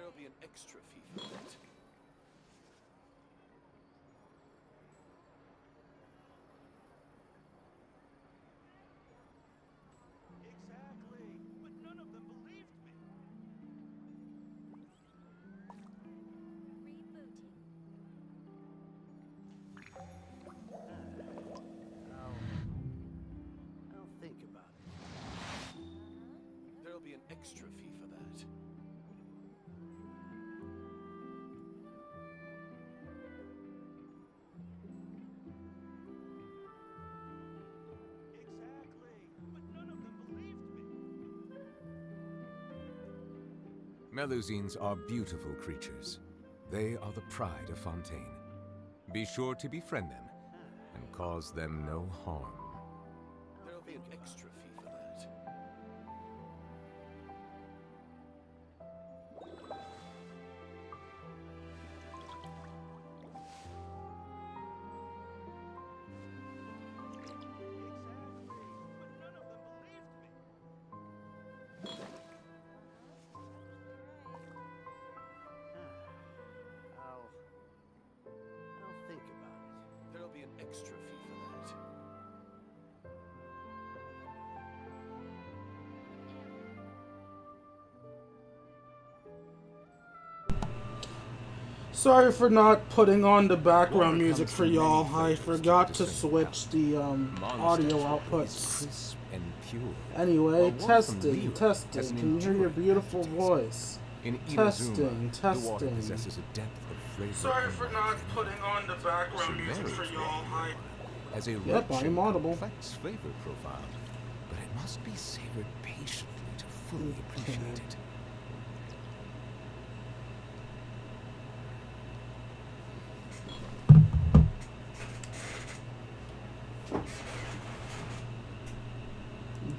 There'll be an extra fee for that. Exactly, but none of them believed me. I'll think about it. There'll be an extra fee for that. Exactly, but none of them believed me. Melusines are beautiful creatures. They are the pride of Fontaine. Be sure to befriend them and cause them no harm. There'll be an extra fee for that. Exactly, but none of them believed me. I'll think about it. There'll be an extra fee for that. Sorry for not putting on the background music for y'all. I forgot to switch the audio outputs. Crisp and pure. Anyway, While one from testing. Leo has Can an you hear your enduring beautiful aftertaste. voice? In Testing, Inazuma, the water testing. possesses a depth of flavor. Sorry for not putting on the background music for y'all. As a Yep, rich I'm and audible. complex flavor profile, but it must be savored patiently to fully appreciate it.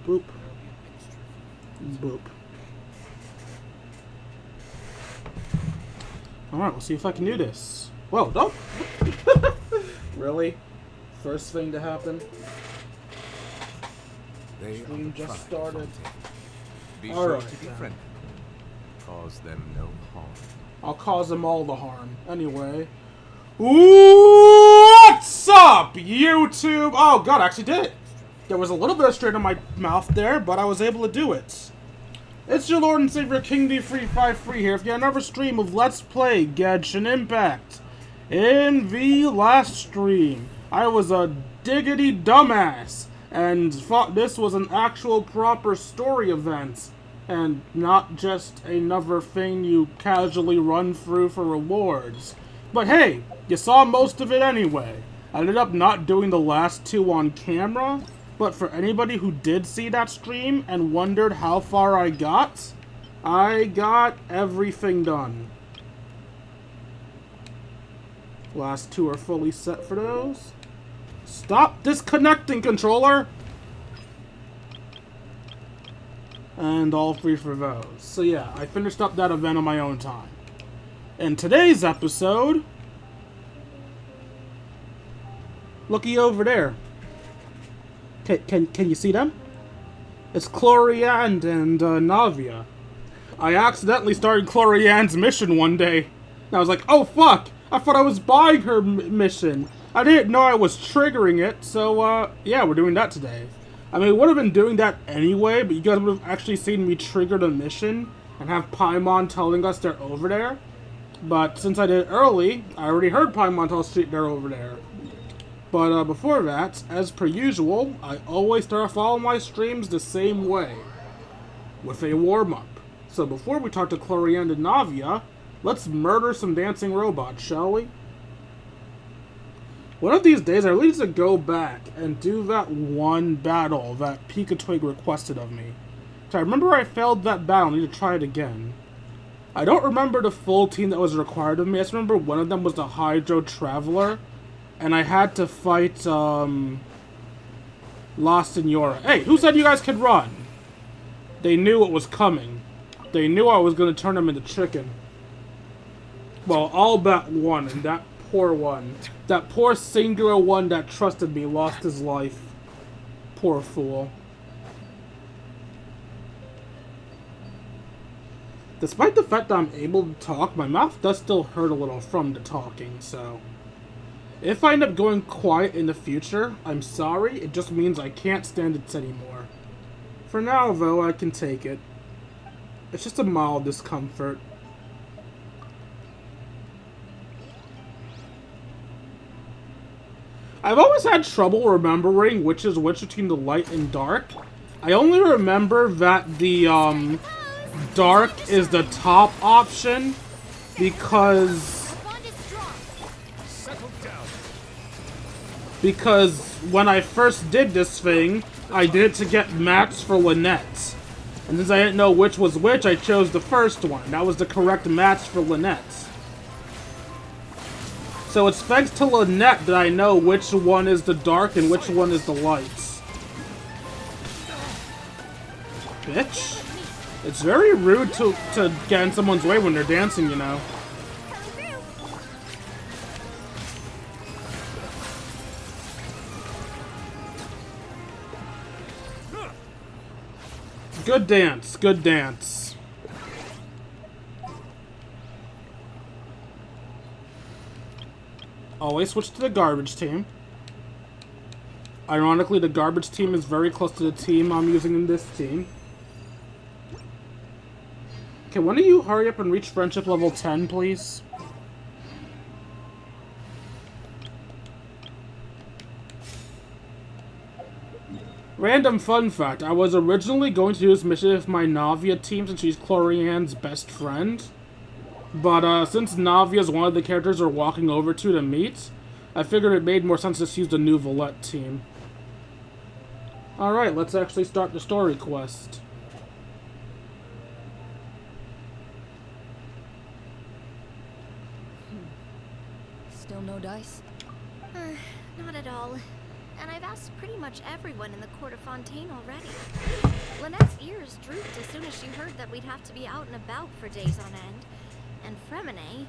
Boop. Boop. Alright, we'll see if I can do this. Whoa, don't! Really? First thing to happen? They Stream are the just pride of started. Fontaine. Be All sure right, to then. befriend them. Cause them no harm. I'll cause them all the harm. Anyway. What's up, YouTube? Oh, God, I actually did it. There was a little bit of straight in my mouth there, but I was able to do it. It's your Lord and Savior, King D353 here. If you had another stream of Let's Play Genshin Impact. In the last stream, I was a diggity dumbass and thought this was an actual proper story event and not just another thing you casually run through for rewards. But hey, you saw most of it anyway. I ended up not doing the last two on camera, but for anybody who did see that stream and wondered how far I got everything done. Last two are fully set for those. Stop disconnecting, controller! And all three for those. So yeah, I finished up that event on my own time. In today's episode, looky over there. Can you see them? It's Clorinde and Navia. I accidentally started Clorinde's mission one day. And I was like, oh fuck! I thought I was buying her mission. I didn't know I was triggering it, so yeah, we're doing that today. I mean, we would have been doing that anyway, but you guys would have actually seen me trigger the mission and have Paimon telling us they're over there. But since I did it early, I already heard Paimon tell us they're over there. But before that, as per usual, I always start off all my streams the same way, with a warm-up. So before we talk to Clorinde and Navia, let's murder some dancing robots, shall we? One of these days, I really need to go back and do that one battle that Pika-Twig requested of me. So I remember I failed that battle, I need to try it again. I don't remember the full team that was required of me, I just remember one of them was the Hydro Traveler, and I had to fight, La Senora. Hey, who said you guys could run? They knew it was coming. They knew I was going to turn them into chicken. Well, all but one, and that poor one. That poor singular one that trusted me lost his life. Poor fool. Despite the fact that I'm able to talk, my mouth does still hurt a little from the talking, so... If I end up going quiet in the future, I'm sorry, it just means I can't stand it anymore. For now, though, I can take it. It's just a mild discomfort. I've always had trouble remembering which is which between the light and dark. I only remember that the, dark is the top option because when I first did this thing, I did it to get mats for Lynette. And since I didn't know which was which, I chose the first one. That was the correct match for Lynette. So it's thanks to Lynette that I know which one is the dark and which one is the light. Bitch. It's very rude to get in someone's way when they're dancing, you know. Good dance, good dance. Always switch to the garbage team. Ironically, the garbage team is very close to the team I'm using in this team. Can one of you hurry up and reach friendship level 10, please? Random fun fact, I was originally going to do this mission with my Navia team since she's Clorinde's best friend. But since Navia is one of the characters we're walking over to meet, I figured it made more sense to just use the new Valette team. Alright, let's actually start the story quest. Still no dice? Not at all. And I've asked pretty much everyone in the court of Fontaine already. Lynette's ears drooped as soon as she heard that we'd have to be out and about for days on end. And Fremine,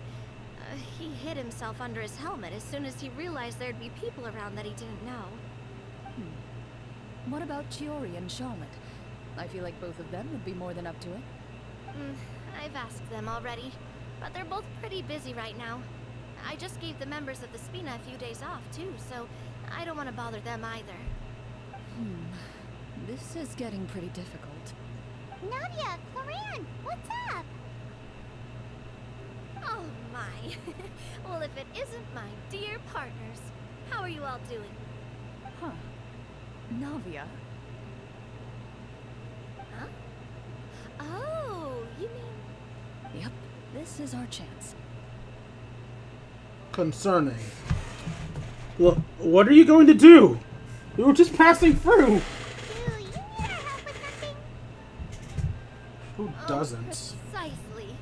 he hid himself under his helmet as soon as he realized there'd be people around that he didn't know. What about Chiori and Charlotte? I feel like both of them would be more than up to it. I've asked them already, but they're both pretty busy right now. I just gave the members of the Spina a few days off, too, so I don't want to bother them either. This is getting pretty difficult. Nadia, Clorinde, what's up? Oh my. Well, if it isn't my dear partners, how are you all doing? Huh. Navia? Huh? Oh, you mean... Yep, this is our chance. Concerning. Well, what are you going to do? We were just passing through. Do you need our help with something? Who doesn't? Precisely.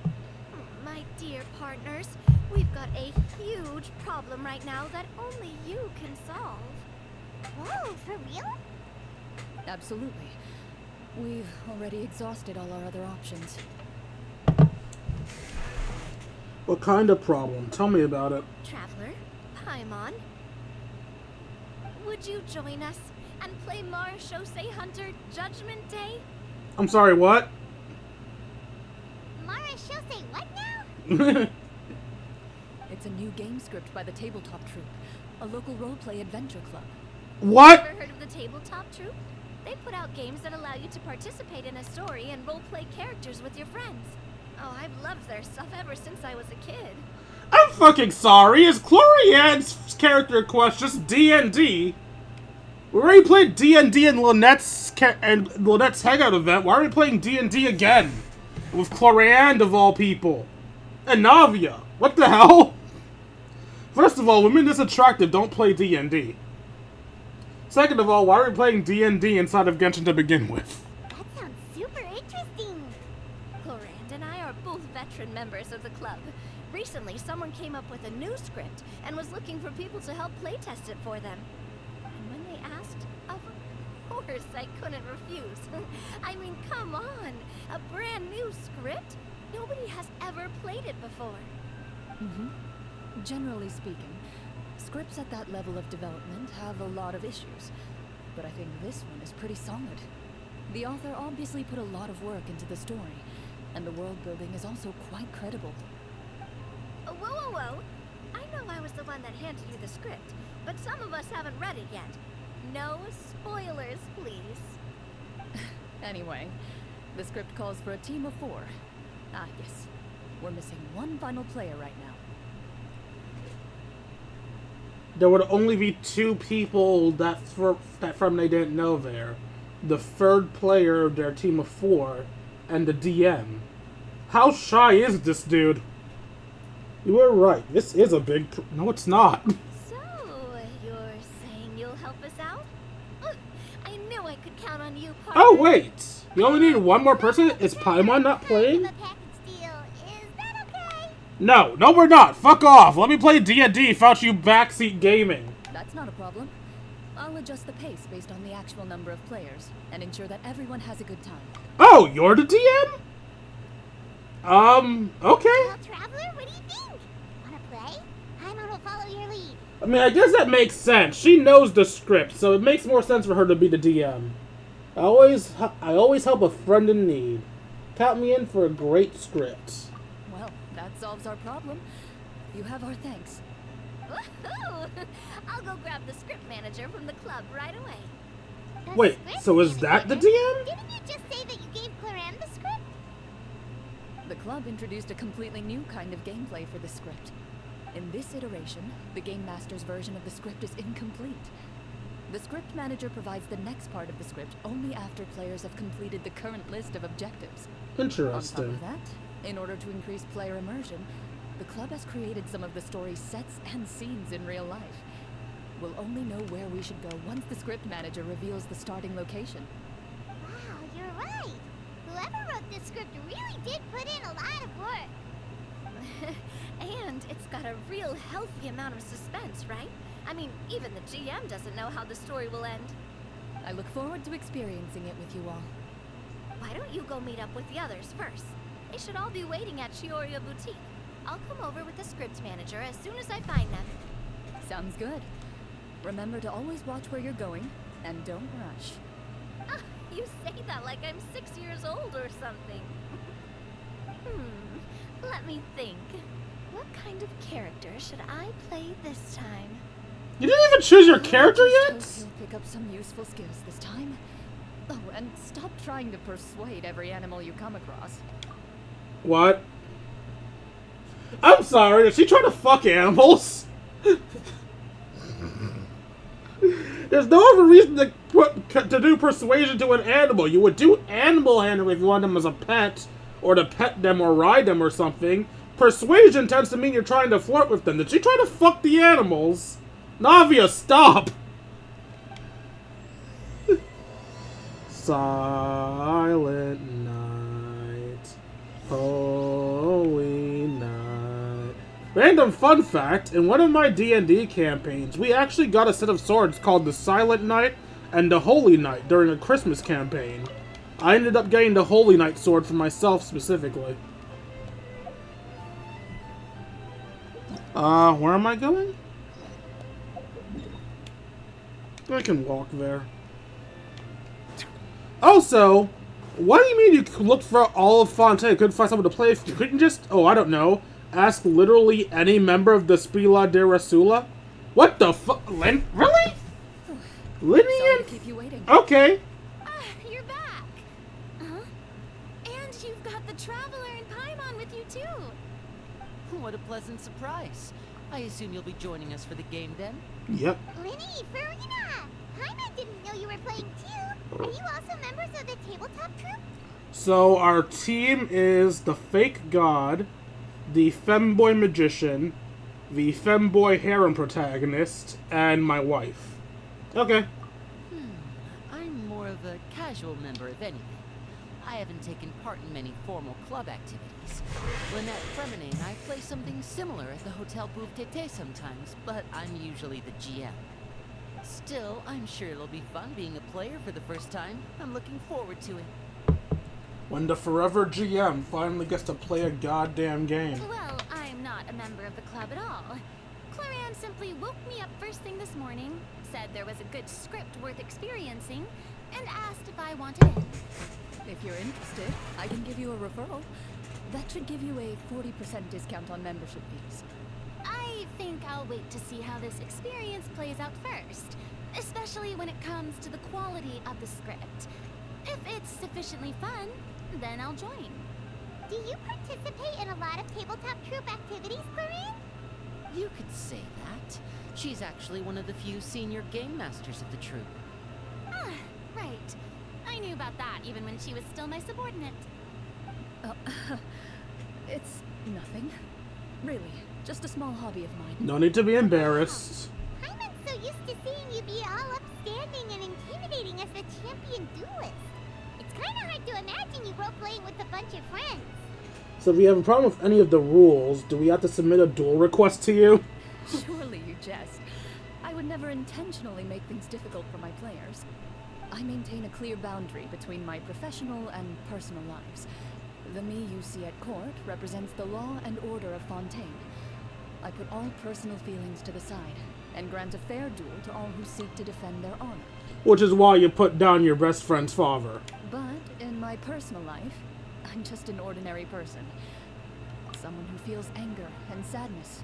My dear partners, we've got a huge problem right now that only you can solve. Whoa, for real? Absolutely. We've already exhausted all our other options. What kind of problem? Tell me about it. Traveler, Paimon, would you join us and play Marechaussee Hunter Judgment Day? I'm sorry, what? Marechaussee what now? It's a new game script by the Tabletop Troupe, a local roleplay adventure club. What? Ever heard of the Tabletop Troupe? They put out games that allow you to participate in a story and roleplay characters with your friends. Oh, I've loved their stuff ever since I was a kid. I'm fucking sorry. Is Cloriande's character quest just D&D? We already played D&D in Lynette's hangout event. Why are we playing D&D again? With Clorinde of all people. And Navia. What the hell? First of all, women this attractive don't play D&D. Second of all, why are we playing D&D inside of Genshin to begin with? That sounds super interesting. Clorinde and I are both veteran members of the club. Recently, someone came up with a new script and was looking for people to help playtest it for them. And when they asked, of course I couldn't refuse. I mean, come on. A brand new script? Nobody has ever played it before. Generally speaking, scripts at that level of development have a lot of issues, but I think this one is pretty solid. The author obviously put a lot of work into the story, and the world building is also quite credible. Whoa, whoa, whoa. I know I was the one that handed you the script, but some of us haven't read it yet. No spoilers, please. Anyway, the script calls for a team of 4. Ah, yes. We're missing one final player right now. There would only be 2 people that from they didn't know there. The 3rd player of their team of 4, and the DM. How shy is this dude? You were right. This is a big... No, it's not. So, you're saying you'll help us out? I knew I could count on you, partner. Oh, wait. You only need one more person? Is Paimon not playing? The package deal. Is that okay? No, we're not. Fuck off. Let me play D&D without you backseat gaming. That's not a problem. I'll adjust the pace based on the actual number of players, and ensure that everyone has a good time. Oh, you're the DM? Okay. Well, Traveler, what do you think? Wanna play? Paimon will follow your lead. I mean, I guess that makes sense. She knows the script, so it makes more sense for her to be the DM. I always help a friend in need. Count me in for a great script. Well, that solves our problem. You have our thanks. Woohoo! I'll go grab the script manager from the club right away. The Wait, script so is that the manager? DM? Didn't you just say that you gave Clorinde the script? The club introduced a completely new kind of gameplay for the script. In this iteration, the Game Master's version of the script is incomplete. The script manager provides the next part of the script only after players have completed the current list of objectives. On top Interesting. of that, in order to increase player immersion, the club has created some of the story's sets and scenes in real life. We'll only know where we should go once the script manager reveals the starting location. Wow, you're right. Whoever wrote this script really did put in a lot of work. And it's got a real healthy amount of suspense, right? I mean, even the GM doesn't know how the story will end. I look forward to experiencing it with you all. Why don't you go meet up with the others first? They should all be waiting at Chioria Boutique. I'll come over with the script manager as soon as I find them. Sounds good. Remember to always watch where you're going, and don't rush. Ah, you say that like I'm 6 years old or something. Let me think. What kind of character should I play this time? You didn't even choose your character I yet? just hope you'll pick up some useful skills this time. Oh, and stop trying to persuade every animal you come across. What? I'm sorry, is she trying to fuck animals? There's no other reason to do persuasion to an animal. You would do animal handling if you want them as a pet, or to pet them or ride them or something. Persuasion tends to mean you're trying to flirt with them. Did she try to fuck the animals? Navia, stop! Silent night, holy night. Random fun fact, in one of my D&D campaigns, we actually got a set of swords called the Silent Knight and the Holy Knight during a Christmas campaign. I ended up getting the Holy Knight sword for myself specifically. Where am I going? I can walk there. Also, what do you mean you looked for all of Fontaine? Couldn't find someone to play? You couldn't just, I don't know, ask literally any member of the Spila de Rasula? What the fuck? Really? Sorry Linian? to keep you waiting. Okay. You're back. Huh? And you've got the Traveler and Paimon with you too. What a pleasant surprise. I assume you'll be joining us for the game then? Yep. Linny, Farina! Paimon didn't know you were playing too. Are you also members of the tabletop troupe? So our team is the Fake God, the Femboy Magician, the Femboy Harem Protagonist, and my wife. Okay. I'm more of a casual member of anything. I haven't taken part in many formal club activities. Lynette Fremine and I play something similar at the Hotel Bouffe Tété sometimes, but I'm usually the GM. Still, I'm sure it'll be fun being a player for the first time. I'm looking forward to it. When the forever GM finally gets to play a goddamn game. Well, I'm not a member of the club at all. Clorinde simply woke me up first thing this morning, said there was a good script worth experiencing, and asked if I wanted in. If you're interested, I can give you a referral. That should give you a 40% discount on membership fees. I think I'll wait to see how this experience plays out first, especially when it comes to the quality of the script. If it's sufficiently fun, then I'll join. Do you participate in a lot of tabletop troupe activities, Clorinde? You could say that. She's actually one of the few senior game masters of the troupe. Ah, right. I knew about that even when she was still my subordinate. Oh, it's nothing. Really, just a small hobby of mine. No need to be embarrassed. Paimon's so used to seeing you be all upstanding and intimidating as a champion duelist. It's kind of hard to imagine you role-playing with a bunch of friends. So if you have a problem with any of the rules, do we have to submit a duel request to you? Surely you jest. I would never intentionally make things difficult for my players. I maintain a clear boundary between my professional and personal lives. The me you see at court represents the law and order of Fontaine. I put all personal feelings to the side and grant a fair duel to all who seek to defend their honor. Which is why you put down your best friend's father. But in my personal life, I'm just an ordinary person. Someone who feels anger and sadness,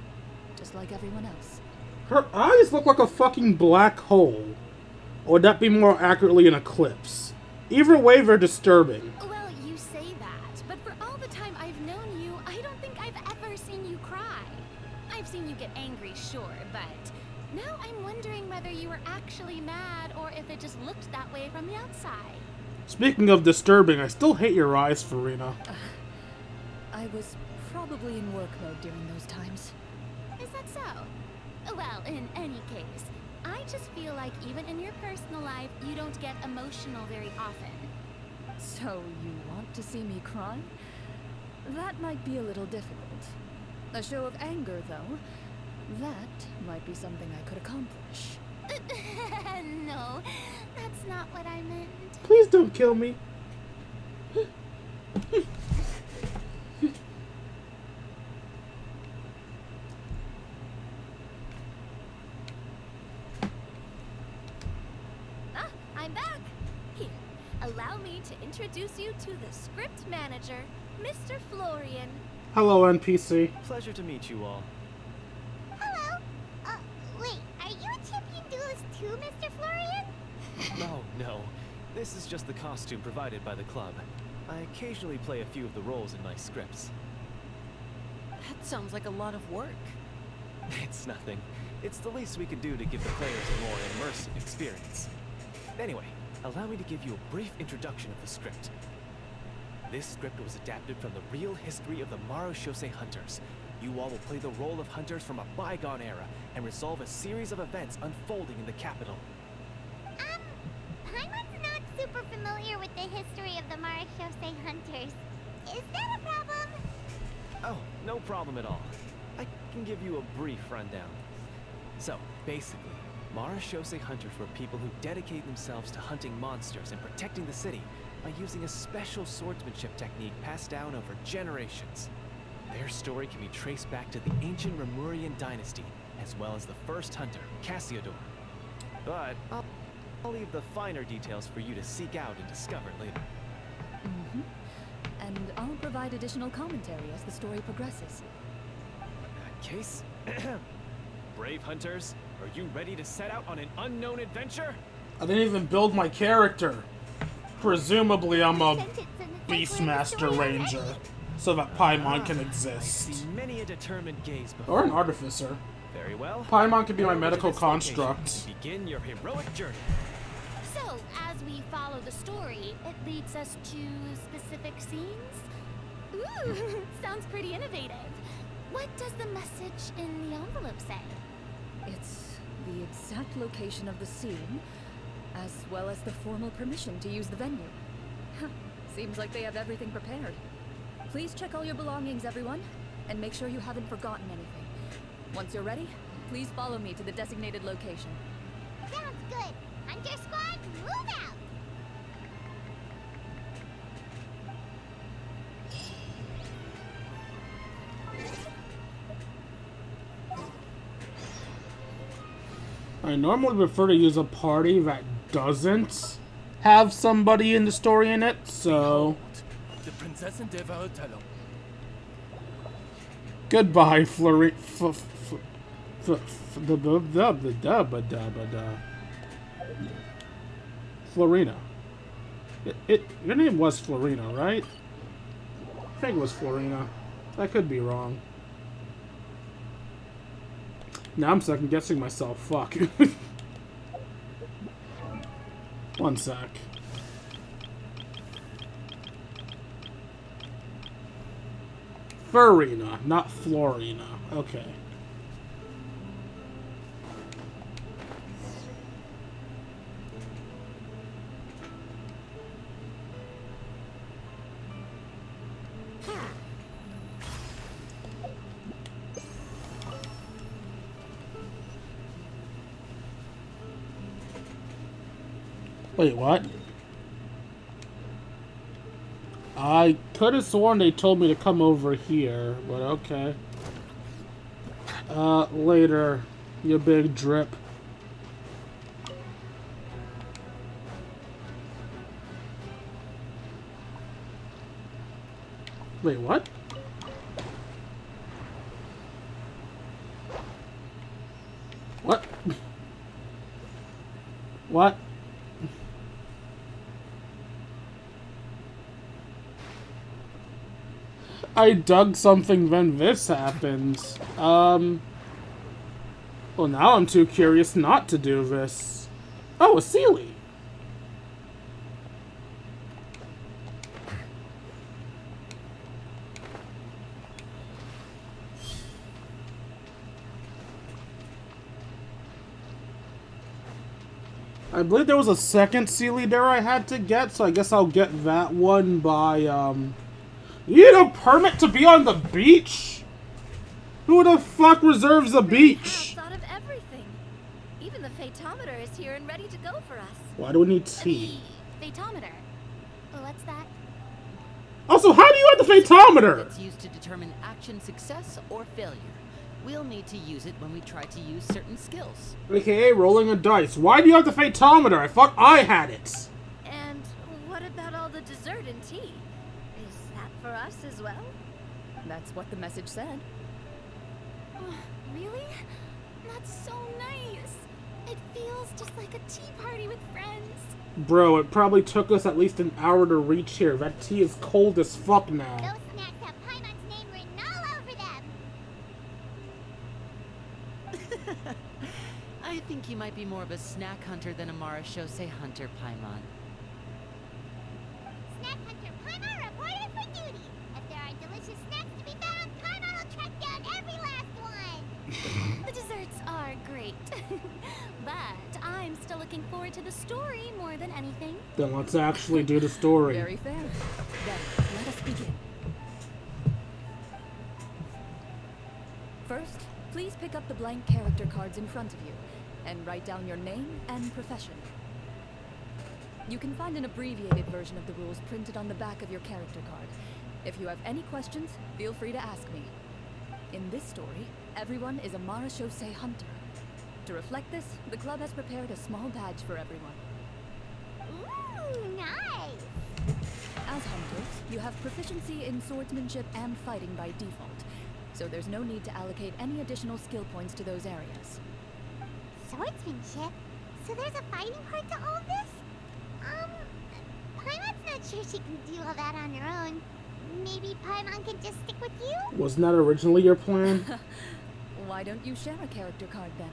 just like everyone else. Her eyes look like a fucking black hole. Or would that be more accurately an eclipse? Either way, they're disturbing. Well, you say that, but for all the time I've known you, I don't think I've ever seen you cry. I've seen you get angry, sure, but now I'm wondering whether you were actually mad or if it just looked that way from the outside. Speaking of disturbing, I still hate your eyes, Farina. I was probably in work mode during those times. Is that so? Well, in any case, I just feel like even in your personal life, you don't get emotional very often. So you want to see me cry? That might be a little difficult. A show of anger, though, that might be something I could accomplish. No, that's not what I meant. Please don't kill me. I'm back. Here, allow me to introduce you to the script manager, Mr. Florian. Hello, NPC. Pleasure to meet you all. Hello. Wait, are you a champion duelist too, Mr. Florian? No. This is just the costume provided by the club. I occasionally play a few of the roles in my scripts. That sounds like a lot of work. It's nothing. It's the least we can do to give the players a more immersive experience. Anyway, allow me to give you a brief introduction of the script. This script was adapted from the real history of the Marechaussee Hunters. You all will play the role of hunters from a bygone era and resolve a series of events unfolding in the capital. Paimon's not super familiar with the history of the Marechaussee Hunters. Is that a problem? Oh, no problem at all. I can give you a brief rundown. So, basically, Marechaussee Hunters were people who dedicated themselves to hunting monsters and protecting the city by using a special swordsmanship technique passed down over generations. Their story can be traced back to the ancient Remurian dynasty, as well as the first hunter, Cassiodor. But I'll leave the finer details for you to seek out and discover later. And I'll provide additional commentary as the story progresses. In that case, brave hunters, are you ready to set out on an unknown adventure? I didn't even build my character. Presumably, I'm a Beastmaster Ranger, so that Paimon can I exist. see many a determined gaze before. Or an Artificer. Very well. Paimon can be my Head over to medical this location construct. and begin your heroic journey. So, as we follow the story, it leads us to specific scenes? Ooh, sounds pretty innovative. What does the message in the envelope say? It's the exact location of the scene, as well as the formal permission to use the venue. Seems like they have everything prepared. Please check all your belongings, everyone, and make sure you haven't forgotten anything. Once you're ready, please follow me to the designated location. Sounds good. Hunter Squad, move out! I normally prefer to use a party that doesn't have somebody in the story in it, so The Prinzessin der Verurteilung. goodbye, Florina. Florina. Your name was Florina, right? I think it was Florina. I could be wrong. Now I'm second guessing myself. Fuck. One sec. Farina, not Florina. Okay. Wait, what? I could have sworn they told me to come over here, but okay. Later, you big drip. Wait, what? What? What? I dug something, then this happened. Well, now I'm too curious not to do this. Oh, a Sealy. I believe there was a second Sealy there I had to get, so I guess I'll get that one by, You need a permit to be on the beach? Who the fuck reserves a beach? Thought of everything. Even the phaetometer is here and ready to go for us. Why do we need tea? Phaetometer. What's that? Also, how do you have the phaetometer? It's used to determine action success or failure. We'll need to use it when we try to use certain skills. AKA rolling a dice. Why do you have the phaetometer? I thought I had it. And what about all the dessert and tea? Is that for us as well? That's what the message said. Oh, really? That's so nice. It feels just like a tea party with friends. Bro, it probably took us at least an hour to reach here. That tea is cold as fuck now. Those snacks have Paimon's name written all over them. I think you might be more of a snack hunter than a Marachose hunter, Paimon. Snack hunter Paimon reported for duty. If there are delicious snacks to be found, Paimon will track down every last one. The desserts are great, but I'm still looking forward to the story more than anything. Then let's actually do the story. Very fair. Then, let us begin. First, please pick up the blank character cards in front of you and write down your name and profession. You can find an abbreviated version of the rules printed on the back of your character card. If you have any questions, feel free to ask me. In this story, everyone is a Marachose hunter. To reflect this, the club has prepared a small badge for everyone. Ooh, nice. As hunters, you have proficiency in swordsmanship and fighting by default, so there's no need to allocate any additional skill points to those areas. Swordsmanship? So there's a fighting part to all this? Paimon's not sure she can do all that on her own. Maybe Paimon can just stick with you? Wasn't that originally your plan? Why don't you share a character card then?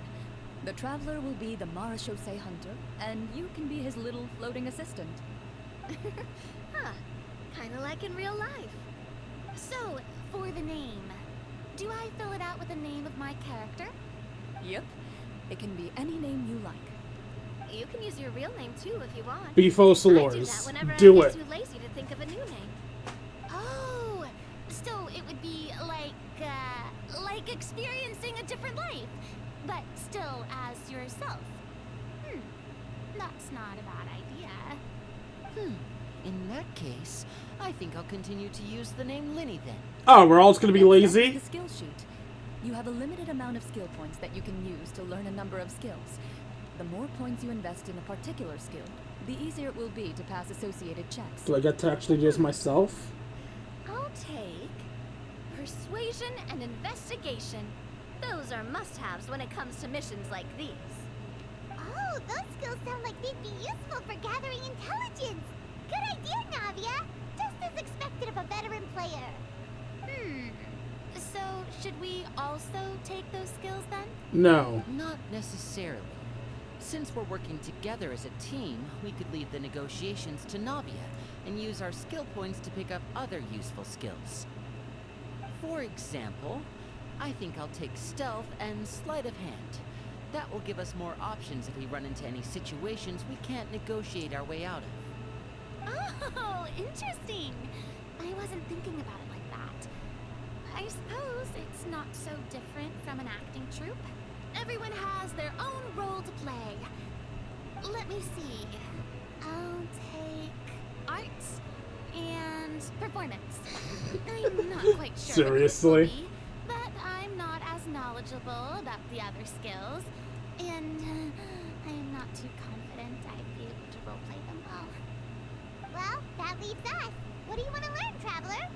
The Traveler will be the Marachose hunter, and you can be his little floating assistant. Huh. Kinda like in real life. So, for the name, do I fill it out with the name of my character? Yep. It can be any name you like. You can use your real name too if you want. Beefo I do that Solors. whenever Do I it. get too lazy to think of a new name. Oh, so it would be like experiencing a different life, but still as yourself. That's not a bad idea. In that case, I think I'll continue to use the name Linny then. Oh, we're all just gonna be Next up lazy? is the skill sheet. You have a limited amount of skill points that you can use to learn a number of skills. The more points you invest in a particular skill, the easier it will be to pass associated checks. Do I get to actually do this myself? I'll take persuasion and investigation. Those are must-haves when it comes to missions like these. Oh, those skills sound like they'd be useful for gathering intelligence. Good idea, Navia. Just as expected of a veteran player. So, should we also take those skills then? No. Not necessarily. Since we're working together as a team, we could leave the negotiations to Navia and use our skill points to pick up other useful skills. For example, I think I'll take stealth and sleight of hand. That will give us more options if we run into any situations we can't negotiate our way out of. Oh, interesting. I wasn't thinking about it like that. I suppose it's not so different from an acting troupe. Everyone has their own role to play. Let me see. I'll take arts and performance. I'm not quite sure. Seriously? What this will be, but I'm not as knowledgeable about the other skills, and I'm not too confident I'd be able to roleplay them well. Well, that leaves us. What do you want to learn, Traveler?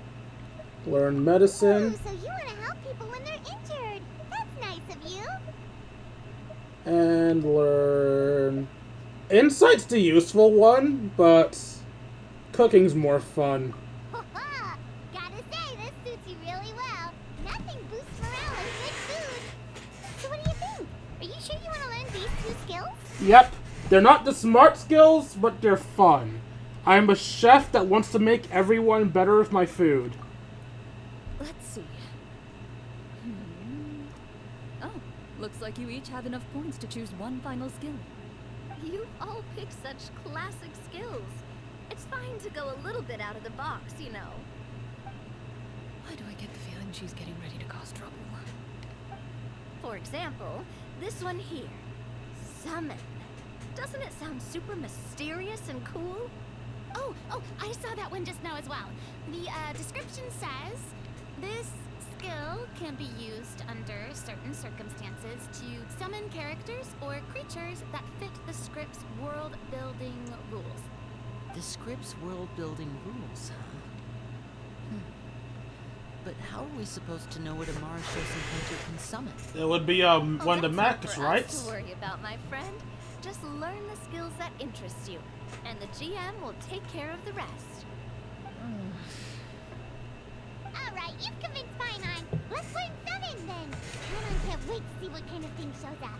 Learn Ooh, medicine so you want to help people when they're injured. That's nice of you. and learn insight's the useful one, but cooking's more fun. Gotta say, this suits you really well. Nothing boosts morale like good food. So what do you think? Are you sure you want to learn these two skills? Yep, they're not the smart skills, but they're fun. I'm a chef that wants to make everyone better with my food. Let's see. Oh, looks like you each have enough points to choose one final skill. You've all picked such classic skills. It's fine to go a little bit out of the box, you know. Why do I get the feeling she's getting ready to cause trouble? For example, this one here. Summon. Doesn't it sound super mysterious and cool? Oh, I saw that one just now as well. The description says, this skill can be used under certain circumstances to summon characters or creatures that fit the script's world-building rules. The script's world-building rules, huh? But how are we supposed to know what Amara Shosen Hunter can summon? It would be one of the That's mechs, not for right? us to worry about, my friend. Just learn the skills that interest you, and the GM will take care of the rest. Alright, you've convinced Fine. Let's learn Summon then. Paimon can't wait to see what kind of thing shows up.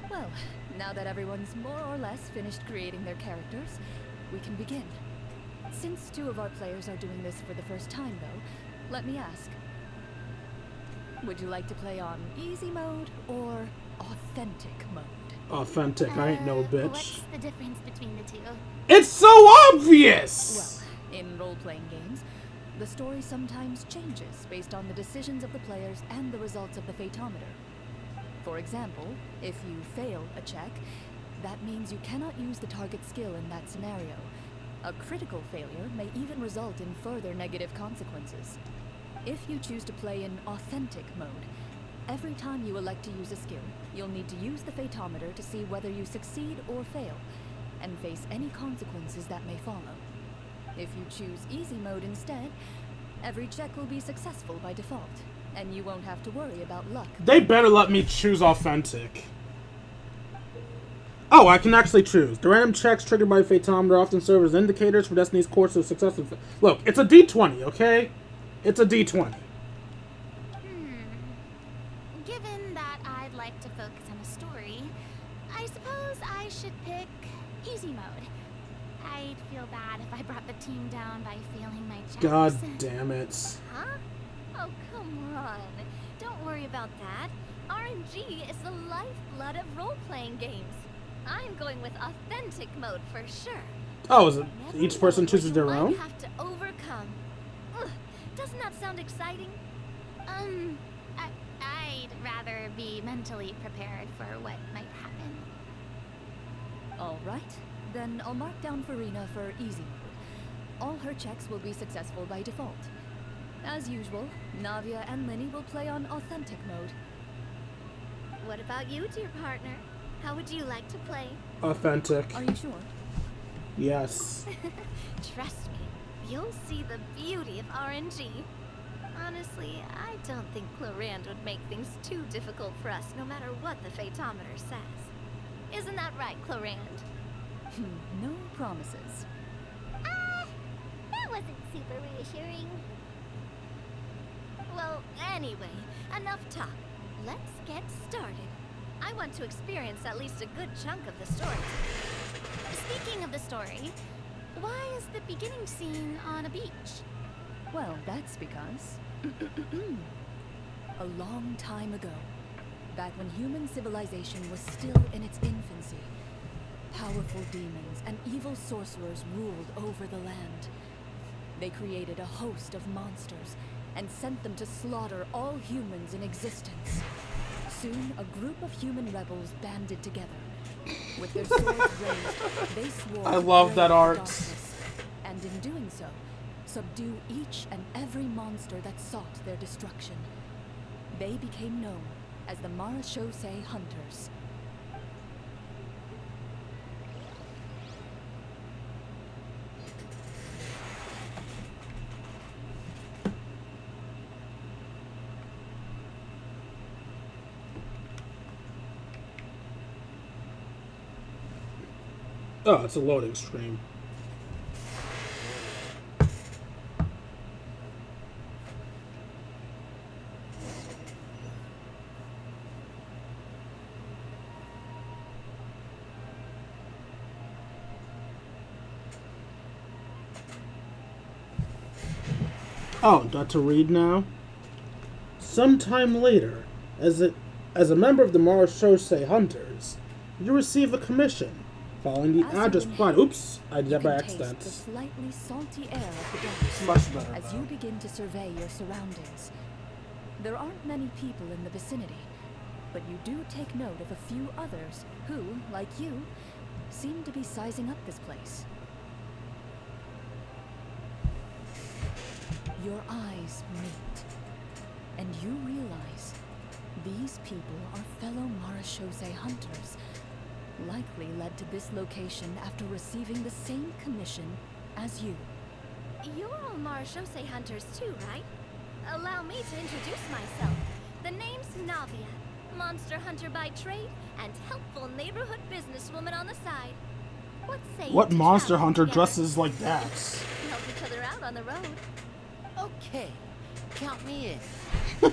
Well, now that everyone's more or less finished creating their characters, we can begin. Since two of our players are doing this for the first time, though, let me ask. Would you like to play on easy mode or authentic mode? Authentic, I ain't no bitch. What's the difference between the two? It's so obvious! Well, in role-playing games, the story sometimes changes based on the decisions of the players and the results of the Fatometer. For example, if you fail a check, that means you cannot use the target skill in that scenario. A critical failure may even result in further negative consequences. If you choose to play in authentic mode, every time you elect to use a skill, you'll need to use the Fatometer to see whether you succeed or fail, and face any consequences that may follow. If you choose easy mode instead, every check will be successful by default, and you won't have to worry about luck. They better let me choose authentic. Oh, I can actually choose. The random checks triggered by Fatometer often serve as indicators for Destiny's course of success. Look, it's a D20, okay? It's a D20. Given that I'd like to focus on a story, I suppose I should pick easy mode. I'd feel bad if I brought the team down by failing my checks. God damn it. Huh? Oh, come on. Don't worry about that. RNG is the lifeblood of role-playing games. I'm going with authentic mode for sure. Oh, is it Never each person know chooses what their you own? might have to overcome. Ugh, doesn't that sound exciting? I'd rather be mentally prepared for what might happen. All right, then I'll mark down Farina for easy mode. All her checks will be successful by default. As usual, Navia and Linny will play on authentic mode. What about you, dear partner? How would you like to play? Authentic. Are you sure? Yes. Trust me, you'll see the beauty of RNG. Honestly, I don't think Clorinde would make things too difficult for us, no matter what the Fatometer says. Isn't that right, Clorinde? No promises. That wasn't super reassuring. Well, anyway, enough talk. Let's get started. I want to experience at least a good chunk of the story. Speaking of the story, why is the beginning scene on a beach? Well, that's because... a long time ago, back when human civilization was still in its infancy, powerful demons and evil sorcerers ruled over the land. They created a host of monsters and sent them to slaughter all humans in existence. Soon, a group of human rebels banded together. With their swords raised, they swore I to love brave that the art. darkness, and in doing so, subdue each and every monster that sought their destruction. They became known as the Marachose Hunters. Oh, it's a loading screen. Oh, got to read now? Sometime later, as a member of the Marachose Hunters, you receive a commission following the As you address inhale, plot. Oops, I did You that by can taste accident. the slightly salty air of the It's desert much better as now. you begin to survey your surroundings. There aren't many people in the vicinity, but you do take note of a few others who, like you, seem to be sizing up this place. Your eyes meet, and you realize these people are fellow Marachose hunters, likely led to this location after receiving the same commission as you. You're all Marachose hunters too, right? Allow me to introduce myself. The name's Navia, monster hunter by trade and helpful neighborhood businesswoman on the side. What say What you to monster travel hunter together? dresses like that? Help each other out on the road. Okay, count me in.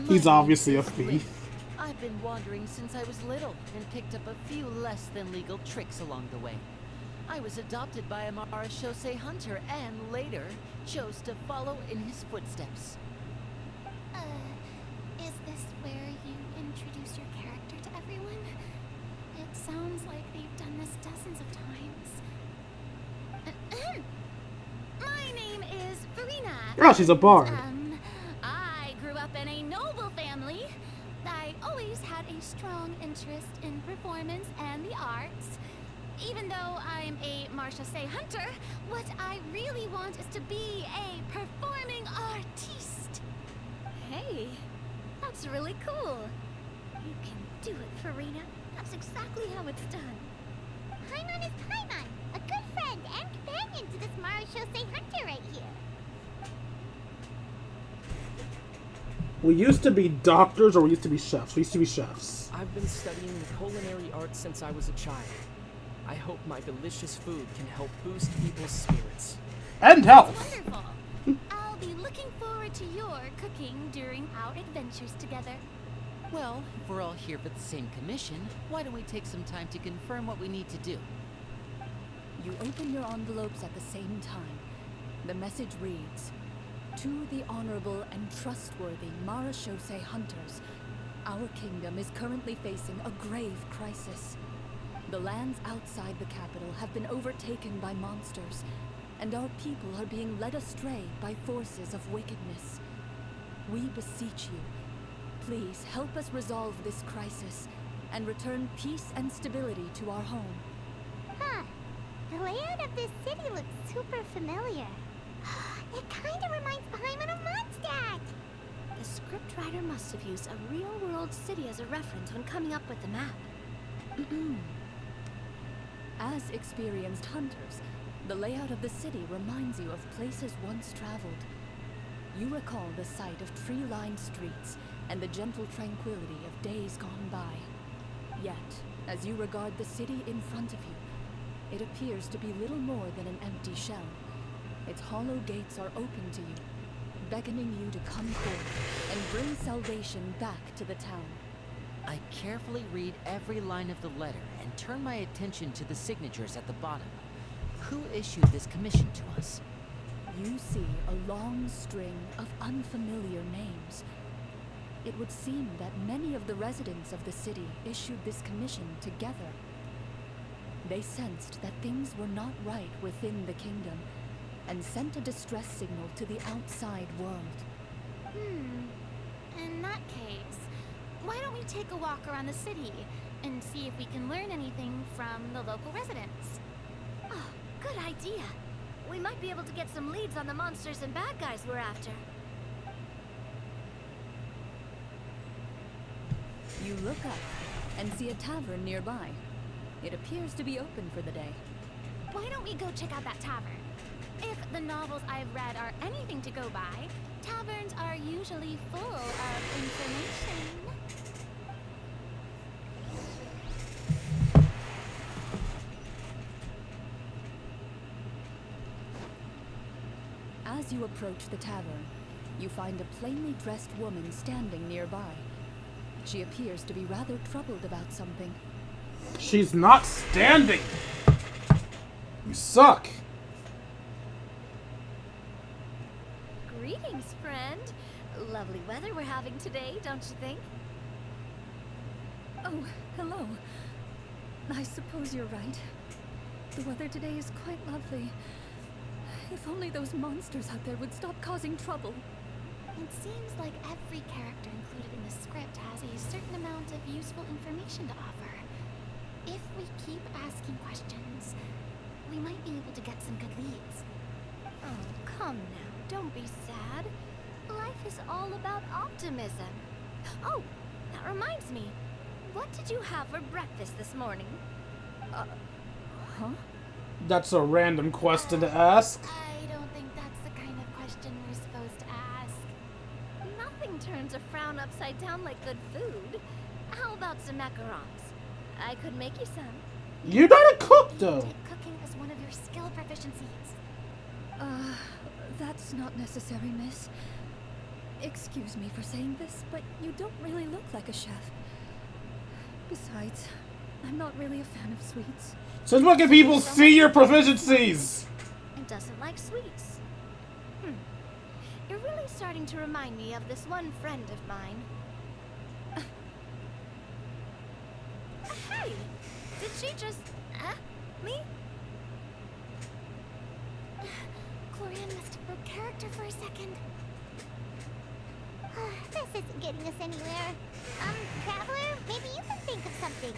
He's My obviously a name's Lynn. thief. I've been wandering since I was little and picked up a few less than legal tricks along the way. I was adopted by a Marachose hunter and later chose to follow in his footsteps. Is this where you introduce your character to everyone? It sounds like they've done this dozens of times. My name is Farina. Oh, she's a bard. I grew up in a noble family. I always had a strong interest in performance and the arts. Even though I'm a Marachose hunter, what I really want is to be a performing artiste. Hey, that's really cool. You can do it, Farina. That's exactly how it's done. Paimon is Paimon, a good friend and companion to this Marachose hunter right here. We used to be doctors or we used to be chefs? We used to be chefs. I've been studying culinary arts since I was a child. I hope my delicious food can help boost people's spirits. And health! Wonderful. I'll be looking forward to your cooking during our adventures together. Well, if we're all here for the same commission, why don't we take some time to confirm what we need to do? You open your envelopes at the same time. The message reads, "To the honorable and trustworthy Marachose hunters, our kingdom is currently facing a grave crisis. The lands outside the capital have been overtaken by monsters, and our people are being led astray by forces of wickedness. We beseech you, please help us resolve this crisis and return peace and stability to our home." Huh. The layout of this city looks super familiar. It kinda reminds Paimon of Mondstadt. The scriptwriter must have used a real-world city as a reference when coming up with the map. As experienced hunters, the layout of the city reminds you of places once traveled. You recall the sight of tree-lined streets and the gentle tranquility of days gone by. Yet, as you regard the city in front of you, it appears to be little more than an empty shell. Its hollow gates are open to you, beckoning you to come forth and bring salvation back to the town. I carefully read every line of the letter and turn my attention to the signatures at the bottom. Who issued this commission to us? You see a long string of unfamiliar names. It would seem that many of the residents of the city issued this commission together. They sensed that things were not right within the kingdom and sent a distress signal to the outside world. In that case, why don't we take a walk around the city and see if we can learn anything from the local residents? Oh, good idea. We might be able to get some leads on the monsters and bad guys we're after. You look up and see a tavern nearby. It appears to be open for the day. Why don't we go check out that tavern? If the novels I've read are anything to go by, taverns are usually full of information. As you approach the tavern, you find a plainly dressed woman standing nearby. She appears to be rather troubled about something. She's not standing! You suck! Greetings, friend. Lovely weather we're having today, don't you think? Oh, hello. I suppose you're right. The weather today is quite lovely. If only those monsters out there would stop causing trouble. It seems like every character included in the script has a certain amount of useful information to offer. If we keep asking questions, we might be able to get some good leads. Oh, come now. Don't be sad. Life is all about optimism. Oh, that reminds me. What did you have for breakfast this morning? Huh? That's a random question to ask. I don't think that's the kind of question we're supposed to ask. Nothing turns a frown upside down like good food. How about some macarons? I could make you some. You're not a cook, though. Take cooking as one of your skill proficiencies. That's not necessary, miss. Excuse me for saying this, but you don't really look like a chef. Besides, I'm not really a fan of sweets. Since when can people see your proficiencies? And doesn't like sweets. You're really starting to remind me of this one friend of mine. Hey! Did she just... me? Clorinde must have broke character for a second. This isn't getting us anywhere. Traveler, maybe you can think of something.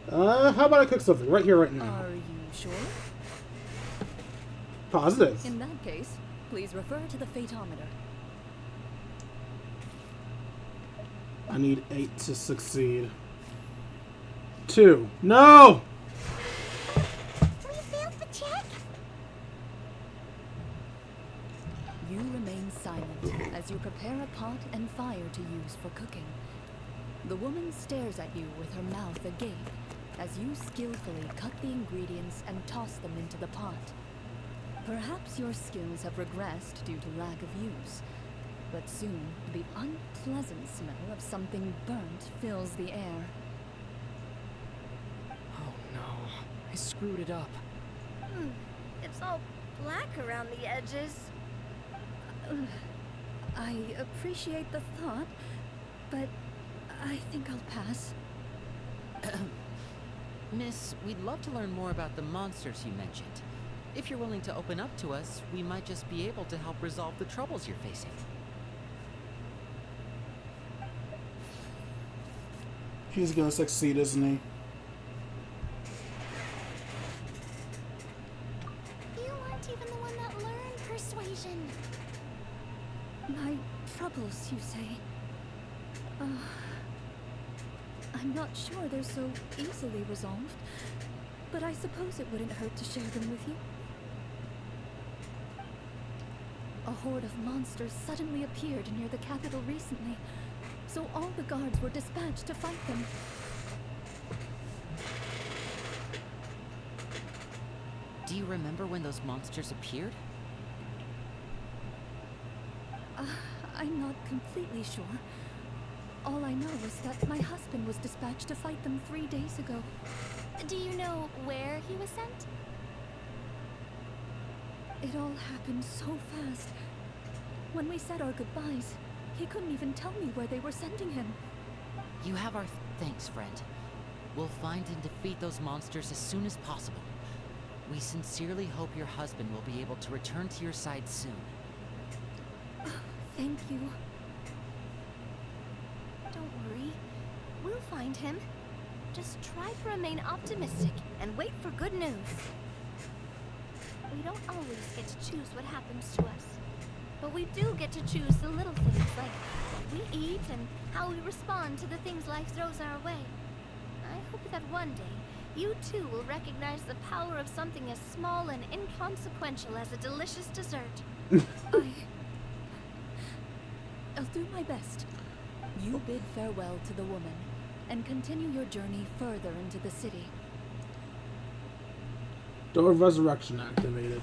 How about I cook something right here, right now? Are you sure? Positive. In that case, please refer to the fatometer. I need 8 to succeed. 2. No! We failed the check. You remain silent as you prepare a pot and fire to use for cooking. The woman stares at you with her mouth agape as you skillfully cut the ingredients and toss them into the pot. Perhaps your skills have regressed due to lack of use, but soon the unpleasant smell of something burnt fills the air. Oh no, I screwed it up. It's all black around the edges. I appreciate the thought, but I think I'll pass. Miss, we'd love to learn more about the monsters you mentioned. If you're willing to open up to us, we might just be able to help resolve the troubles you're facing. He's gonna succeed, isn't he? You weren't even the one that learned persuasion. My troubles, you say? I'm not sure they're so easily resolved, but I suppose it wouldn't hurt to share them with you. A horde of monsters suddenly appeared near the capital recently, so all the guards were dispatched to fight them. Do you remember when those monsters appeared? I'm not completely sure. All I know is that my husband was dispatched to fight them 3 days ago. Do you know where he was sent? It all happened so fast. When we said our goodbyes, he couldn't even tell me where they were sending him. You have our thanks, friend. We'll find and defeat those monsters as soon as possible. We sincerely hope your husband will be able to return to your side soon. Thank you. Don't worry. We'll find him. Just try to remain optimistic and wait for good news. We don't always get to choose what happens to us. But we do get to choose the little things like what we eat and how we respond to the things life throws our way. I hope that one day, you too will recognize the power of something as small and inconsequential as a delicious dessert. I'll do my best. You bid farewell to the woman, and continue your journey further into the city. Door of Resurrection activated.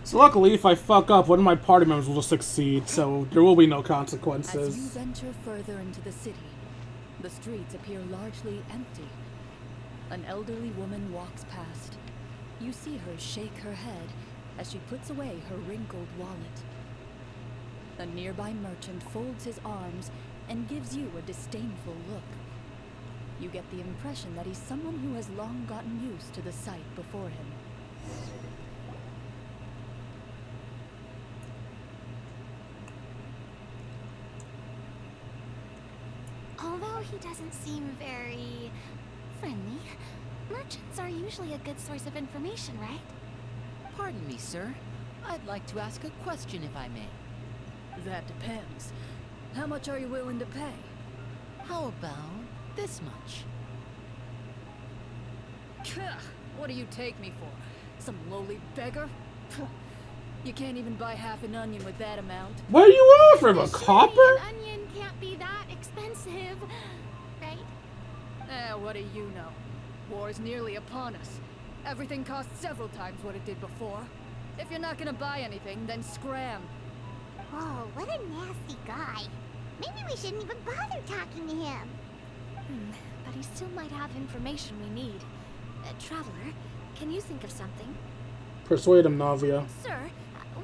So luckily, if I fuck up, one of my party members will just succeed, so there will be no As consequences. you venture further into the city, the streets appear largely empty. An elderly woman walks past. You see her shake her head as she puts away her wrinkled wallet. A nearby merchant folds his arms and gives you a disdainful look. You get the impression that he's someone who has long gotten used to the sight before him. Although he doesn't seem very friendly, merchants are usually a good source of information, right? Pardon me, sir. I'd like to ask a question if I may. That depends. How much are you willing to pay? How about this much? What do you take me for? Some lowly beggar? You can't even buy half an onion with that amount. What are you offering? A copper? An onion can't be that expensive, right? What do you know? War is nearly upon us. Everything costs several times what it did before. If you're not gonna buy anything, then scram. Whoa, what a nasty guy. Maybe we shouldn't even bother talking to him. But he still might have information we need. Traveler, can you think of something? Persuade him, Navia. Sir,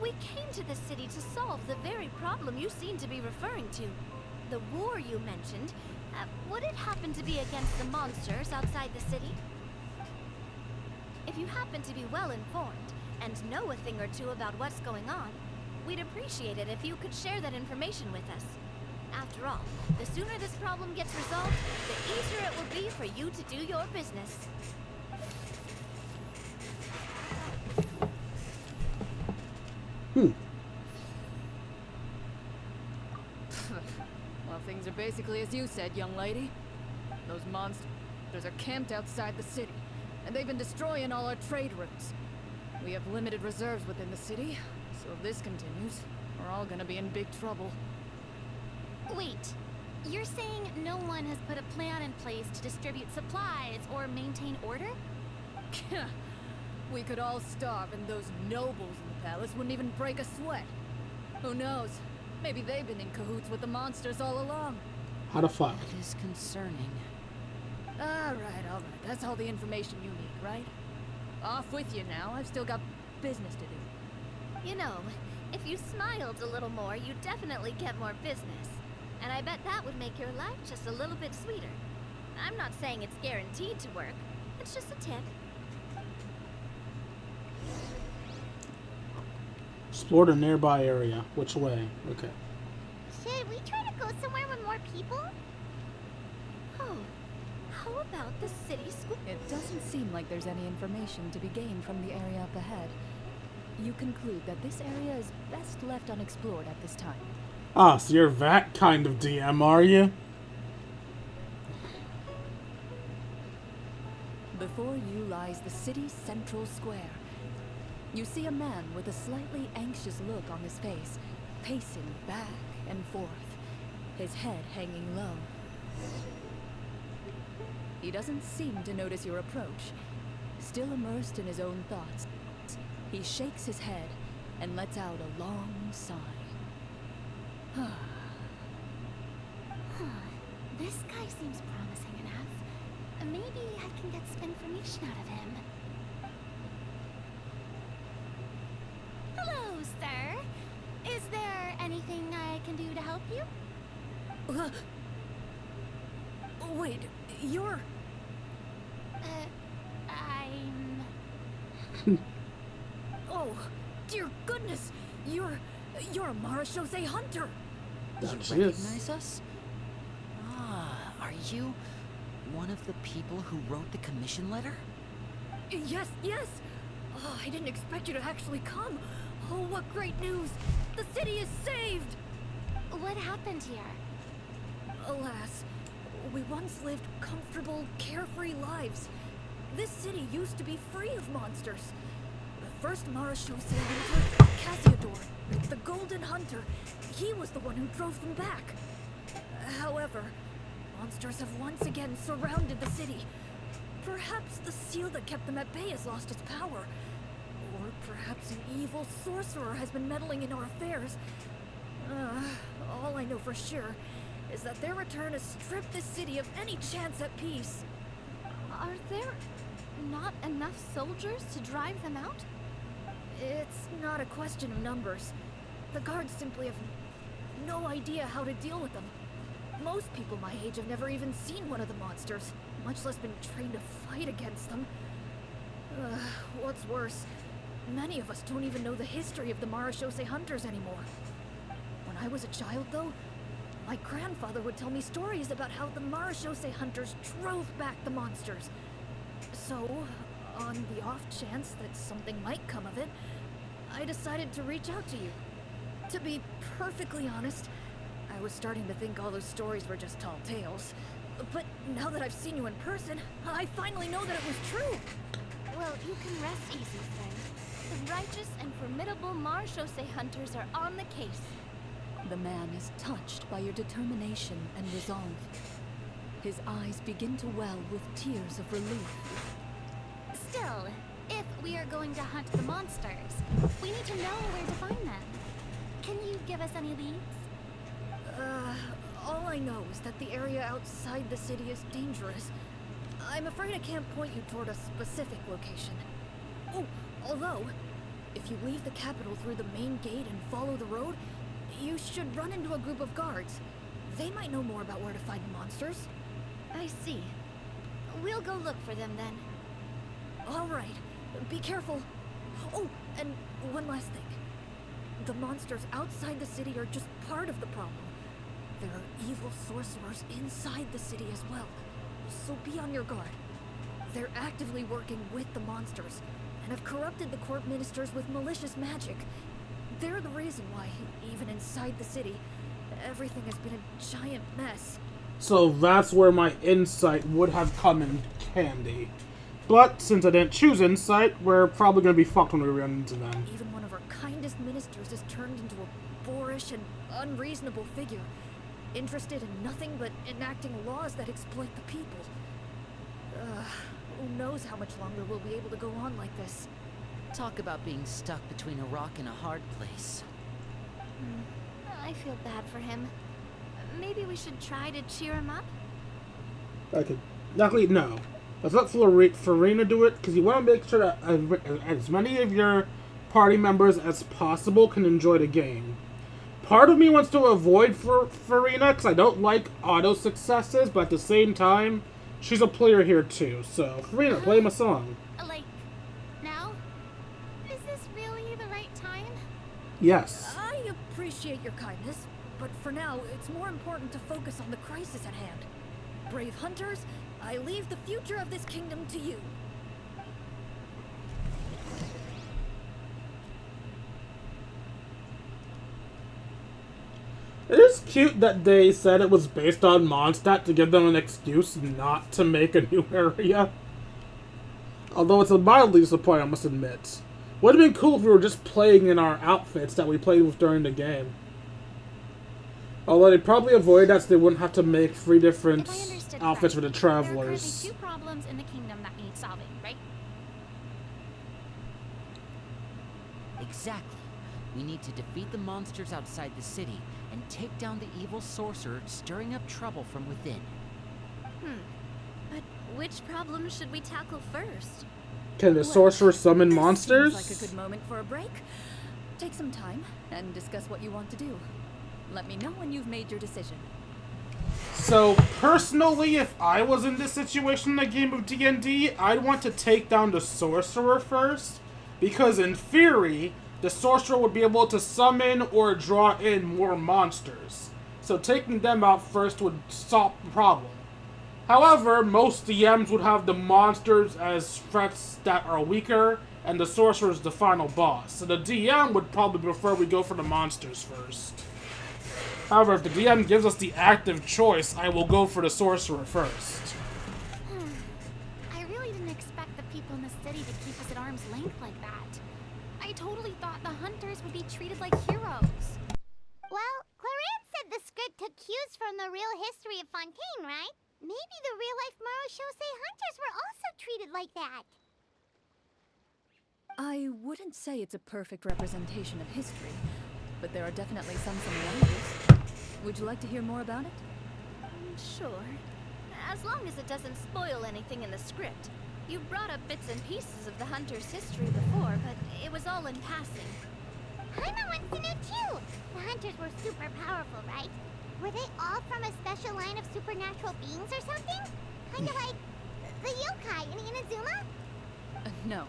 we came to this city to solve the very problem you seem to be referring to. The war you mentioned, would it happen to be against the monsters outside the city? If you happen to be well informed and know a thing or two about what's going on, we'd appreciate it if you could share that information with us. After all, the sooner this problem gets resolved, the easier it will be for you to do your business. Well, things are basically as you said, young lady. Those monsters are camped outside the city, and they've been destroying all our trade routes. We have limited reserves within the city, so if this continues, we're all gonna be in big trouble. Wait, you're saying no one has put a plan in place to distribute supplies or maintain order? We could all starve, and those nobles in the palace wouldn't even break a sweat. Who knows? Maybe they've been in cahoots with the monsters all along. How the fuck? It is concerning. All right. That's all the information you need, right? Off with you now. I've still got business to do. You know, if you smiled a little more, you'd definitely get more business. And I bet that would make your life just a little bit sweeter. I'm not saying it's guaranteed to work. It's just a tip. Explore the nearby area. Which way? Okay. Should we try to go somewhere with more people? Oh, how about the city school? It doesn't seem like there's any information to be gained from the area up ahead. you conclude that this area is best left unexplored at this time. Ah, so you're that kind of DM, are you? Before you lies the city's central square. You see a man with a slightly anxious look on his face, pacing back and forth, his head hanging low. He doesn't seem to notice your approach. Still immersed in his own thoughts, he shakes his head and lets out a long sigh. This guy seems promising enough. Maybe I can get some information out of him. Hello, sir. Is there anything I can do to help you? Wait, you're... I'm... Oh, dear goodness! You're a Marashose hunter! You That she recognize is. us? Ah, are you one of the people who wrote the commission letter? Yes, yes! Oh, I didn't expect you to actually come. Oh, what great news! The city is saved! What happened here? Alas, we once lived comfortable, carefree lives. This city used to be free of monsters. The first Marashose hunter, Cassiodor, the Golden Hunter, he was the one who drove them back. However, monsters have once again surrounded the city. Perhaps the seal that kept them at bay has lost its power. Or perhaps an evil sorcerer has been meddling in our affairs. All I know for sure is that their return has stripped this city of any chance at peace. Are there not enough soldiers to drive them out? It's not a question of numbers. The guards simply have no idea how to deal with them. Most people my age have never even seen one of the monsters, much less been trained to fight against them. What's worse, many of us don't even know the history of the Marashose hunters anymore. When I was a child, though, my grandfather would tell me stories about how the Marashose hunters drove back the monsters. So, on the off chance that something might come of it, I decided to reach out to you. To be perfectly honest, I was starting to think all those stories were just tall tales. But now that I've seen you in person, I finally know that it was true! Well, you can rest easy, friend. The righteous and formidable Marashose hunters are on the case. The man is touched by your determination and resolve. His eyes begin to well with tears of relief. Still, if we are going to hunt the monsters, we need to know where to find them. Can you give us any leads? All I know is that the area outside the city is dangerous. I'm afraid I can't point you toward a specific location. Oh, although, if you leave the capital through the main gate and follow the road, you should run into a group of guards. They might know more about where to find the monsters. I see. We'll go look for them then. All right, be careful. Oh, and one last thing. The monsters outside the city are just part of the problem. There are evil sorcerers inside the city as well, so be on your guard. They're actively working with the monsters, and have corrupted the court ministers with malicious magic. They're the reason why, even inside the city, everything has been a giant mess. So that's where my insight would have come in handy. But since I didn't choose insight, we're probably going to be fucked when we run into them. Even one of our kindest ministers has turned into a boorish and unreasonable figure, interested in nothing but enacting laws that exploit the people. Who knows how much longer we'll be able to go on like this. Talk about being stuck between a rock and a hard place. I feel bad for him. Maybe we should try to cheer him up? I could. Luckily, no. Let's let Farina do it, because you want to make sure that as many of your party members as possible can enjoy the game. Part of me wants to avoid Farina, because I don't like auto successes, but at the same time, she's a player here too. So, Farina, play him a song. Like, now? Is this really the right time? Yes. I appreciate your kindness, but for now, it's more important to focus on the crisis at hand. Brave hunters, I leave the future of this kingdom to you. cute that they said it was based on Mondstadt to give them an excuse not to make a new area. Although it's mildly disappointing, I must admit. Would have been cool if we were just playing in our outfits that we played with during the game. Although they probably avoided that so they wouldn't have to make 3 different If I understood outfits for the correctly, there are travelers. currently 2 problems in the kingdom that need solving, right? Exactly. We need to defeat the monsters outside the city and take down the evil sorcerer stirring up trouble from within. But which problem should we tackle first? Can the sorcerer summon This monsters? Seems like a good moment for a break. Take some time and discuss what you want to do. Let me know when you've made your decision. So, personally, if I was in this situation in a game of D&D, I'd want to take down the sorcerer first. Because in theory, the sorcerer would be able to summon or draw in more monsters. So taking them out first would stop the problem. However, most DMs would have the monsters as threats that are weaker, and the sorcerer is the final boss. So the DM would probably prefer we go for the monsters first. However, if the DM gives us the active choice, I will go for the sorcerer first. I really didn't expect the people in the city to keep us at arm's length like that. I totally thought the hunters would be treated like heroes. Well, Clorinde said the script took cues from the real history of Fontaine, right? Maybe the real-life Marushosei hunters were also treated like that. I wouldn't say it's a perfect representation of history, but there are definitely some similarities. Would you like to hear more about it? Sure. As long as it doesn't spoil anything in the script. You brought up bits and pieces of the hunter's history before, but it was all in passing. Paimon wants to know too. The hunters were super powerful, right? Were they all from a special line of supernatural beings or something? Kind of like the yokai in Inazuma? No.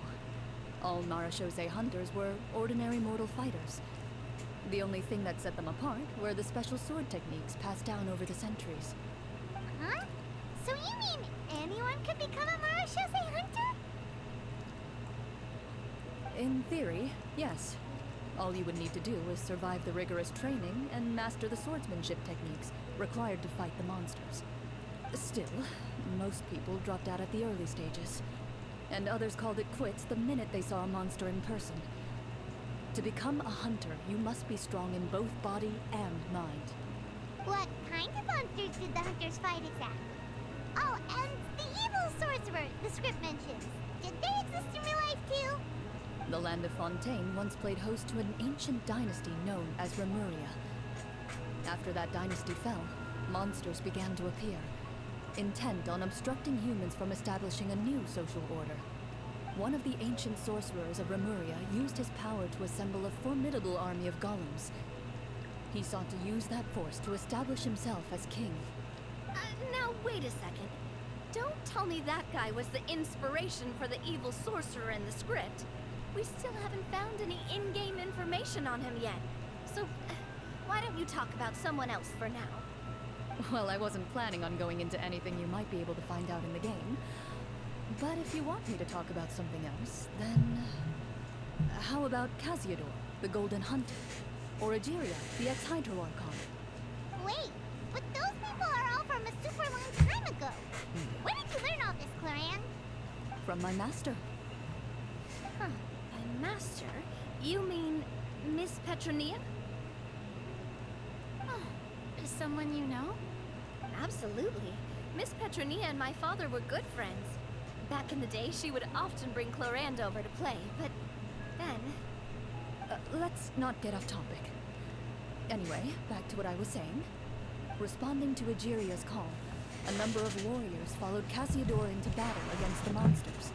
All Marashose hunters were ordinary mortal fighters. The only thing that set them apart were the special sword techniques passed down over the centuries. Huh? So you mean anyone could become a Marashose hunter? In theory, yes. All you would need to do is survive the rigorous training and master the swordsmanship techniques required to fight the monsters. Still, most people dropped out at the early stages, and others called it quits the minute they saw a monster in person. To become a hunter, you must be strong in both body and mind. What kind of monsters did the hunters fight exactly? Oh, and the evil sorcerer the script mentions. Did they exist in real life too? The land of Fontaine once played host to an ancient dynasty known as Remuria. After that dynasty fell, monsters began to appear, intent on obstructing humans from establishing a new social order. One of the ancient sorcerers of Remuria used his power to assemble a formidable army of golems. He sought to use that force to establish himself as king. Now, wait a second. Don't tell me that guy was the inspiration for the evil sorcerer in the script. We still haven't found any in-game information on him yet. So, why don't you talk about someone else for now? Well, I wasn't planning on going into anything you might be able to find out in the game. But if you want me to talk about something else, then... how about Casiodor, the Golden Hunter? Or Egeria, the ex-Hydro Archon? Wait, but those people are all from a super long time ago. Where did you learn all this, Clorinde? From my master. Huh. My master? You mean Miss Petronia? Is someone you know? Absolutely. Miss Petronia and my father were good friends. Back in the day, she would often bring Clorinde over to play, but then... Let's not get off topic. Anyway, back to what I was saying. Responding to Egeria's call, a number of warriors followed Casiodor into battle against the monsters.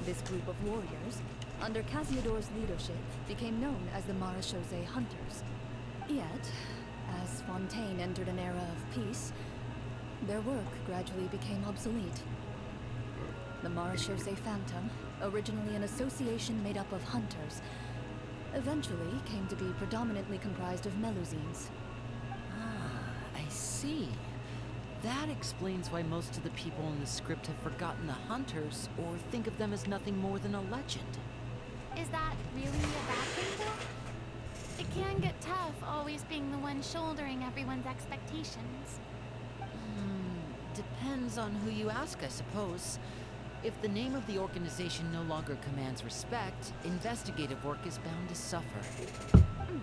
This group of warriors, under Casiodor's leadership, became known as the Marashose Hunters. Yet, as Fontaine entered an era of peace, their work gradually became obsolete. The Marashose Phantom, originally an association made up of hunters, eventually came to be predominantly comprised of Melusines. Ah, I see. That explains why most of the people in the script have forgotten the hunters or think of them as nothing more than a legend. Is that really a bad thing, though? It can get tough always being the one shouldering everyone's expectations. Depends on who you ask, I suppose. If the name of the organization no longer commands respect, investigative work is bound to suffer.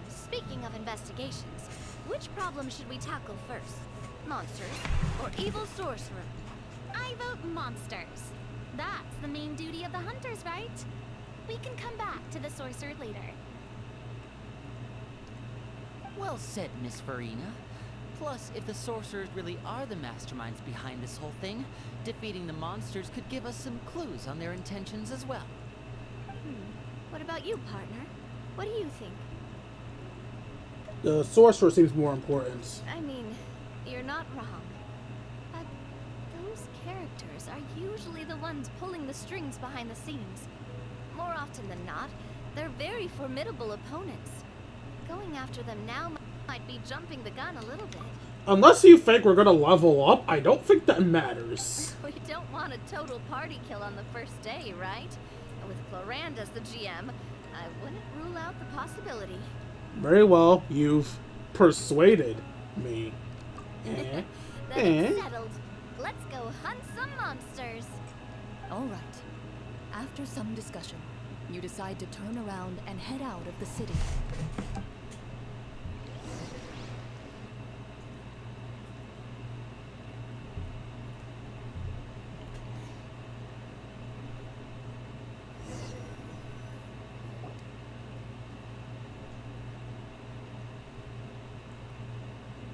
Speaking of investigations, which problem should we tackle first? Monsters or evil sorcerer? I vote monsters. That's the main duty of the hunters, right? We can come back to the sorcerer later. Well said, Miss Farina. Plus, if the sorcerers really are the masterminds behind this whole thing, defeating the monsters could give us some clues on their intentions as well. What about you, partner? What do you think? The sorcerer seems more important. I mean, you're not wrong. But those characters are usually the ones pulling the strings behind the scenes. More often than not, they're very formidable opponents. Going after them now might be jumping the gun a little bit. Unless you think we're gonna level up, I don't think that matters. We don't want a total party kill on the first day, right? And with Clorinde as the GM, I wouldn't rule out the possibility. Very well, you've persuaded me. Then it's settled. Let's go hunt some monsters. All right. After some discussion, you decide to turn around and head out of the city.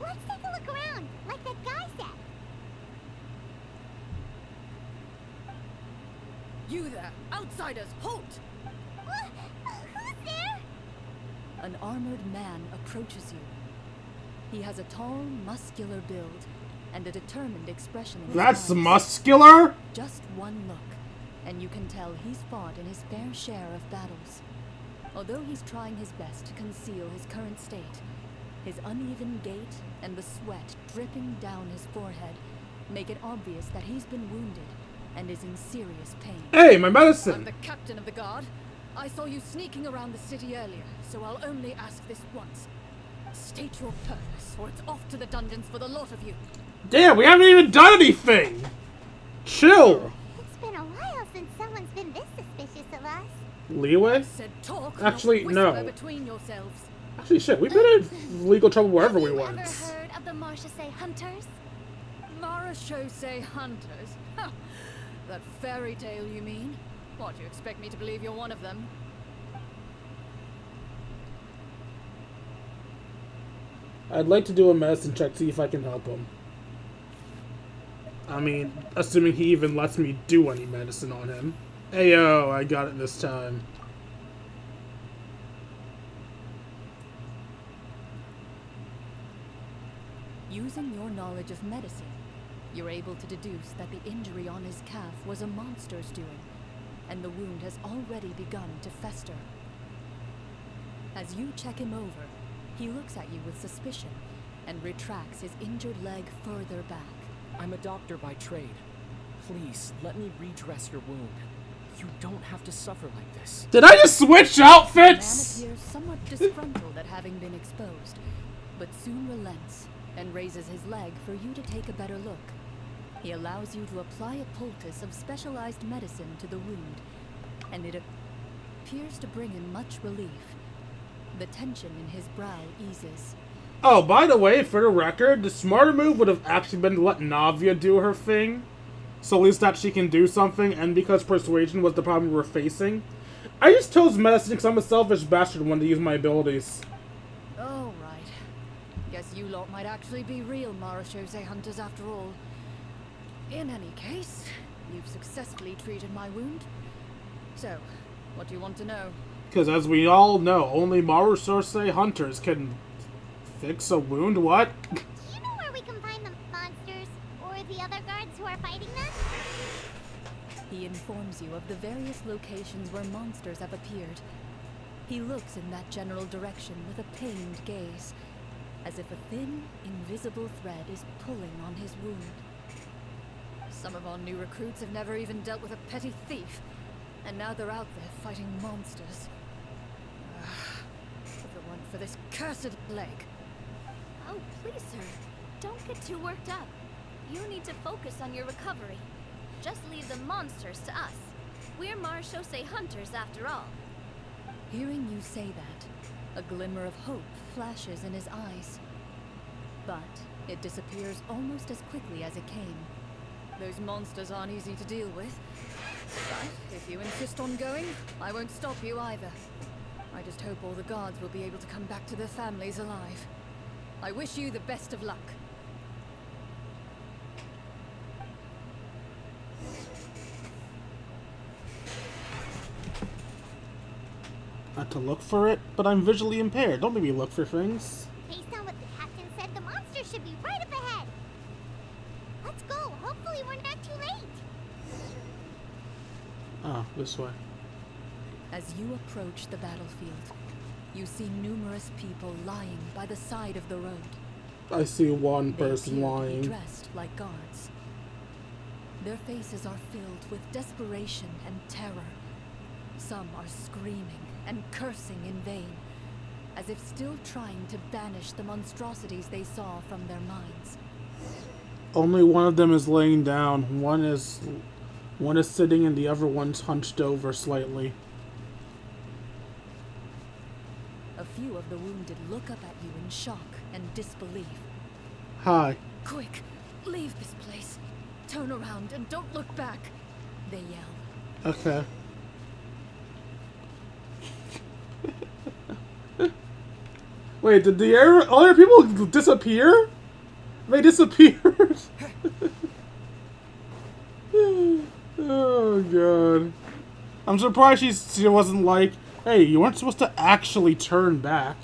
Let's take a look around, like that guy said. You there, outsiders, halt! Who's there? An armored man approaches you. He has a tall, muscular build and a determined expression in his That's eyes. muscular? Just one look, and you can tell he's fought in his fair share of battles. Although he's trying his best to conceal his current state, his uneven gait and the sweat dripping down his forehead make it obvious that he's been wounded and is in serious pain. Hey, my I'm medicine! the captain of the guard. I saw you sneaking around the city earlier, so I'll only ask this once. State your purpose, or it's off to the dungeons for the lot of you. Damn, we haven't even done anything! Chill! It's been a while since someone's been this suspicious of us. Leeway? Said talk, Actually, not no. whisper between yourselves. Actually, shit, we've been in legal trouble wherever we Have you went. ever heard of the Marchese Hunters? Marachose hunters. Ha! That fairy tale, you mean? What, you expect me to believe you're one of them? I'd like to do a medicine check, see if I can help him. I mean, assuming he even lets me do any medicine on him. Ayo, I got it this time. Using your knowledge of medicine, you're able to deduce that the injury on his calf was a monster's doing, and the wound has already begun to fester. As you check him over, he looks at you with suspicion and retracts his injured leg further back. I'm a doctor by trade. Please, let me redress your wound. You don't have to suffer like this. Did I just switch The man outfits? appears somewhat disgruntled at having been exposed, but soon relents and raises his leg for you to take a better look. He allows you to apply a poultice of specialized medicine to the wound, and it appears to bring him much relief. The tension in his brow eases. Oh, by the way, for the record, the smarter move would have actually been to let Navia do her thing. So at least that she can do something, and because persuasion was the problem we were facing. I just chose medicine because I'm a selfish bastard and wanted to use my abilities. Oh, right. Guess you lot might actually be real Marachose hunters after all. In any case, you've successfully treated my wound. So, what do you want to know? Because as we all know, only Marusose hunters can fix a wound. What? Do you know where we can find the monsters or the other guards who are fighting them? He informs you of the various locations where monsters have appeared. He looks in that general direction with a pained gaze, as if a thin, invisible thread is pulling on his wound. Some of our new recruits have never even dealt with a petty thief, and now they're out there fighting monsters. If it weren't for this cursed plague. Oh, please, sir. Don't get too worked up. You need to focus on your recovery. Just leave the monsters to us. We're Marechaussee hunters, after all. Hearing you say that, a glimmer of hope flashes in his eyes. But it disappears almost as quickly as it came. Those monsters aren't easy to deal with. But if you insist on going, I won't stop you either. I just hope all the guards will be able to come back to their families alive. I wish you the best of luck. Not to look for it, but I'm visually impaired. Don't make me look for things. Based on what the captain said, the monster should be right up ahead. Let's go. Hopefully we're not too late. Oh, this way. As you approach the battlefield, you see numerous people lying by the side of the road. I see one They person appear to lying. be dressed like guards. Their faces are filled with desperation and terror. Some are screaming and cursing in vain, as if still trying to banish the monstrosities they saw from their minds. Only one of them is laying down. One is sitting and the other one's hunched over slightly. A few of the wounded look up at you in shock and disbelief. Hi. Quick, leave this place. Turn around and don't look back, they yell. Okay. Wait, did the other people disappear? They disappeared? Oh, God. I'm surprised she wasn't like, hey, you weren't supposed to actually turn back.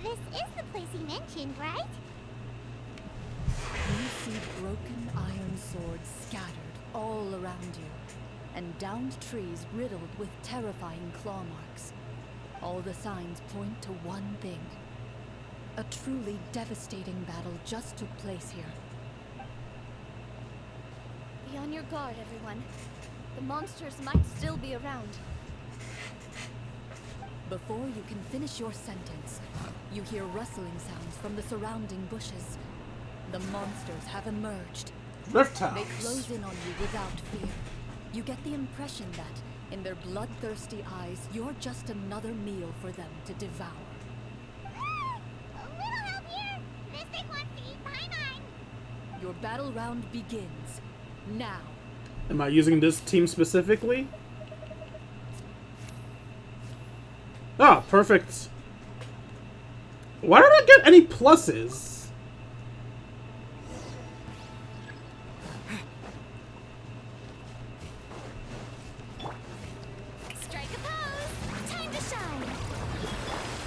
This is the place he mentioned, right? You see broken iron swords scattered all around you, and downed trees riddled with terrifying claw marks. All the signs point to one thing. A truly devastating battle just took place here. Be on your guard, everyone. The monsters might still be around. Before you can finish your sentence, you hear rustling sounds from the surrounding bushes. The monsters have emerged. Reptiles. They close in on you without fear. You get the impression that, in their bloodthirsty eyes, you're just another meal for them to devour. A little help here. This thing wants to eat my mind. Your battle round begins. Now. Am I using this team specifically? Ah, perfect. Why don't I get any pluses? Strike a pose! Time to shine!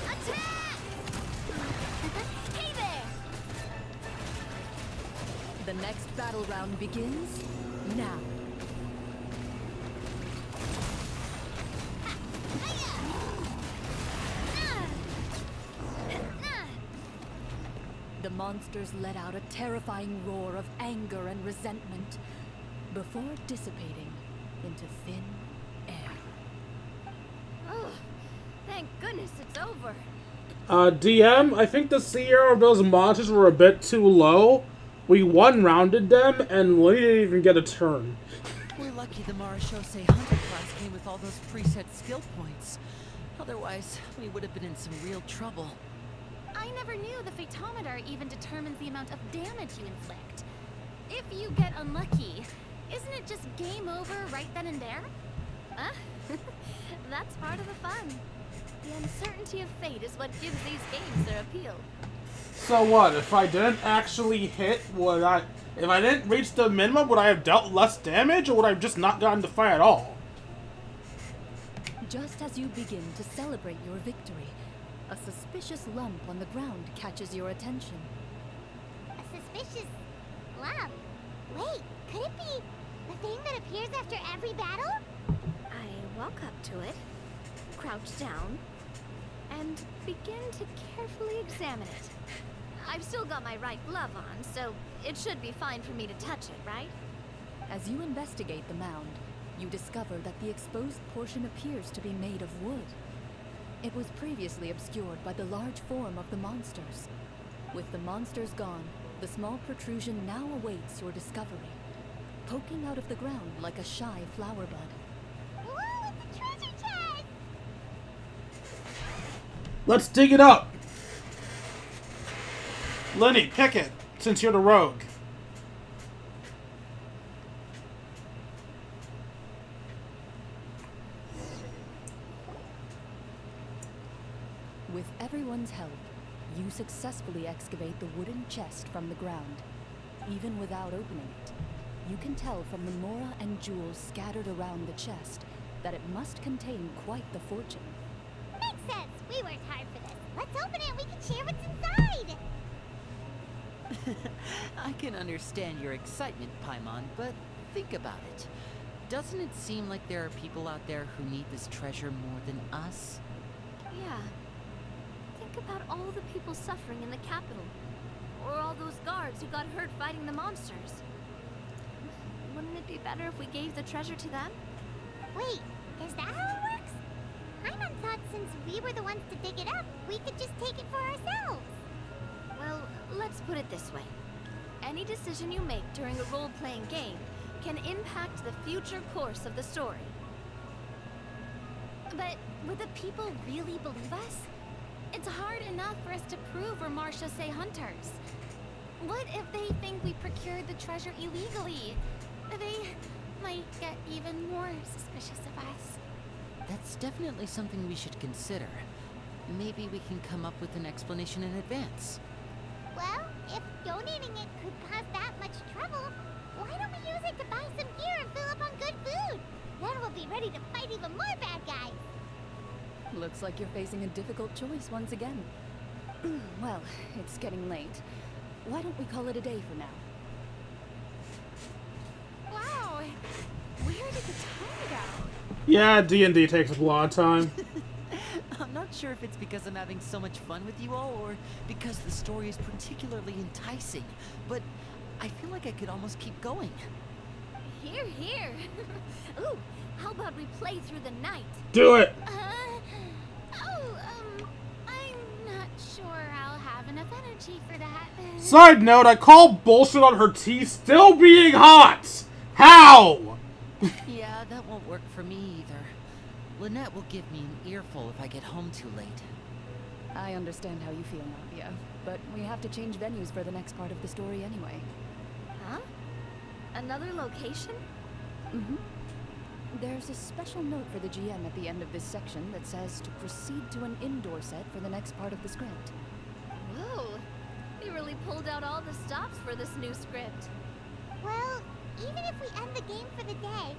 Attack! Hey there! The next battle round begins now. The monsters let out a terrifying roar of anger and resentment before dissipating into thin air. Oh, thank goodness it's over. DM, I think the CR of those monsters were a bit too low. We one-rounded them, and we didn't even get a turn. We're lucky the Marechaussee Hunter class came with all those preset skill points. Otherwise, we would have been in some real trouble. I never knew the Fatometer even determines the amount of damage you inflict. If you get unlucky, isn't it just game over right then and there? Huh? That's part of the fun. The uncertainty of fate is what gives these games their appeal. So what, if I didn't actually hit, if I didn't reach the minimum, would I have dealt less damage, or would I have just not gotten to fight at all? Just as you begin to celebrate your victory, a suspicious lump on the ground catches your attention. A suspicious lump. Wait, could it be the thing that appeared appears after every battle? I walk up to it, crouch down, and begin to carefully examine it. I've still got my right glove on, so it should be fine for me to touch it, right? As you investigate the mound, you discover that the exposed portion appears to be made of wood. It was previously obscured by the large form of the monsters. With the monsters gone, the small protrusion now awaits your discovery, poking out of the ground like a shy flower bud. Whoa, it's a treasure chest! Let's dig it up. Lenny, pick it, since you're the rogue. With everyone's help, you successfully excavate the wooden chest from the ground. Even without opening it, you can tell from the mora and jewels scattered around the chest that it must contain quite the fortune. Makes sense. We worked hard for this. Let's open it and we can share what's inside. I can understand your excitement, Paimon, but think about it. Doesn't it seem like there are people out there who need this treasure more than us? Yeah. Think about all the people suffering in the capital. Or all those guards who got hurt fighting the monsters. Wouldn't it be better if we gave the treasure to them? Wait, is that how it works? Paimon thought since we were the ones to dig it up, we could just take it for ourselves. Well, let's put it this way. Any decision you make during a role-playing game can impact the future course of the story. But would the people really believe us? It's hard enough for us to prove we're Marcia Say hunters. What if they think we procured the treasure illegally? They might get even more suspicious of us. That's definitely something we should consider. Maybe we can come up with an explanation in advance. Well, if donating it could cause that much trouble, why don't we use it to buy some gear and fill up on good food? Then we'll be ready to fight even more bad guys. Looks like you're facing a difficult choice once again. Well, it's getting late. Why don't we call it a day for now? Wow, where did the time go? Yeah, D&D takes up a lot of time. I'm not sure if it's because I'm having so much fun with you all, or because the story is particularly enticing, but I feel like I could almost keep going. Here, here. Ooh, how about we play through the night? Do it! I'm not sure I'll have enough energy for that. Side note, I call bullshit on her tea still being hot! How? Yeah, that won't work for me either. Lynette will give me an earful if I get home too late. I understand how you feel, Nadia, but we have to change venues for the next part of the story anyway. Huh? Another location? Mm-hmm. There's a special note for the GM at the end of this section that says to proceed to an indoor set for the next part of the script. Whoa, they really pulled out all the stops for this new script. Well, even if we end the game for the day,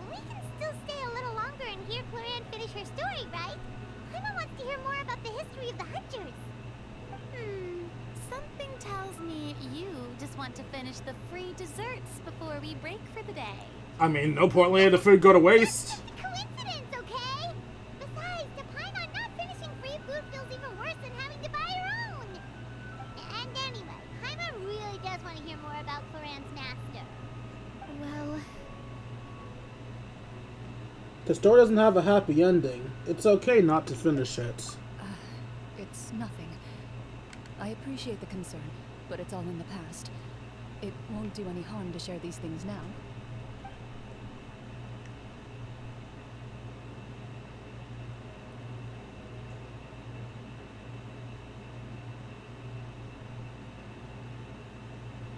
we can still stay a little longer and hear Clorinde finish her story, right? Paimon wants to hear more about the history of the hunters. Something tells me you just want to finish the free desserts before we break for the day. I mean, no point letting the food go to waste. Just a coincidence, okay? Besides, to Paimon, not finishing free food feels even worse than having to buy her own. And anyway, Paimon really does want to hear more about Clorinde's master. Well, The story doesn't have a happy ending. It's okay not to finish it. It's nothing. I appreciate the concern, but it's all in the past. It won't do any harm to share these things now.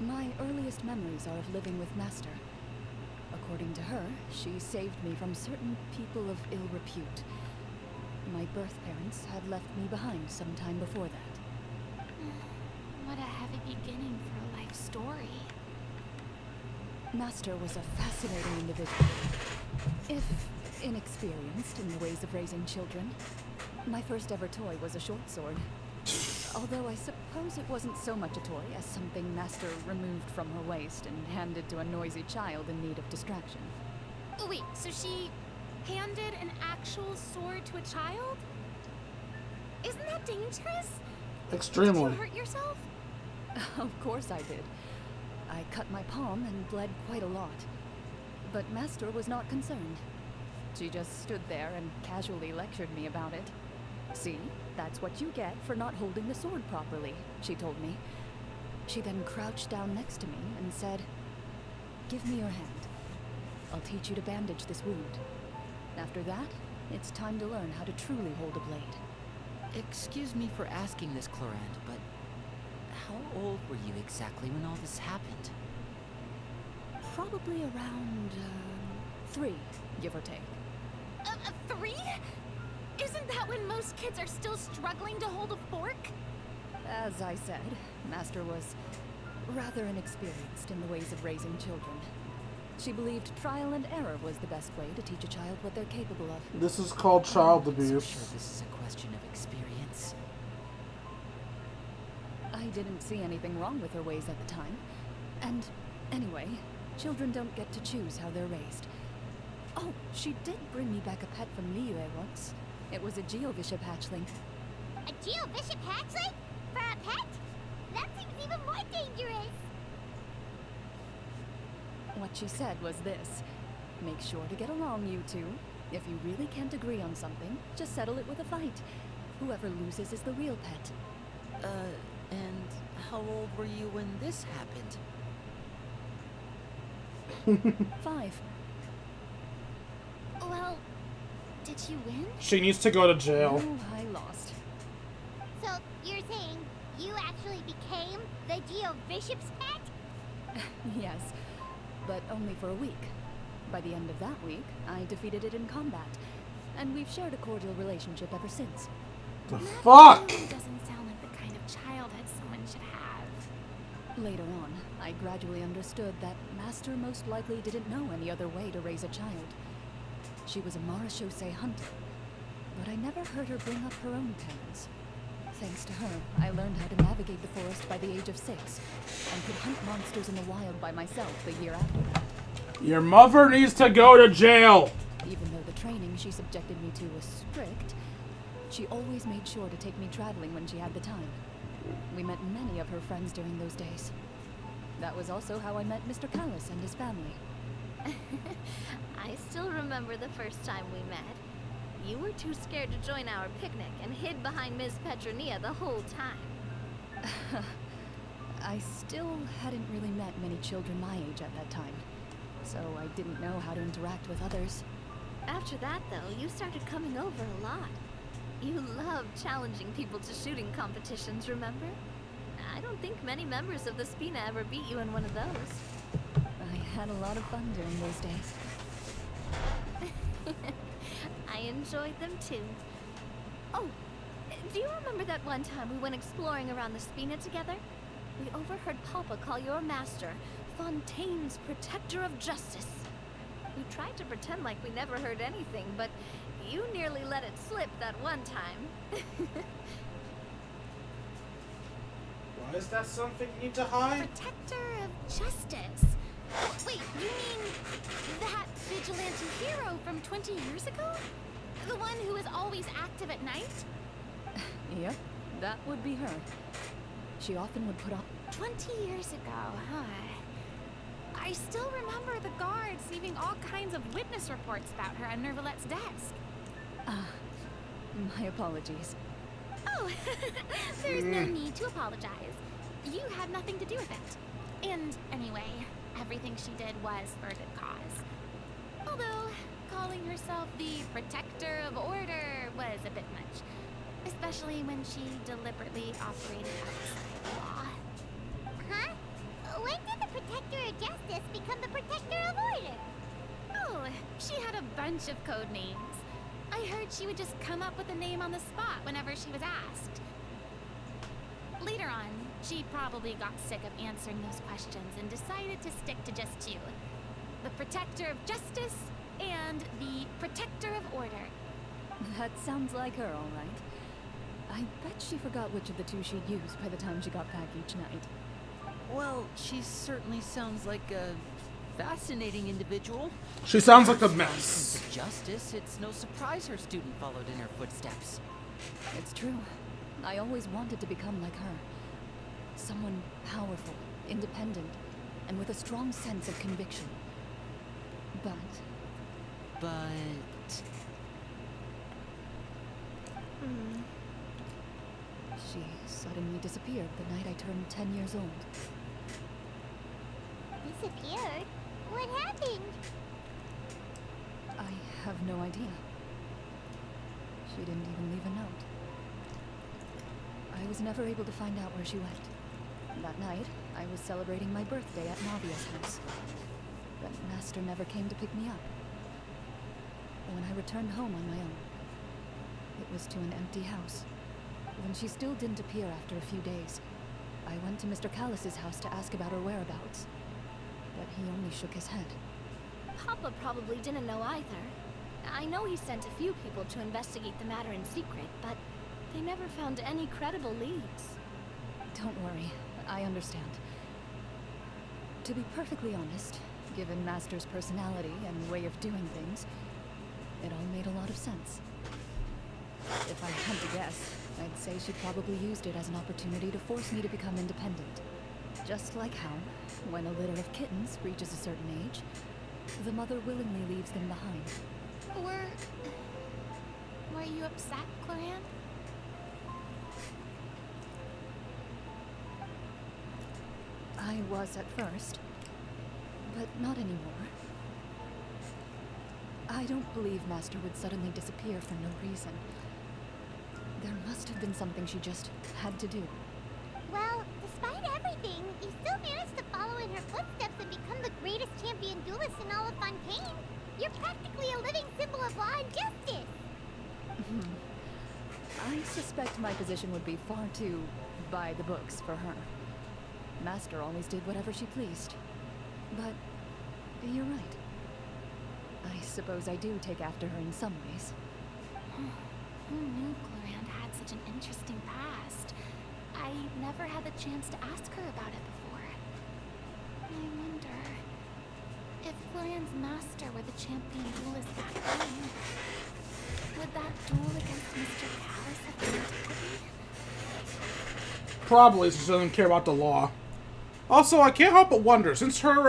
My earliest memories are of living with Master. According to her, she saved me from certain people of ill repute. My birth parents had left me behind some time before that. What a heavy beginning for a life story. Master was a fascinating individual. If inexperienced in the ways of raising children. My first ever toy was a short sword. Although I suppose it wasn't so much a toy as something Master removed from her waist and handed to a noisy child in need of distraction. Oh, wait, so she handed an actual sword to a child? Isn't that dangerous? Extremely. Did you hurt yourself? Of course I did. I cut my palm and bled quite a lot. But Master was not concerned. She just stood there and casually lectured me about it. See, that's what you get for not holding the sword properly, she told me. She then crouched down next to me and said, "Give me your hand. I'll teach you to bandage this wound. After that, it's time to learn how to truly hold a blade." Excuse me for asking this, Clorinde, but how old were you exactly when all this happened? Probably around, 3, give or take. 3? Isn't that when most kids are still struggling to hold a fork? As I said, Master was rather inexperienced in the ways of raising children. She believed trial and error was the best way to teach a child what they're capable of. This is called child I'm not so abuse. sure this is a question of experience. I didn't see anything wrong with her ways at the time. And anyway, children don't get to choose how they're raised. Oh, she did bring me back a pet from Liyue once. It was a Geovishap hatchling. A Geovishap hatchling? For a pet? That seems even more dangerous. What she said was this: make sure to get along, you two. If you really can't agree on something, just settle it with a fight. Whoever loses is the real pet. And how old were you when this happened? 5. Well, did you win? She needs to go to jail. No, I lost. So, you're saying you actually became the Geovishap's pet? Yes, but only for a week. By the end of that week, I defeated it in combat, and we've shared a cordial relationship ever since. The fuck? That doesn't sound like the kind of childhood someone should have. Later on, I gradually understood that Master most likely didn't know any other way to raise a child. She was a Marashosei hunter, but I never heard her bring up her own parents. Thanks to her, I learned how to navigate the forest by the age of 6, and could hunt monsters in the wild by myself the year after that. Your mother needs to go to jail. Even though the training she subjected me to was strict, she always made sure to take me traveling when she had the time. We met many of her friends during those days. That was also how I met Mr. Callis and his family. I still remember the first time we met. You were too scared to join our picnic and hid behind Miss Petronia the whole time. I still hadn't really met many children my age at that time, so I didn't know how to interact with others. After that, though, you started coming over a lot. You loved challenging people to shooting competitions, remember? I don't think many members of the Spina ever beat you in one of those. I had a lot of fun during those days. I enjoyed them too. Oh, do you remember that one time we went exploring around the Spina together? We overheard Papa call your master Fontaine's Protector of Justice. We tried to pretend like we never heard anything, but you nearly let it slip that one time. Why is that something you need to hide? Protector of Justice. Wait, you mean that vigilante hero from 20 years ago? The one who is always active at night? Yep, that would be her. She often would put on... 20 years ago, huh? I still remember the guards leaving all kinds of witness reports about her on Nervalette's desk. My apologies. Oh, there's no need to apologize. You had nothing to do with it. And anyway, everything she did was for a good cause. Although, calling herself the Protector of Order was a bit much. Especially when she deliberately operated outside the law. Huh? When did the Protector of Justice become the Protector of Order? Oh, she had a bunch of code names. I heard she would just come up with a name on the spot whenever she was asked. Later on, she probably got sick of answering those questions and decided to stick to just 2. The Protector of Justice and the Protector of Order. That sounds like her, all right. I bet she forgot which of the 2 she'd use by the time she got back each night. Well, she certainly sounds like a Fascinating individual. She sounds like a Sense mess. of justice, it's no surprise her student followed in her footsteps. It's true. I always wanted to become like her. Someone powerful, independent, and with a strong sense of conviction. But she suddenly disappeared the night I turned 10 years old. Disappeared? What happened? I have no idea. She didn't even leave a note. I was never able to find out where she went. That night, I was celebrating my birthday at Navia's house. But Master never came to pick me up. When I returned home on my own, it was to an empty house. When she still didn't appear after a few days, I went to Mr. Callus's house to ask about her whereabouts. But he only shook his head. Papa probably didn't know either. I know he sent a few people to investigate the matter in secret, but they never found any credible leads. Don't worry, I understand. To be perfectly honest, given Master's personality and way of doing things, it all made a lot of sense. If I had to guess, I'd say she probably used it as an opportunity to force me to become independent. Just like how, when a litter of kittens reaches a certain age, the mother willingly leaves them behind. Were you upset, Clorinde? I was at first, but not anymore. I don't believe Master would suddenly disappear for no reason. There must have been something she just had to do. Well, despite everything, you still managed to follow in her footsteps and become the greatest champion duelist in all of Fontaine. You're practically a living symbol of law and justice. I suspect my position would be far too by the books for her. Master always did whatever she pleased. But you're right. I suppose I do take after her in some ways. Who knew Clorinde had such an interesting past? I never had the chance to ask her about it before. I wonder if Clorinde's master were the champion duelist back then. Would that duel against Mr. Callus have been different? Probably, since she doesn't care about the law. Also, I can't help but wonder, since her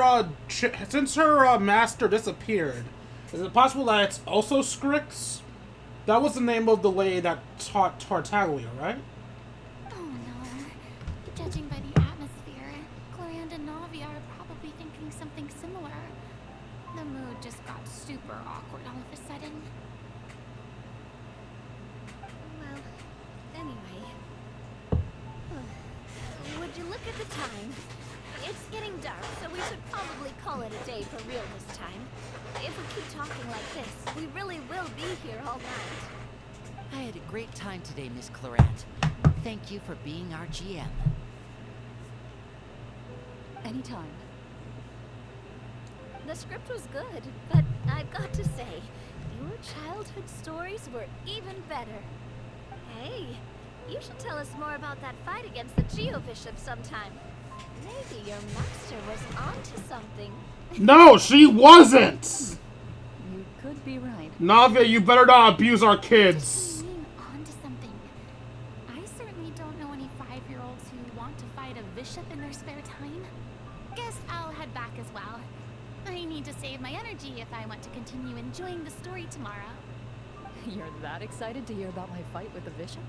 master disappeared, is it possible that it's also Scrix? That was the name of the lady that taught Tartaglia, right? Oh no. Judging by the atmosphere, Clorinde and Navia are probably thinking something similar. The mood just got super awkward all of a sudden. Well, anyway. Would you look at the time? It's getting dark, so we should probably call it a day for real this time. If we keep talking like this, we really will be here all night. I had a great time today, Miss Clorinde. Thank you for being our GM. Anytime. The script was good, but I've got to say, your childhood stories were even better. Hey, you should tell us more about that fight against the Geobishop sometime. Maybe your master was onto something. No, she wasn't! You could be right. Navia, you better not abuse our kids. What do you mean onto something? I certainly don't know any 5-year-olds who want to fight a bishop in their spare time. Guess I'll head back as well. I need to save my energy if I want to continue enjoying the story tomorrow. You're that excited to hear about my fight with the bishop?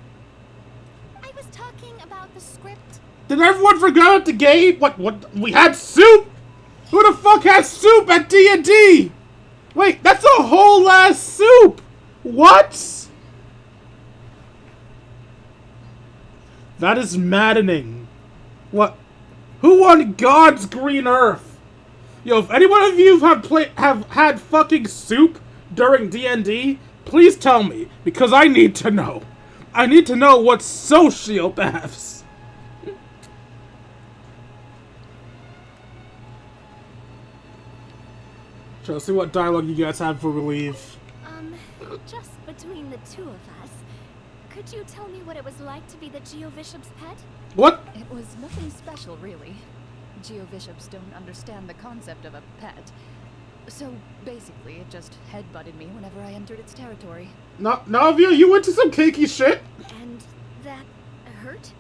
I was talking about the script. Did everyone forget about the game? What, we had soup? Who the fuck has soup at D&D? Wait, that's a whole ass soup! What? That is maddening. What? Who on God's green earth? Yo, if any one of you have had fucking soup during D&D, please tell me, because I need to know. I need to know what sociopaths. So let's see what dialogue you guys have before we leave. Just between the two of us, could you tell me what it was like to be the Geobishop's pet? What? It was nothing special, really. Geobishops don't understand the concept of a pet. So basically, it just headbutted me whenever I entered its territory. Navia, you went to some kinky shit? And that hurt?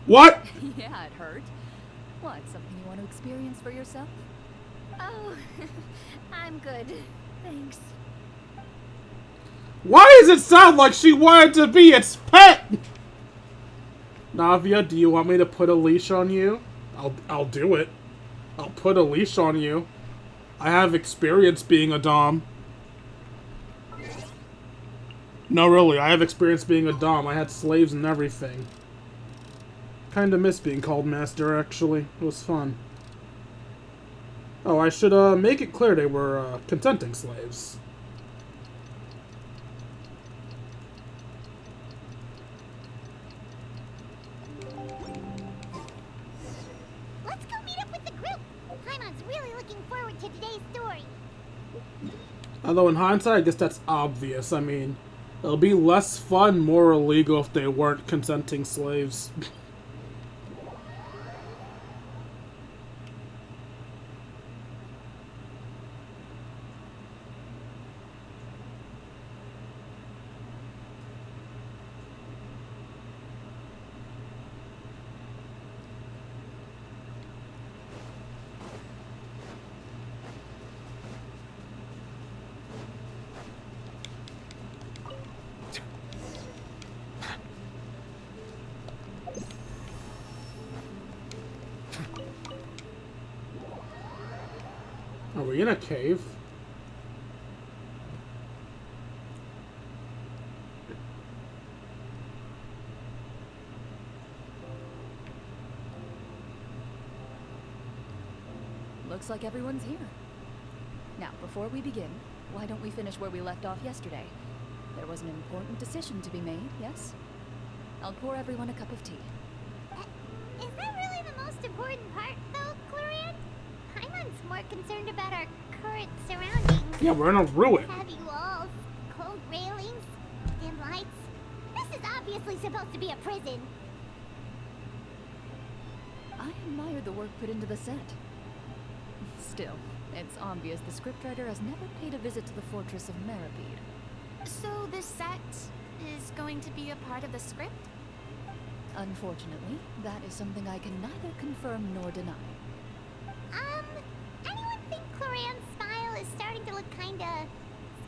What? Yeah, it hurt. What, something you want to experience for yourself? Oh, I'm good. Thanks. Why does it sound like she wanted to be its pet? Navia, do you want me to put a leash on you? I'll do it. I'll put a leash on you. I have experience being a dom. No, really, I have experience being a dom. I had slaves and everything. Kinda miss being called master, actually. It was fun. Oh, I should make it clear they were consenting slaves. Let's go meet up with the group. Paimon's really looking forward to today's story. Although in hindsight, I guess that's obvious. I mean, it'll be less fun, more illegal if they weren't consenting slaves. Are we in a cave? Looks like everyone's here. Now, before we begin, why don't we finish where we left off yesterday? There was an important decision to be made, yes? I'll pour everyone a cup of tea. Is that really the most important part, though, Clorinde? Paimon's more concerned about our current surroundings. Yeah, we're in a ruin. Heavy walls, cold railings, dim lights. This is obviously supposed to be a prison. I admire the work put into the set. Still, it's obvious the scriptwriter has never paid a visit to the fortress of Meripede. So this set is going to be a part of the script? Unfortunately, that is something I can neither confirm nor deny. Anyone think Clorinde's smile is starting to look kinda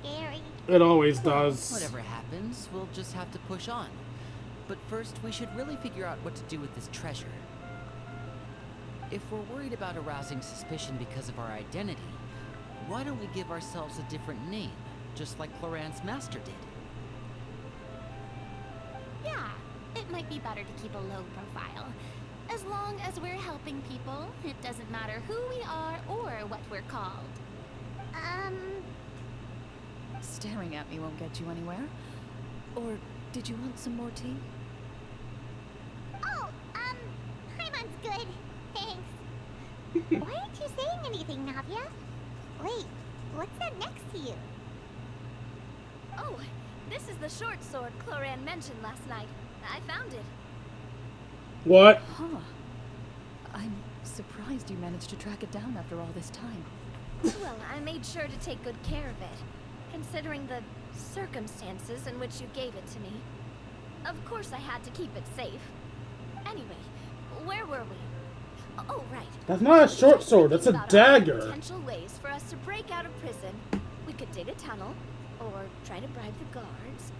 scary? It always does. Whatever happens, we'll just have to push on. But first, we should really figure out what to do with this treasure. If we're worried about arousing suspicion because of our identity, why don't we give ourselves a different name, just like Clorinde's master did? Yeah, it might be better to keep a low profile. As long as we're helping people, it doesn't matter who we are or what we're called. Staring at me won't get you anywhere. Or did you want some more tea? Oh, Paimon's good. Thanks. Why aren't you saying anything, Navia? Wait, what's that next to you? Oh, this is the short sword Clorinde mentioned last night. I found it. What? Huh. I'm surprised you managed to track it down after all this time. Well, I made sure to take good care of it, considering the circumstances in which you gave it to me. Of course I had to keep it safe. Anyway, where were we? Oh, right. That's not a short sword, that's a About all the dagger. potential ways for us to break out of prison. We could dig a tunnel, or try to bribe the guards.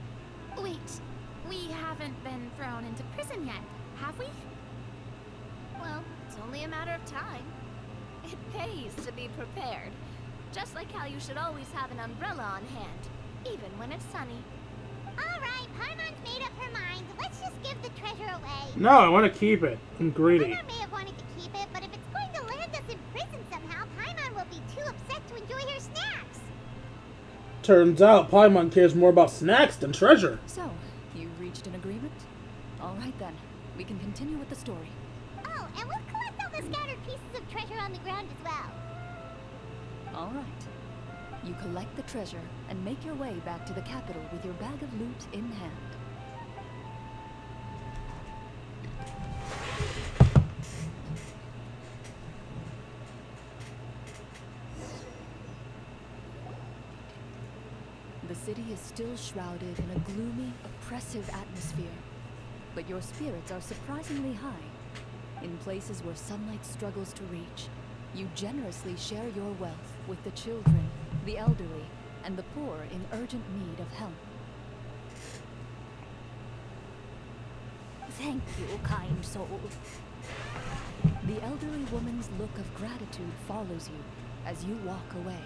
Wait, we haven't been thrown into prison yet, have we? Well, it's only a matter of time. It pays to be prepared. Just like how you should always have an umbrella on hand, even when it's sunny. Alright, Paimon's made up her mind. Let's just give the treasure away. No, I want to keep it. I'm greedy. Paimon may have wanted to keep it, but if it's going to land us in prison somehow, Paimon will be too upset to enjoy her snacks. Turns out Paimon cares more about snacks than treasure. So, you reached an agreement? All right then, we can continue with the story. Oh, and we'll collect all the scattered pieces of treasure on the ground as well. All right. You collect the treasure and make your way back to the capital with your bag of loot in hand. The city is still shrouded in a gloomy, oppressive atmosphere, but your spirits are surprisingly high. In places where sunlight struggles to reach, you generously share your wealth with the children, the elderly, and the poor in urgent need of help. Thank you, kind soul. The elderly woman's look of gratitude follows you as you walk away,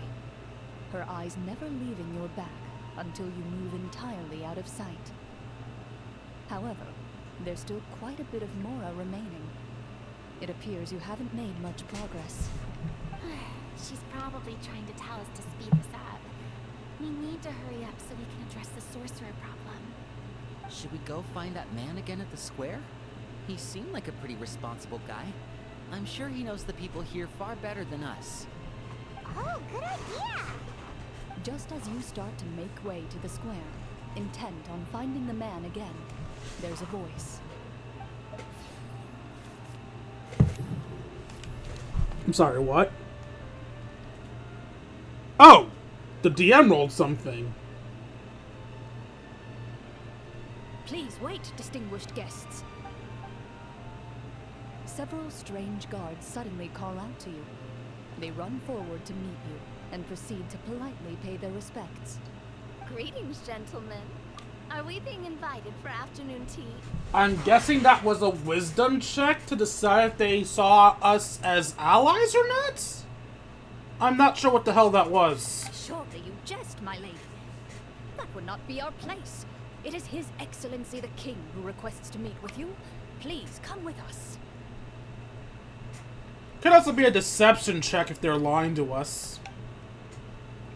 her eyes never leaving your back until you move entirely out of sight. However, there's still quite a bit of Mora remaining. It appears you haven't made much progress. She's probably trying to tell us to speed this up. We need to hurry up so we can address the sorcerer problem. Should we go find that man again at the square? He seemed like a pretty responsible guy. I'm sure he knows the people here far better than us. Oh, good idea! Just as you start to make way to the square, intent on finding the man again, there's a voice. I'm sorry, what? Oh! The DM rolled something. Please wait, distinguished guests. Several strange guards suddenly call out to you. They run forward to meet you and proceed to politely pay their respects. Greetings, gentlemen. Are we being invited for afternoon tea? I'm guessing that was a wisdom check to decide if they saw us as allies or not? I'm not sure what the hell that was. Surely you jest, my lady. That would not be our place. It is His Excellency the King who requests to meet with you. Please come with us. Could also be a deception check if they're lying to us.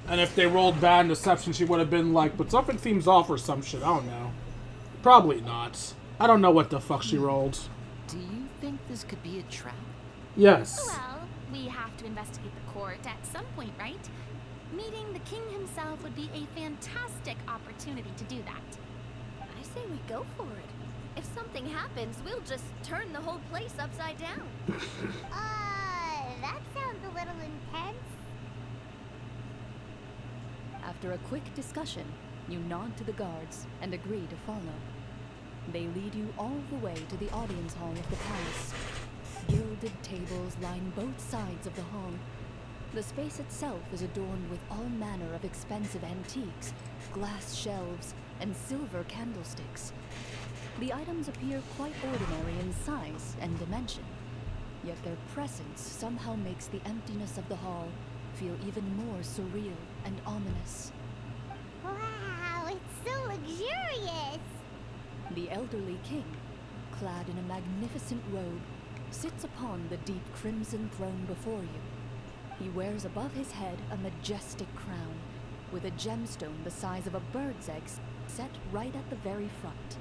And if they rolled bad in deception, she would have been like, but something seems off or some shit. I don't know. Probably not. I don't know what the fuck she rolled. Do you think this could be a trap? Yes. Well, we have to investigate the court at some point, right? Meeting the king himself would be a fantastic opportunity to do that. I say we go for it. If something happens, we'll just turn the whole place upside down. That sounds a little intense. After a quick discussion, you nod to the guards and agree to follow. They lead you all the way to the audience hall of the palace. Gilded tables line both sides of the hall. The space itself is adorned with all manner of expensive antiques, glass shelves, and silver candlesticks. The items appear quite ordinary in size and dimension, yet their presence somehow makes the emptiness of the hall feel even more surreal and ominous. Wow, it's so luxurious! The elderly king, clad in a magnificent robe, sits upon the deep crimson throne before you. He wears above his head a majestic crown, with a gemstone the size of a bird's egg set right at the very front.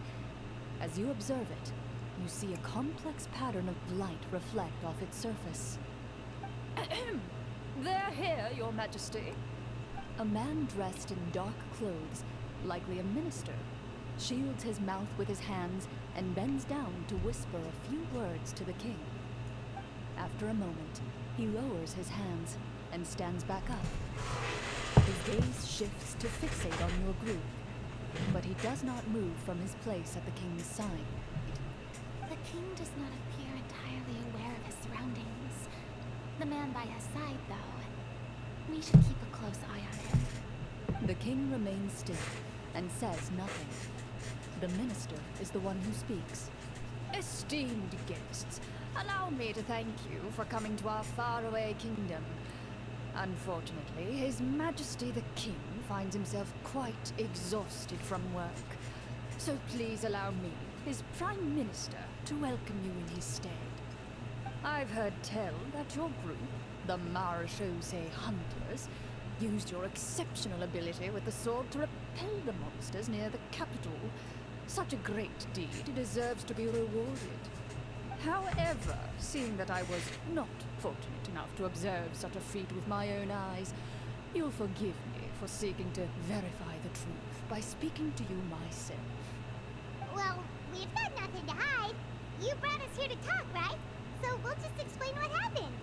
As you observe it, you see a complex pattern of light reflect off its surface. They're here, Your Majesty. A man dressed in dark clothes, likely a minister, shields his mouth with his hands and bends down to whisper a few words to the king. After a moment, he lowers his hands and stands back up. His gaze shifts to fixate on your group, but he does not move from his place at the king's side. The king does not appear entirely aware of his surroundings. The man by his side, though. We should keep a close eye on him. The king remains still and says nothing. The minister is the one who speaks. Esteemed guests, allow me to thank you for coming to our faraway kingdom. Unfortunately, His Majesty the King finds himself quite exhausted from work. So please allow me, his Prime Minister, to welcome you in his stead. I've heard tell that your group, the Marechaussee Hunters, used your exceptional ability with the sword to repel the monsters near the capital. Such a great deed deserves to be rewarded. However, seeing that I was not fortunate enough to observe such a feat with my own eyes, you'll forgive me for seeking to verify the truth by speaking to you myself. Well, we've got nothing to hide. You brought us here to talk, right? So we'll just explain what happened.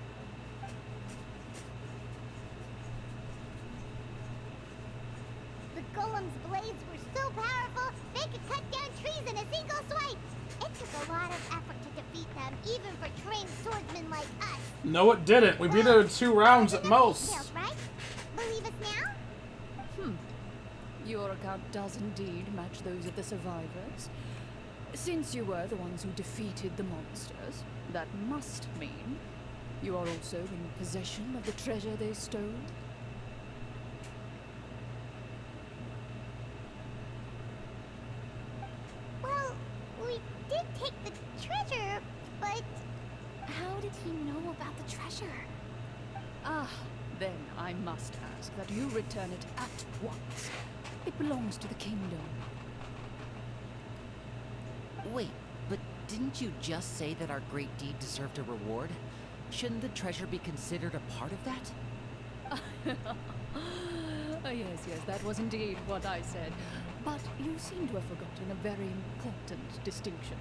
The Golem's blades were so powerful, they could cut down trees in a single swipe. It took a lot of effort to defeat them, even for trained swordsmen like us. No, it didn't. We beat it in 2 rounds at most. Details, right? Believe us now? Your account does indeed match those of the survivors. Since you were the ones who defeated the monsters, that must mean you are also in possession of the treasure they stole. Well, we did take the treasure, but... How did he know about the treasure? Ah, then I must ask that you return it at once. It belongs to the kingdom. Wait, but didn't you just say that our great deed deserved a reward? Shouldn't the treasure be considered a part of that? Yes, that was indeed what I said. But you seem to have forgotten a very important distinction.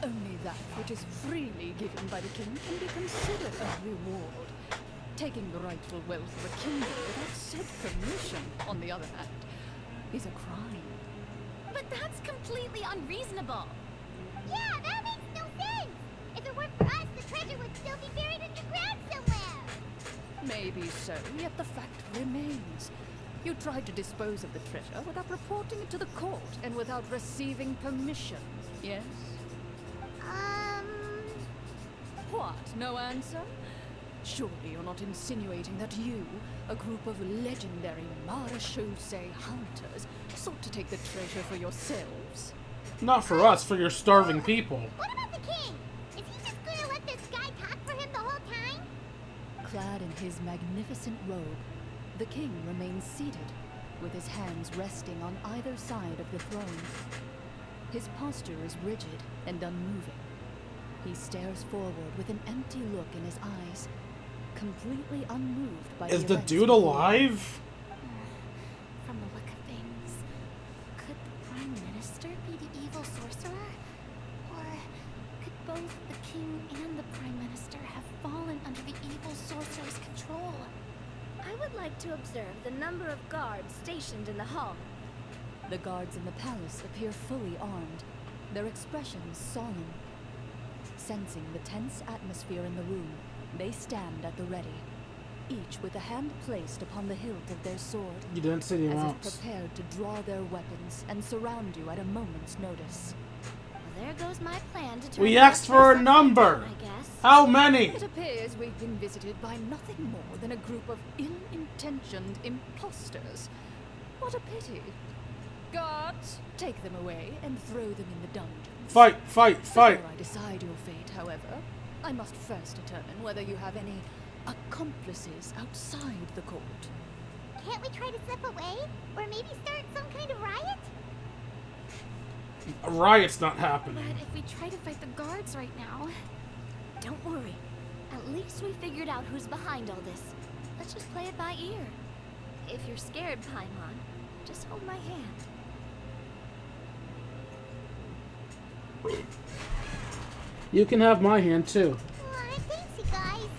Only that which is freely given by the king can be considered a reward. Taking the rightful wealth of a kingdom without said permission, on the other hand, is a crime. But that's completely unreasonable. Yeah, that makes no sense! If it weren't for us, the treasure would still be buried underground somewhere! Maybe so, yet the fact remains. You tried to dispose of the treasure without reporting it to the court and without receiving permission, yes? What, no answer? Surely you're not insinuating that you, a group of legendary Marechaussee hunters, sought to take the treasure for yourselves? Not for us, for your starving people. What about the king? Is he just gonna let this guy talk for him the whole time? Clad in his magnificent robe, the king remains seated, with his hands resting on either side of the throne. His posture is rigid and unmoving. He stares forward with an empty look in his eyes, completely unmoved by Is the events dude before him. alive? From the look of things, could the Prime Minister be the evil sorcerer? Or could both the King and the Prime Minister have fallen under the evil sorcerer's control? I would like to observe the number of guards stationed in the hall. The guards in the palace appear fully armed, their expressions solemn. Sensing the tense atmosphere in the room, they stand at the ready, each with a hand placed upon the hilt of their sword, You didn't say anyone as else. if prepared to draw their weapons and surround you at a moment's notice. Well, there goes my plan to turn We the asked for a upside number! down, I guess. How many? It appears we've been visited by nothing more than a group of ill-intentioned imposters. What a pity. Guards, take them away and throw them in the dungeons. Fight, fight, fight! Before I decide your fate, however, I must first determine whether you have any accomplices outside the court. Can't we try to slip away? Or maybe start some kind of riot? A riot's not But happening. if we try to fight the guards right now... Don't worry. At least we figured out who's behind all this. Let's just play it by ear. If you're scared, Paimon, just hold my hand. You can have my hand too. Aw, thanks, you guys.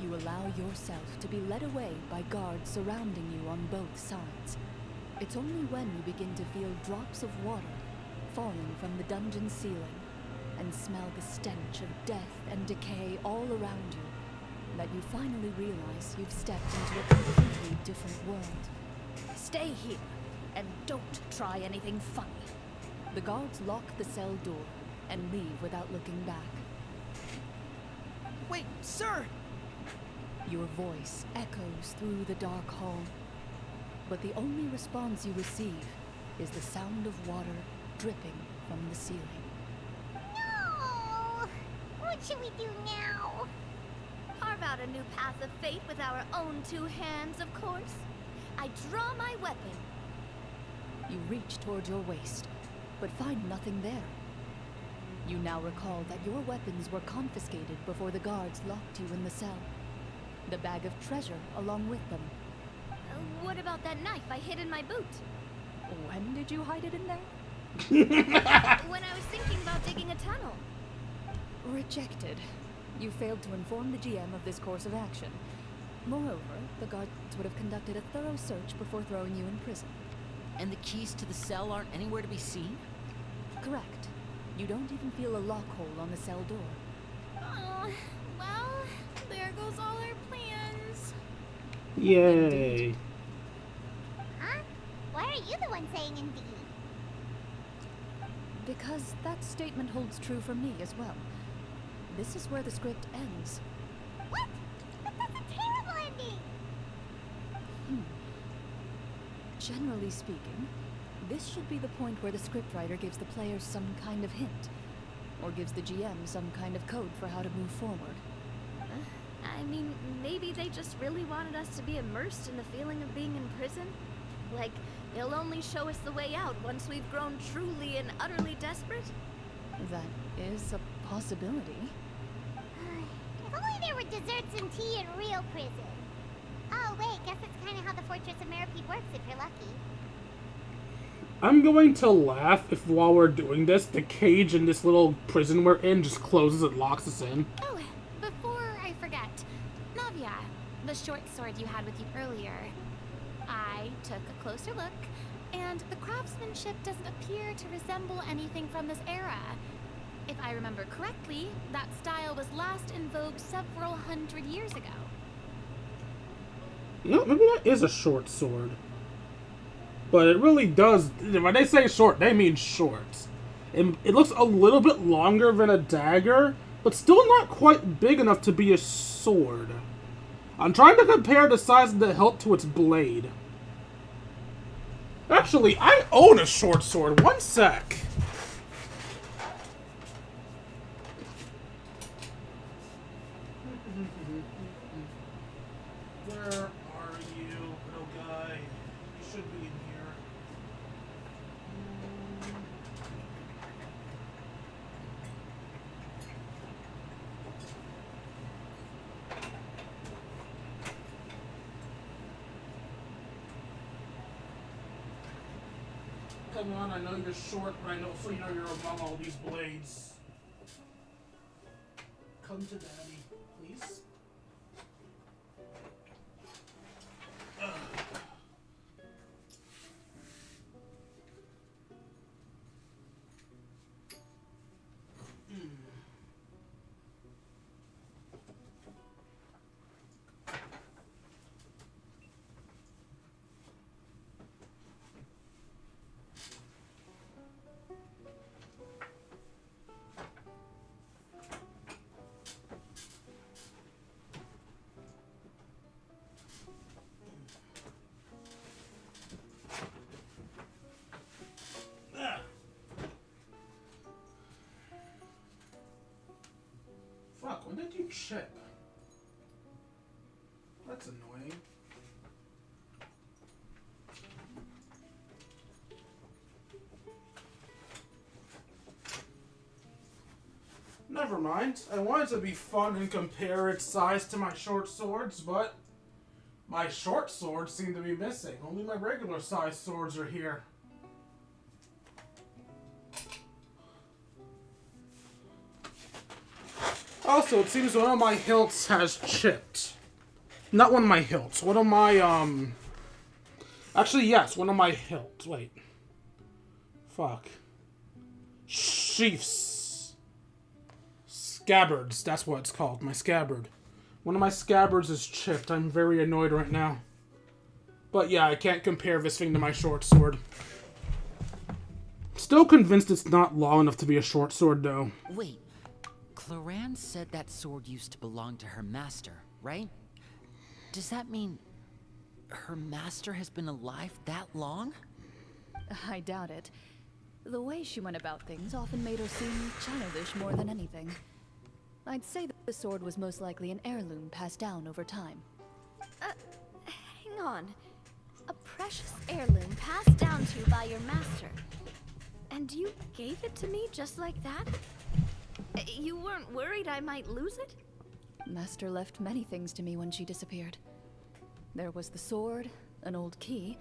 You allow yourself to be led away by guards surrounding you on both sides. It's only when you begin to feel drops of water falling from the dungeon ceiling and smell the stench of death and decay all around you that you finally realize you've stepped into a completely different world. Stay here and don't try anything funny. The guards lock the cell door and leave without looking back. Wait, sir! Your voice echoes through the dark hall, but the only response you receive is the sound of water dripping from the ceiling. No! What should we do now? Carve out a new path of fate with our own two hands, of course. I draw my weapon. You reach toward your waist, but find nothing there. You now recall that your weapons were confiscated before the guards locked you in the cell. The bag of treasure along with them. What about that knife I hid in my boot? When did you hide it in there? When I was thinking about digging a tunnel. Rejected. You failed to inform the GM of this course of action. Moreover, the guards would have conducted a thorough search before throwing you in prison. And the keys to the cell aren't anywhere to be seen? Correct. You don't even feel a lock hole on the cell door. Oh, well, there goes all our plans. Yay. Huh? Why are you the one saying indeed? Because that statement holds true for me as well. This is where the script ends. What? But that's a terrible ending! Generally speaking, this should be the point where the scriptwriter gives the players some kind of hint, or gives the GM some kind of code for how to move forward. I mean, maybe they just really wanted us to be immersed in the feeling of being in prison? Like, they'll only show us the way out once we've grown truly and utterly desperate? That is a possibility. If only there were desserts and tea in real prison. Oh, wait, guess that's kind of how the Fortress of Merope works if you're lucky. I'm going to laugh if while we're doing this, the cage in this little prison we're in just closes and locks us in. Oh, before I forget, Navia, the short sword you had with you earlier. I took a closer look, and the craftsmanship doesn't appear to resemble anything from this era. If I remember correctly, that style was last in vogue several hundred years ago. You know, maybe that is a short sword. But it really does, when they say short, they mean short. It looks a little bit longer than a dagger, but still not quite big enough to be a sword. I'm trying to compare the size of the hilt to its blade. Actually, I own a short sword. One sec. Where are you, little guy? You should be in here. Come on, I know you're short, but I know so you know you're among all these blades. Come to daddy, please. Fuck, when did you chip? That's annoying. Never mind. I wanted to be fun and compare its size to my short swords, but my short swords seem to be missing. Only my regular size swords are here. Also, it seems one of my hilts has chipped. Not one of my hilts. One of my, Actually, yes, one of my hilts. Wait. Fuck. Sheaths. Scabbards. That's what it's called. My scabbard. One of my scabbards is chipped. I'm very annoyed right now. But yeah, I can't compare this thing to my short sword. Still convinced it's not long enough to be a short sword, though. Wait. Clorinde said that sword used to belong to her master, right? Does that mean her master has been alive that long? I doubt it. The way she went about things often made her seem childish more than anything. I'd say that the sword was most likely an heirloom passed down over time. Hang on. A precious heirloom passed down to you by your master. And you gave it to me just like that? You weren't worried I might lose it? Master left many things to me when she disappeared. There was the sword, an old key,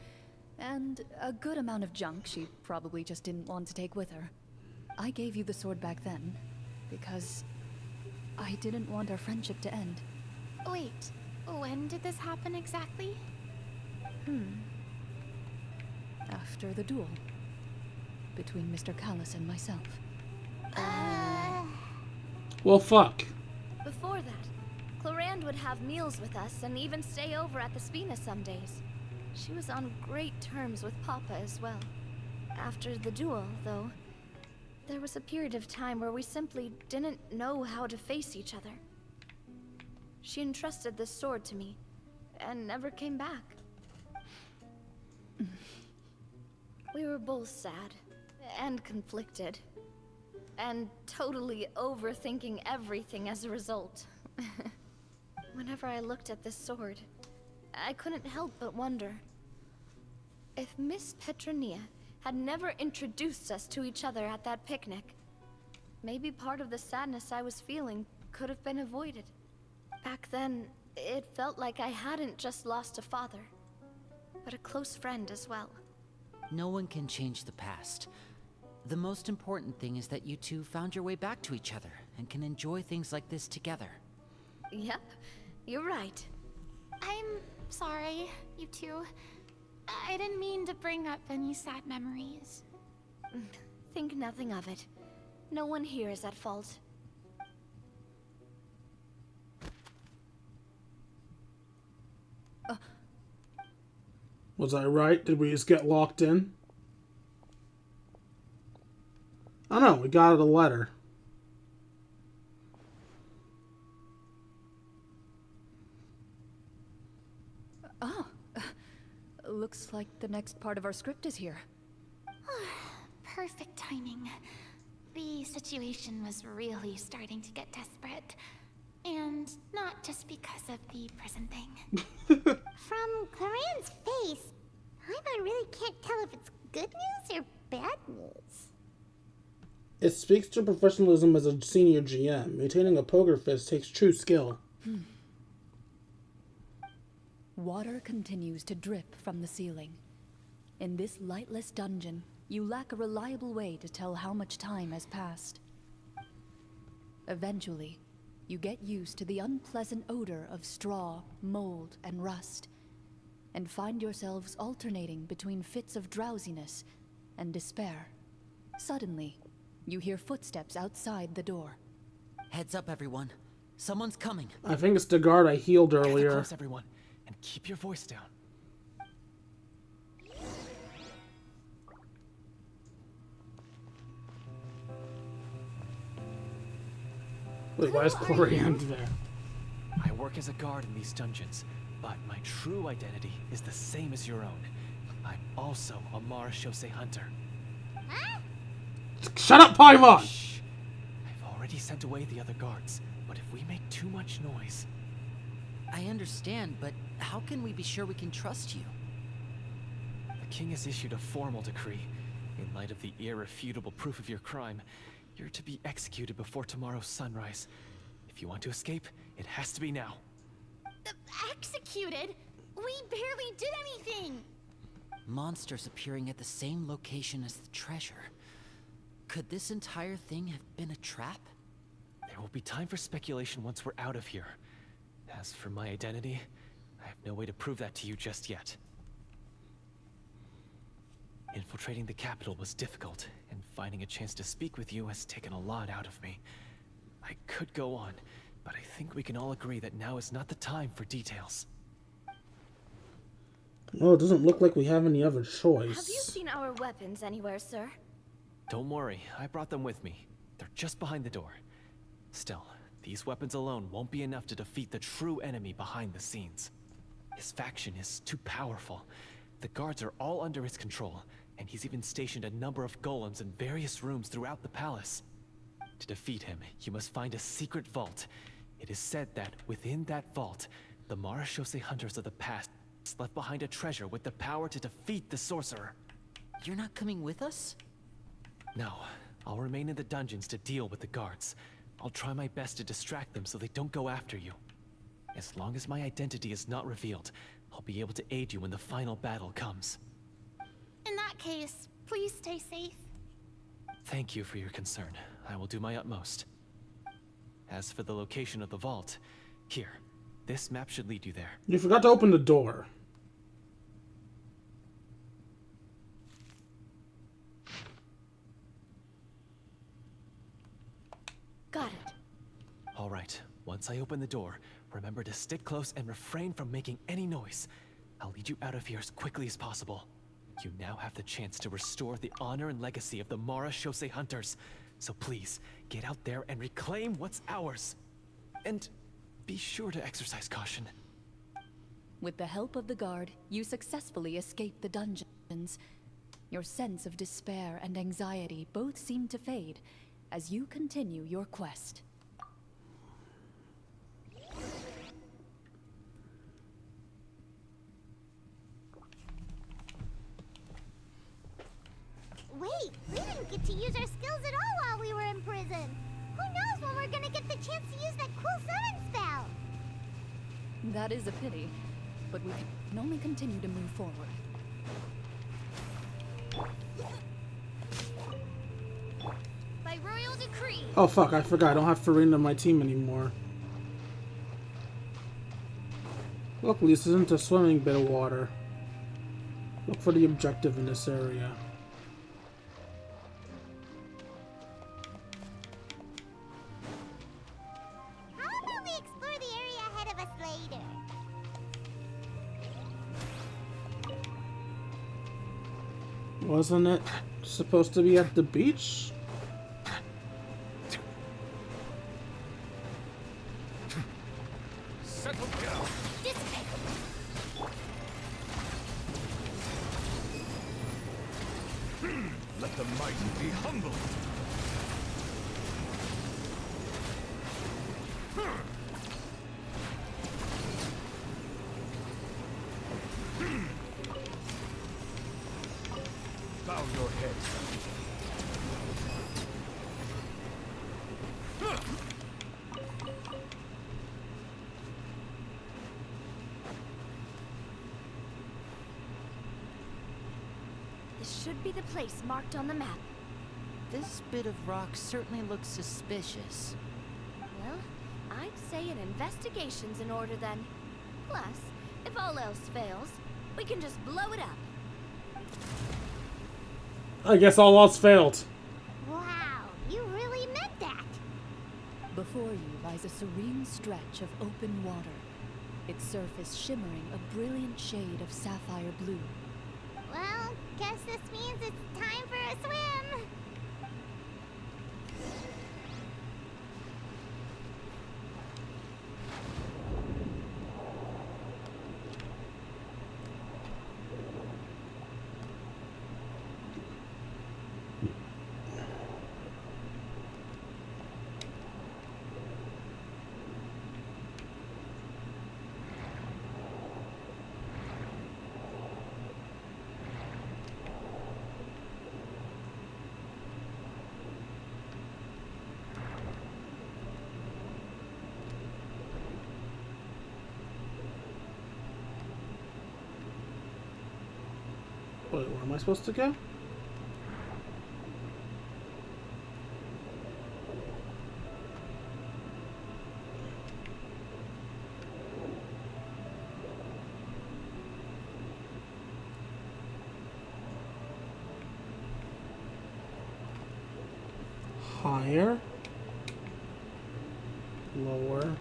and a good amount of junk she probably just didn't want to take with her. I gave you the sword back then, because I didn't want our friendship to end. Wait, When did this happen exactly? After the duel between Mr. Callis and myself. Well, fuck. Before that, Clorinde would have meals with us and even stay over at the Spina some days. She was on great terms with Papa as well. After the duel, though, there was a period of time where we simply didn't know how to face each other. She entrusted this sword to me, and never came back. We were both sad, and conflicted, and totally overthinking everything as a result. Whenever I looked at this sword, I couldn't help but wonder if Miss Petronia had never introduced us to each other at that picnic. Maybe part of the sadness I was feeling could have been avoided. Back then, it felt like I hadn't just lost a father, but a close friend as well. No one can change the past. The most important thing is that you two found your way back to each other and can enjoy things like this together. Yep, you're right. I'm sorry, you two. I didn't mean to bring up any sad memories. Think nothing of it. No one here is at fault. Was I right? Did we just get locked in? Oh no, we got a letter. Oh, looks like the next part of our script is here. Perfect timing. The situation was really starting to get desperate. And not just because of the prison thing. From Clarenne's face, I really can't tell if it's good news or bad news. It speaks to professionalism as a senior GM. Maintaining a poker face takes true skill. Water continues to drip from the ceiling. In this lightless dungeon, you lack a reliable way to tell how much time has passed. Eventually, you get used to the unpleasant odor of straw, mold, and rust, and find yourselves alternating between fits of drowsiness and despair. Suddenly, you hear footsteps outside the door. Heads up, everyone. Someone's coming. I think it's the guard I healed Gather earlier. close, everyone, and keep your voice down. Wait, why is Clorinde there? I work as a guard in these dungeons, but my true identity is the same as your own. I'm also a Marashose hunter. Shut up, Paimon! Shh. I've already sent away the other guards, but if we make too much noise... I understand, but how can we be sure we can trust you? The king has issued a formal decree. In light of the irrefutable proof of your crime, you're to be executed before tomorrow's sunrise. If you want to escape, it has to be now. Executed? We barely did anything! Monsters appearing at the same location as the treasure. Could this entire thing have been a trap? There will be time for speculation once we're out of here. As for my identity, I have no way to prove that to you just yet. Infiltrating the capital was difficult, and finding a chance to speak with you has taken a lot out of me. I could go on, but I think we can all agree that now is not the time for details. Well, it doesn't look like we have any other choice. Have you seen our weapons anywhere, sir? Don't worry, I brought them with me. They're just behind the door. Still, these weapons alone won't be enough to defeat the true enemy behind the scenes. His faction is too powerful. The guards are all under his control, and he's even stationed a number of golems in various rooms throughout the palace. To defeat him, you must find a secret vault. It is said that within that vault, the Marashose hunters of the past left behind a treasure with the power to defeat the sorcerer. You're not coming with us? No, I'll remain in the dungeons to deal with the guards. I'll try my best to distract them so they don't go after you. As long as my identity is not revealed, I'll be able to aid you when the final battle comes. In that case, please stay safe. Thank you for your concern. I will do my utmost. As for the location of the vault, here, This map should lead you there. You forgot to open the door. Got it. All right, once I open the door, remember to stick close and refrain from making any noise. I'll lead you out of here as quickly as possible. You now have the chance to restore the honor and legacy of the Mara Shosei Hunters. So please, get out there and reclaim what's ours. And be sure to exercise caution. With the help of the guard, you successfully escape the dungeons. Your sense of despair and anxiety both seem to fade as you continue your quest. Wait, we didn't get to use our skills at all while we were in prison. Who knows when we're gonna get the chance to use that cool summon spell? That is a pity, but we can only continue to move forward. By royal decree. Oh fuck, I forgot. I don't have Farina on my team anymore. Luckily, this isn't a swimming bit of water. Look for the objective in this area. How about we explore the area ahead of us later? Wasn't it supposed to be at the beach? Settle down. Let the mighty be humble. Bow your head. This should be the place marked on the map. This bit of rock certainly looks suspicious. Well, I'd say an investigation's in order then. Plus, if all else fails, we can just blow it up. I guess all else failed. Wow, you really meant that. Before you lies a serene stretch of open water, its surface shimmering a brilliant shade of sapphire blue. Well, guess this means it's time for a swim. Wait, where am I supposed to go? Higher. Lower.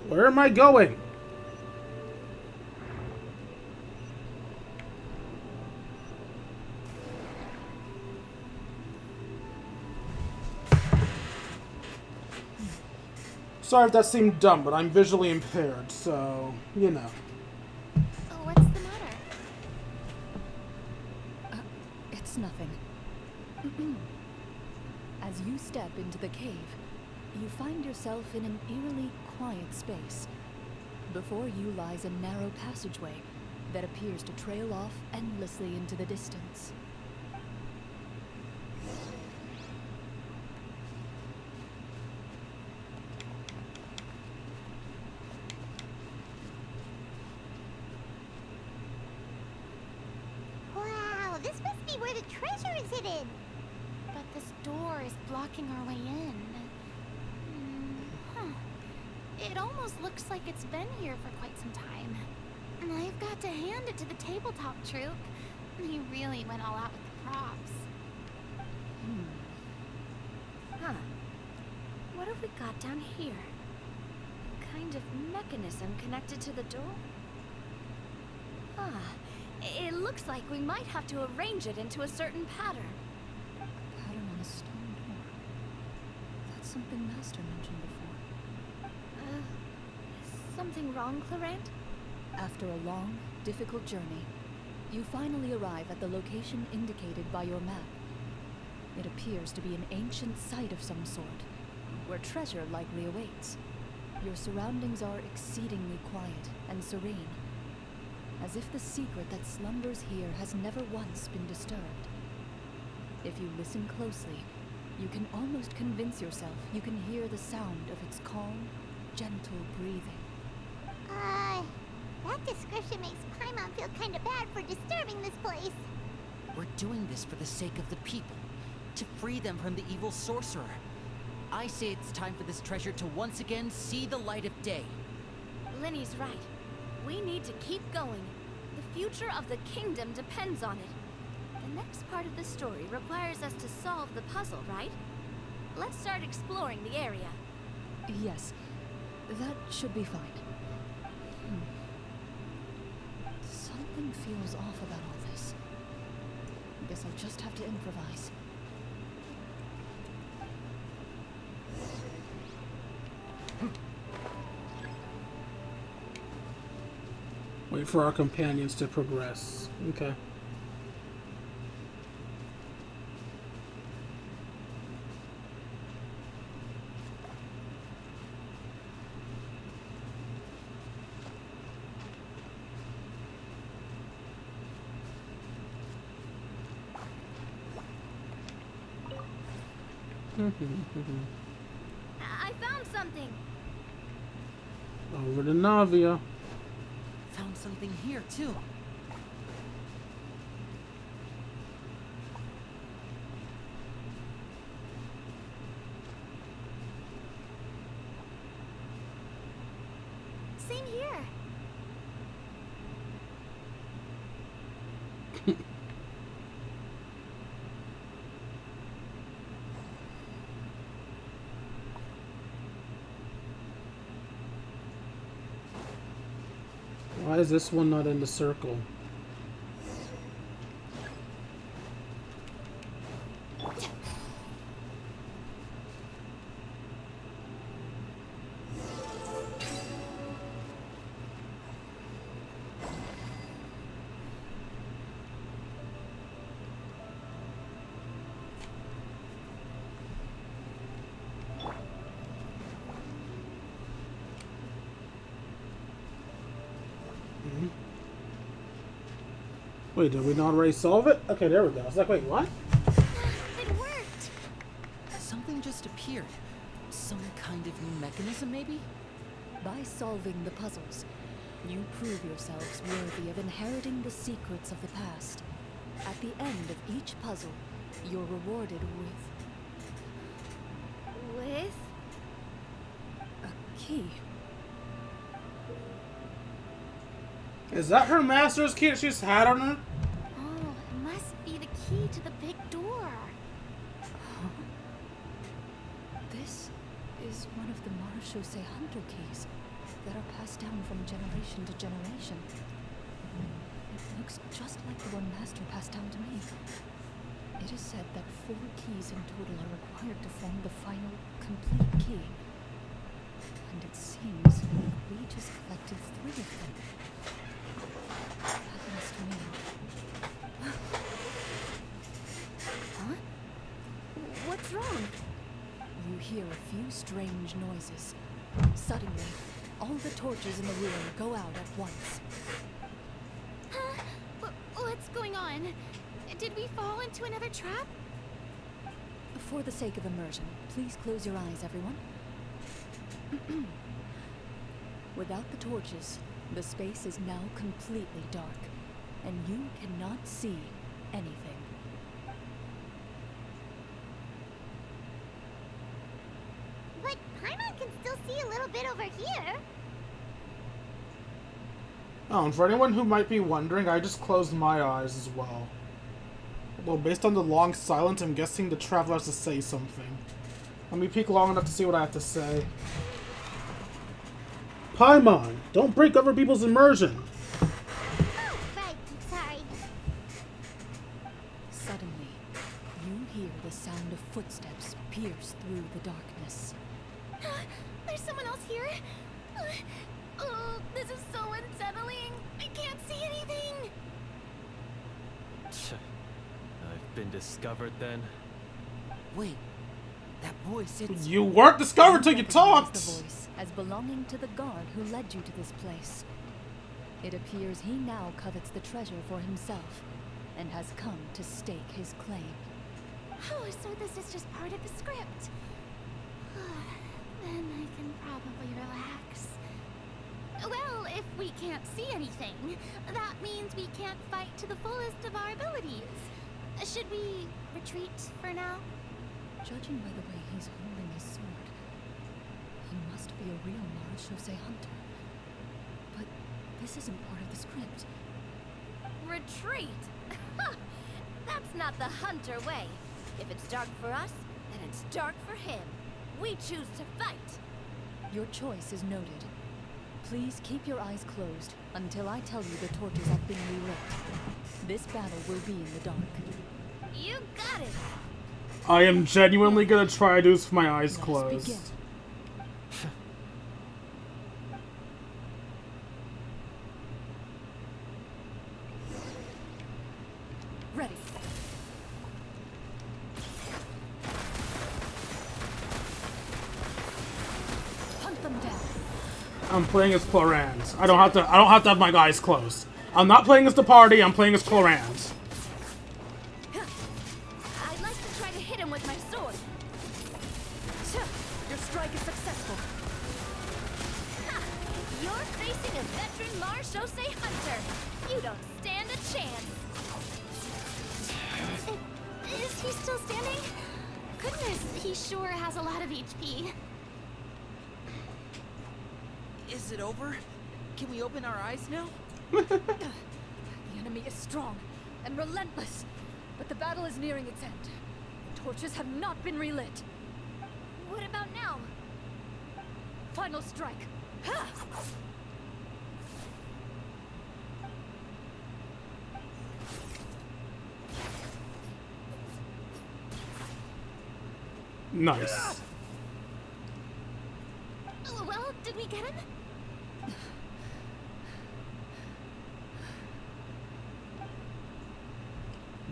Where am I going? Sorry if that seemed dumb, but I'm visually impaired, so, you know. Oh, what's the matter? It's nothing. As you step into the cave, you find yourself in an eerily quiet space. Before you lies a narrow passageway that appears to trail off endlessly into the distance. Wow, this must be where the treasure is hidden. But this door is blocking our way in. Huh. It almost looks like it's been here for quite some time. And I've got to hand it to the tabletop troupe. They really went all out with the props. Huh. What have we got down here? A kind of mechanism connected to the door? Ah, it looks like we might have to arrange it into a certain pattern. Pattern on a stone door. That's something Master mentioned before. Something wrong, Clorinde? After a long, difficult journey, you finally arrive at the location indicated by your map. It appears to be an ancient site of some sort, where treasure likely awaits. Your surroundings are exceedingly quiet and serene, as if the secret that slumbers here has never once been disturbed. If you listen closely, you can almost convince yourself you can hear the sound of its calm, gentle breathing. That description makes Paimon feel kinda bad for disturbing this place. We're doing this for the sake of the people, to free them from the evil sorcerer. I say it's time for this treasure to once again see the light of day. Linny's right. We need to keep going. The future of the kingdom depends on it. The next part of the story requires us to solve the puzzle, right? Let's start exploring the area. Yes, that should be fine. Something feels off about all this. Guess I'll just have to improvise. Wait for our companions to progress. Okay. I found something. Over to Navia. Found something here, too. Same here. Why is this one not in the circle? Wait, did we not already solve it? Okay, there we go. I was like, wait, what? It worked. Something just appeared. Some kind of mechanism, maybe? By solving the puzzles, you prove yourselves worthy of inheriting the secrets of the past. At the end of each puzzle, you're rewarded With? a key. Is that her master's key that she's had on her? Oh, it must be the key to the big door. This is one of the Marechaussee Hunter keys that are passed down from generation to generation. It looks just like the one Master passed down to me. It is said that 4 keys in total are required to form the final, complete key. And it seems like we just collected 3 of them. That must mean... Huh? What's wrong? You hear a few strange noises. Suddenly, all the torches in the ruin go out at once. Huh? What's going on? Did we fall into another trap? For the sake of immersion, please close your eyes, everyone. Without the torches, the space is now completely dark, and you cannot see anything. see a little bit over here. Oh, and for anyone who might be wondering, I just closed my eyes as well. Although, based on the long silence, I'm guessing the traveler has to say something. Let me peek long enough to see what I have to say. Paimon, don't break other people's immersion. Oh, right. Sorry. Suddenly, you hear the sound of footsteps pierce through the darkness. There's someone else here. Oh, this is so unsettling. I can't see anything. I've been discovered then. Wait, that voice, it's... You weren't discovered till you recognize talked! the voice as belonging to the guard who led you to this place. It appears he now covets the treasure for himself, and has come to stake his claim. Oh, so this is just part of the script. Then I can probably relax. Well, if we can't see anything, that means we can't fight to the fullest of our abilities. Should we retreat for now? Judging by the way he's holding his sword, he must be a real Marashose hunter. But this isn't part of the script. Retreat? That's not the hunter way. If it's dark for us, then it's dark for him. We choose to fight. Your choice is noted. Please keep your eyes closed until I tell you the torches have been relit. This battle will be in the dark. You got it. I am genuinely gonna try to do this with my eyes Let us closed. begin. Ready. Hunt them down. I'm playing as Clorinde. I don't have to have my eyes closed. I'm not playing as the party, I'm playing as Clorinde. I'd like to try to hit him with my sword. Your strike is successful. Ha! You're facing a veteran Marashose hunter. You don't stand a chance. Is he still standing? Goodness, he sure has a lot of HP. Is it over? Can we open our eyes now? The enemy is strong and relentless, but the battle is nearing its end. The torches have not been relit. What about now? Final strike. Ha! Nice. Well, did we get him?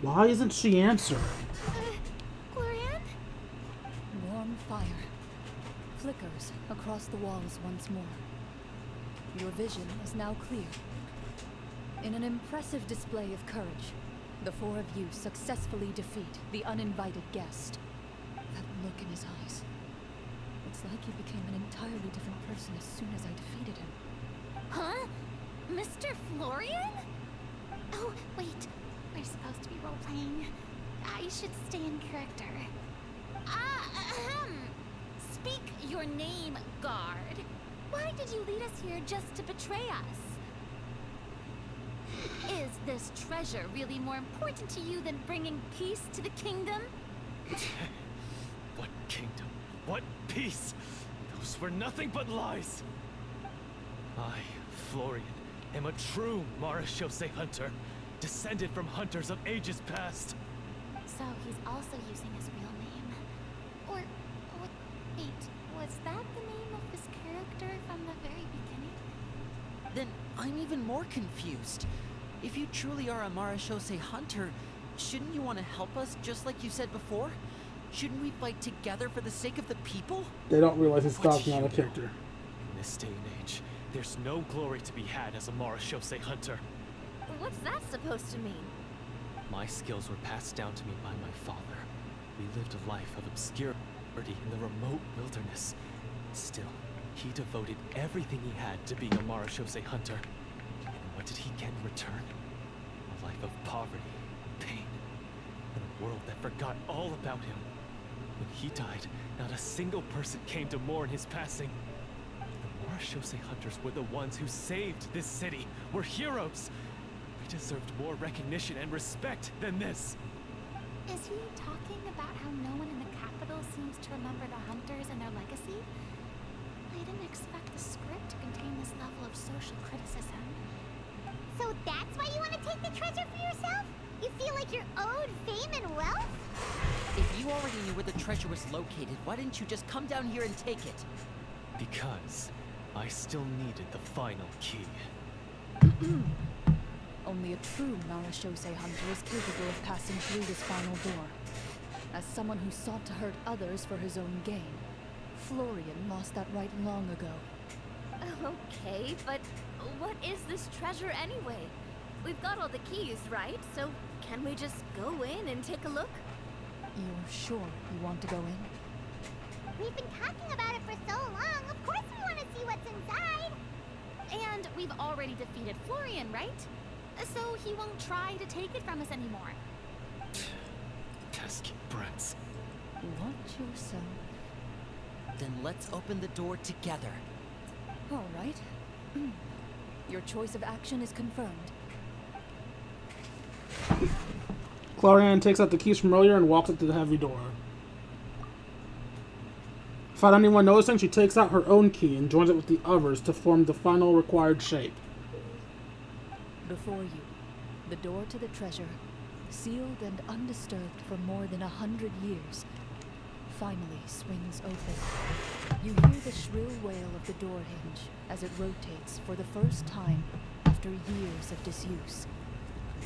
Why isn't she answering? Clorinde? Warm fire flickers across the walls once more. Your vision is now clear. In an impressive display of courage, the four of you successfully defeat the uninvited guest. That look in his eyes. It's like he became an entirely different person as soon as I defeated him. Huh? Mr. Florian? Oh, wait. We're supposed to be role-playing. I should stay in character. Speak your name, guard. Why did you lead us here just to betray us? Is this treasure really more important to you than bringing peace to the kingdom? What kingdom? What peace? Those were nothing but lies. I, Florian, am a true Marashose hunter, descended from hunters of ages past. So he's also using his real name. Or, wait, was that the name of his character from the very beginning? Then I'm even more confused. If you truly are a Marashose hunter, shouldn't you want to help us just like you said before? Shouldn't we fight together for the sake of the people? They don't realize he's What talking out you of character. In this day and age, there's no glory to be had as a Marashose hunter. What's that supposed to mean? My skills were passed down to me by my father. We lived a life of obscurity in the remote wilderness. Still, he devoted everything he had to being a Marashose hunter. And what did he get in return? A life of poverty, pain, and a world that forgot all about him. When he died, not a single person came to mourn his passing. Marachose hunters were the ones who saved this city. We're heroes. We deserved more recognition and respect than this. Is he talking about how no one in the capital seems to remember the hunters and their legacy? I didn't expect the script to contain this level of social criticism. So that's why you want to take the treasure for yourself? You feel like you're owed fame and wealth? If you already knew where the treasure was located, why didn't you just come down here and take it? Because I still needed the final key. Only a true Marachose hunter is capable of passing through this final door. As someone who sought to hurt others for his own gain, Florian lost that right long ago. Okay, but what is this treasure anyway? We've got all the keys, right? So can we just go in and take a look? You're sure you want to go in? We've been talking about it for so long. Of course we want to see what's inside. And we've already defeated Florian, right? So he won't try to take it from us anymore. Pesky brats. Watch yourself. Then let's open the door together. All right. Your choice of action is confirmed. Clorinde takes out the keys from earlier and walks up to the heavy door. Without anyone noticing, she takes out her own key and joins it with the others to form the final required shape. Before you, the door to the treasure, sealed and undisturbed for more than 100 years, finally swings open. You hear the shrill wail of the door hinge as it rotates for the first time after years of disuse.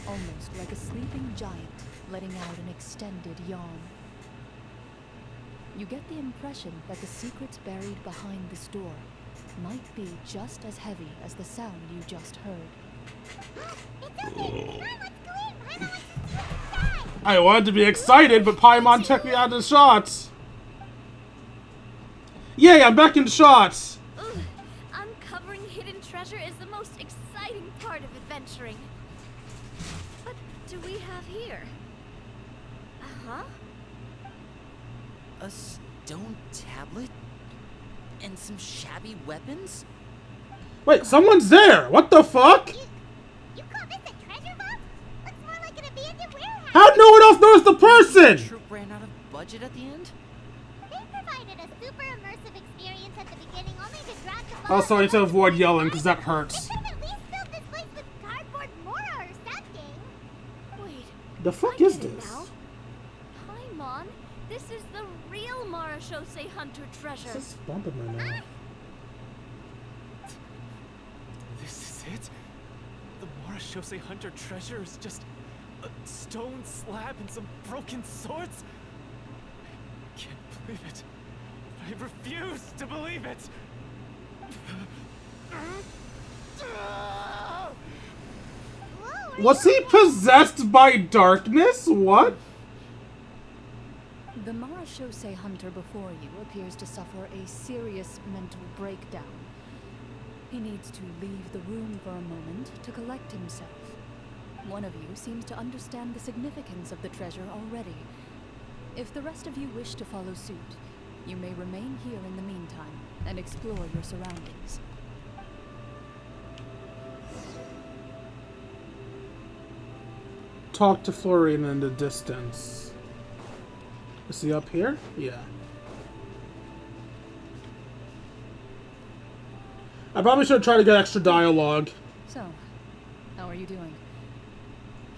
Almost like a sleeping giant letting out an extended yawn. You get the impression that the secrets buried behind this door might be just as heavy as the sound you just heard. It's okay. Come on, let's go in. Paimon wants to see what's inside. I wanted to be excited, but Paimon checked me out of the shots. Yay, I'm back in the shots. Ugh, uncovering hidden treasure is the most exciting part of adventuring. What do we have here? Uh-huh. A stone tablet? And some shabby weapons? Wait, someone's there. What the fuck? You call this a treasure vault? Looks more like an abandoned warehouse. How'd no one else notice the person? The troop ran out of budget at the end? They provided a super immersive experience at the beginning only to drop the ball. Also, I need to avoid yelling because that hurts. They could have at least filled this place with cardboard Mora or something. Wait, The fuck I is get it this? now. Paimon, this is the real Marachose hunter treasure. What's this bump in my mouth? This is it? The Marachose hunter treasure is just a stone slab and some broken swords? I can't believe it. I refuse to believe it. Whoa, Was he possessed by darkness? What? The Marachose hunter before you appears to suffer a serious mental breakdown. He needs to leave the room for a moment to collect himself. One of you seems to understand the significance of the treasure already. If the rest of you wish to follow suit, you may remain here in the meantime and explore your surroundings. Talk to Florian in the distance. Is he up here? Yeah. I probably should try to get extra dialogue. So, how are you doing?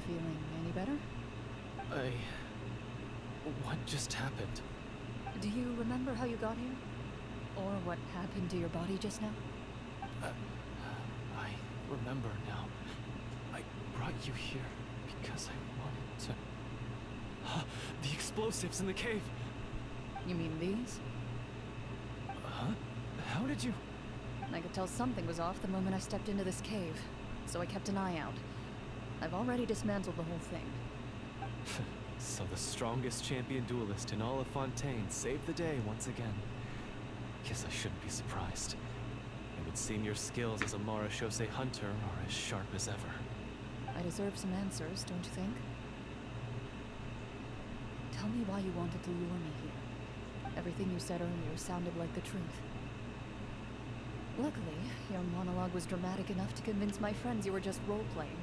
Feeling any better? What just happened? Do you remember how you got here? Or what happened to your body just now? I remember now. I brought you here because I wanted to... The explosives in the cave! You mean these? Huh? How did you... I could tell something was off the moment I stepped into this cave, so I kept an eye out. I've already dismantled the whole thing. So the strongest champion duelist in all of Fontaine saved the day once again. Guess I shouldn't be surprised. It would seem your skills as a Marachose hunter are as sharp as ever. I deserve some answers, don't you think? Tell me why you wanted to lure me here. Everything you said earlier sounded like the truth. Luckily, your monologue was dramatic enough to convince my friends you were just role-playing.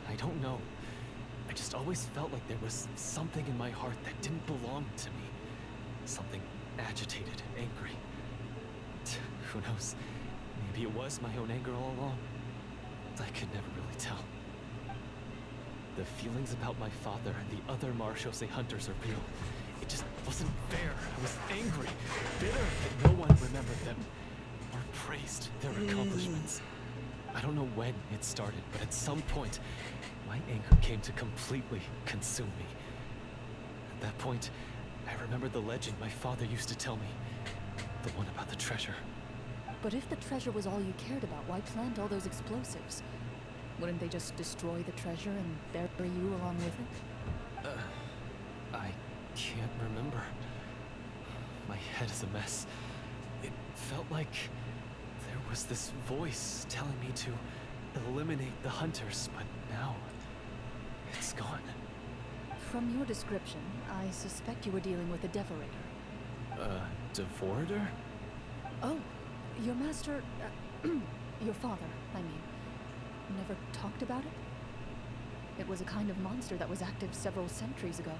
I don't know. I just always felt like there was something in my heart that didn't belong to me. Something agitated and angry. Who knows? Maybe it was my own anger all along. I could never really tell. The feelings about my father and the other Marechaussee hunters are real. It just wasn't fair. I was angry, bitter that no one remembered them or praised their accomplishments. I don't know when it started, but at some point, my anger came to completely consume me. At that point, I remembered the legend my father used to tell me. The one about the treasure. But if the treasure was all you cared about, why plant all those explosives? Wouldn't they just destroy the treasure and bury you along with it? I can't remember. My head is a mess. It felt like there was this voice telling me to eliminate the hunters, but now it's gone. From your description, I suspect you were dealing with a Devorator. Devorator? Oh, your master, your father, I mean, never talked about it? It was a kind of monster that was active several centuries ago.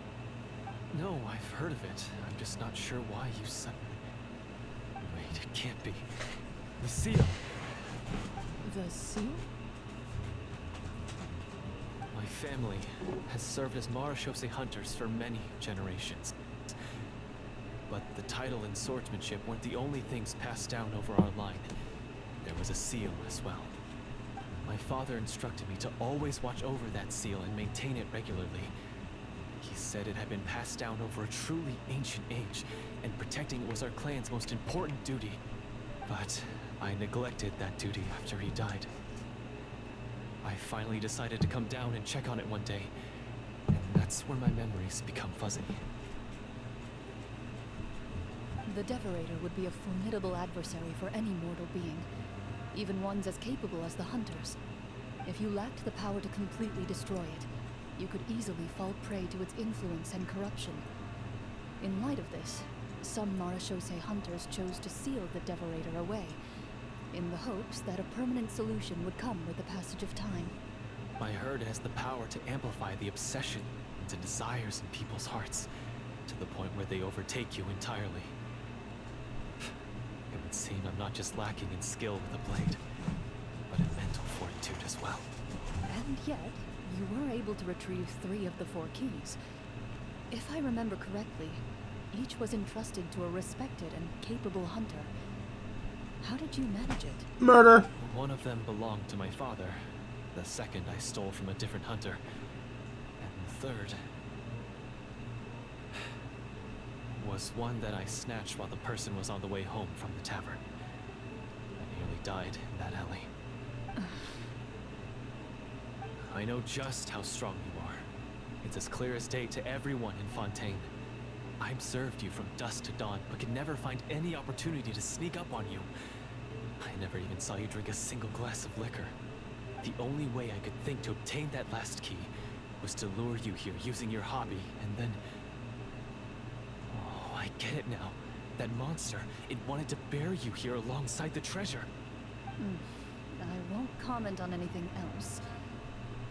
No, I've heard of it. I'm just not sure why you suddenly... Wait, it can't be. The seal! The seal? My family has served as Marechaussee hunters for many generations. But the title and swordsmanship weren't the only things passed down over our line. There was a seal as well. My father instructed me to always watch over that seal and maintain it regularly. He said it had been passed down over a truly ancient age, and protecting it was our clan's most important duty. But I neglected that duty after he died. I finally decided to come down and check on it one day, and that's where my memories become fuzzy. The Devorator would be a formidable adversary for any mortal being, even ones as capable as the Hunters. If you lacked the power to completely destroy it, you could easily fall prey to its influence and corruption. In light of this, some Marechaussee hunters chose to seal the Devorator away, in the hopes that a permanent solution would come with the passage of time. I heard it has the power to amplify the obsession and desires in people's hearts, to the point where they overtake you entirely. It would seem I'm not just lacking in skill with a blade, but in mental fortitude as well. And yet, you were able to retrieve 3 of the 4 keys. If I remember correctly, each was entrusted to a respected and capable hunter. How did you manage it? Murder. One of them belonged to my father. The second I stole from a different hunter. And the third was one that I snatched while the person was on the way home from the tavern. I nearly died in that alley. I know just how strong you are. It's as clear as day to everyone in Fontaine. I've served you from dusk to dawn, but could never find any opportunity to sneak up on you. I never even saw you drink a single glass of liquor. The only way I could think to obtain that last key was to lure you here using your hobby, and then... Oh, I get it now. That monster, it wanted to bury you here alongside the treasure. I won't comment on anything else,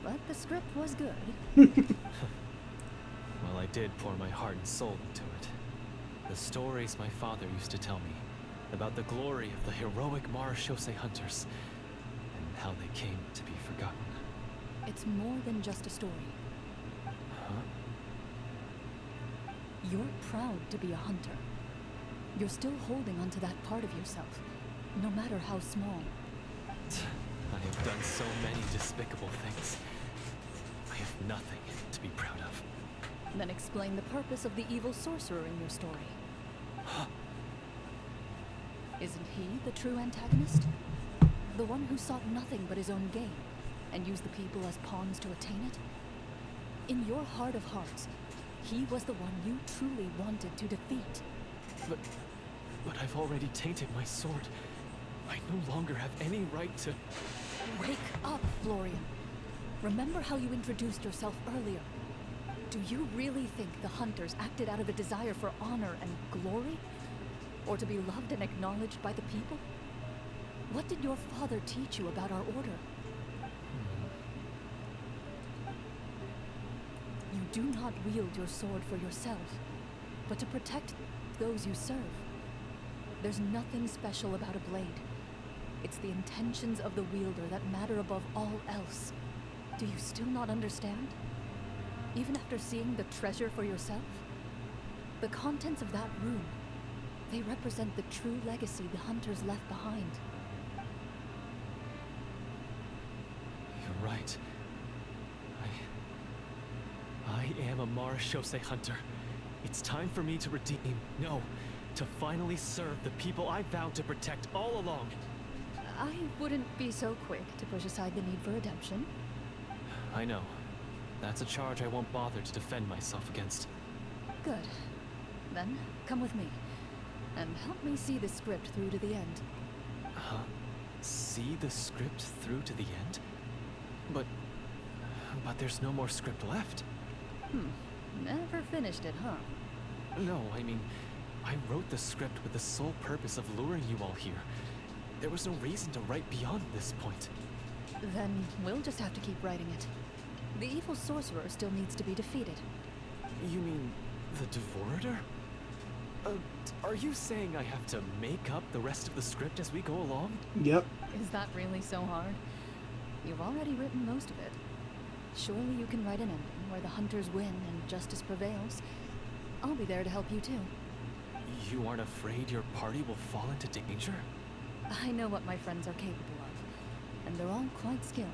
but the script was good. Well, I did pour my heart and soul into it. The stories my father used to tell me about the glory of the heroic Marechaussee hunters and how they came to be forgotten. It's more than just a story. Huh? You're proud to be a hunter. You're still holding onto that part of yourself, no matter how small. I have done so many despicable things. I have nothing to be proud of. Then explain the purpose of the evil sorcerer in your story. Isn't he the true antagonist? The one who sought nothing but his own gain, and used the people as pawns to attain it? In your heart of hearts, he was the one you truly wanted to defeat. But I've already tainted my sword. I no longer have any right to... Wake up, Florian. Remember how you introduced yourself earlier. Do you really think the hunters acted out of a desire for honor and glory? Or to be loved and acknowledged by the people? What did your father teach you about our order? You do not wield your sword for yourself, but to protect those you serve. There's nothing special about a blade. It's the intentions of the wielder that matter above all else. Do you still not understand? Even after seeing the treasure for yourself? The contents of that room, they represent the true legacy the hunters left behind. You're right. I am a Marashose hunter. It's time for me to redeem, no, to finally serve the people I vowed to protect all along. I wouldn't be so quick to push aside the need for redemption. I know. That's a charge I won't bother to defend myself against. Good. Then, come with me. And help me see the script through to the end. Huh? See the script through to the end? But there's no more script left. Never finished it, huh? No, I mean, I wrote the script with the sole purpose of luring you all here. There was no reason to write beyond this point. Then we'll just have to keep writing it. The evil sorcerer still needs to be defeated. You mean the Devorator? Are you saying I have to make up the rest of the script as we go along? Yep. Is that really so hard? You've already written most of it. Surely you can write an ending where the hunters win and justice prevails. I'll be there to help you too. You aren't afraid your party will fall into danger? I know what my friends are capable of, and they're all quite skilled.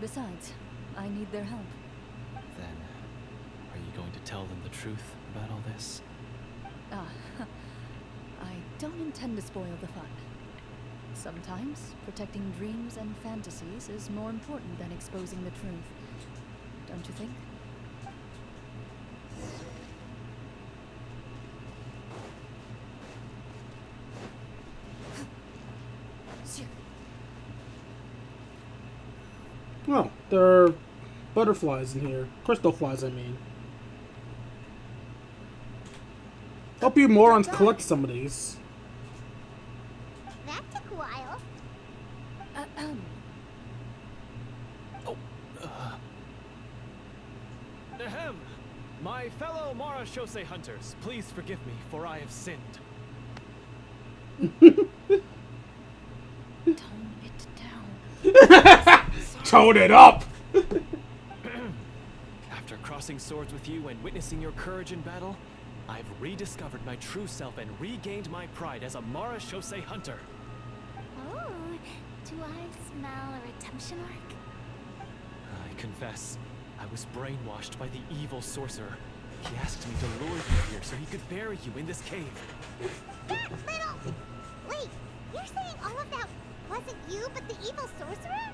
Besides, I need their help. Then, are you going to tell them the truth about all this? I don't intend to spoil the fun. Sometimes, protecting dreams and fantasies is more important than exposing the truth. Don't you think? Oh, there are butterflies in here. Crystal flies, I mean. Hope you morons collect some of these. That took a while. Ahem! My fellow Marashose hunters, please forgive me, for I have sinned. Tone it down. Tone it up! After crossing swords with you and witnessing your courage in battle, I've rediscovered my true self and regained my pride as a Marashose hunter. Oh, do I smell a redemption arc? I confess, I was brainwashed by the evil sorcerer. He asked me to lure you here so he could bury you in this cave. That little... Wait, you're saying all of that wasn't you, but the evil sorcerer?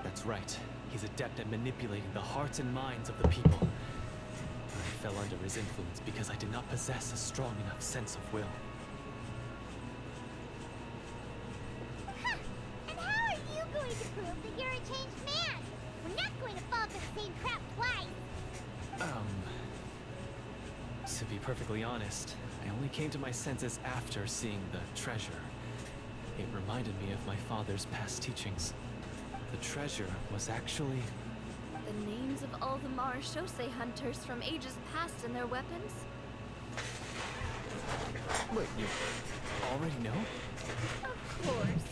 That's right. He's adept at manipulating the hearts and minds of the people. I fell under his influence because I did not possess a strong enough sense of will. Huh. And how are you going to prove that you're a changed man? We're not going to fall for the same trap twice. To be perfectly honest, I only came to my senses after seeing the treasure. It reminded me of my father's past teachings. The treasure was actually... The names of all the Marashose hunters from ages past and their weapons? Wait, you already know? Of course.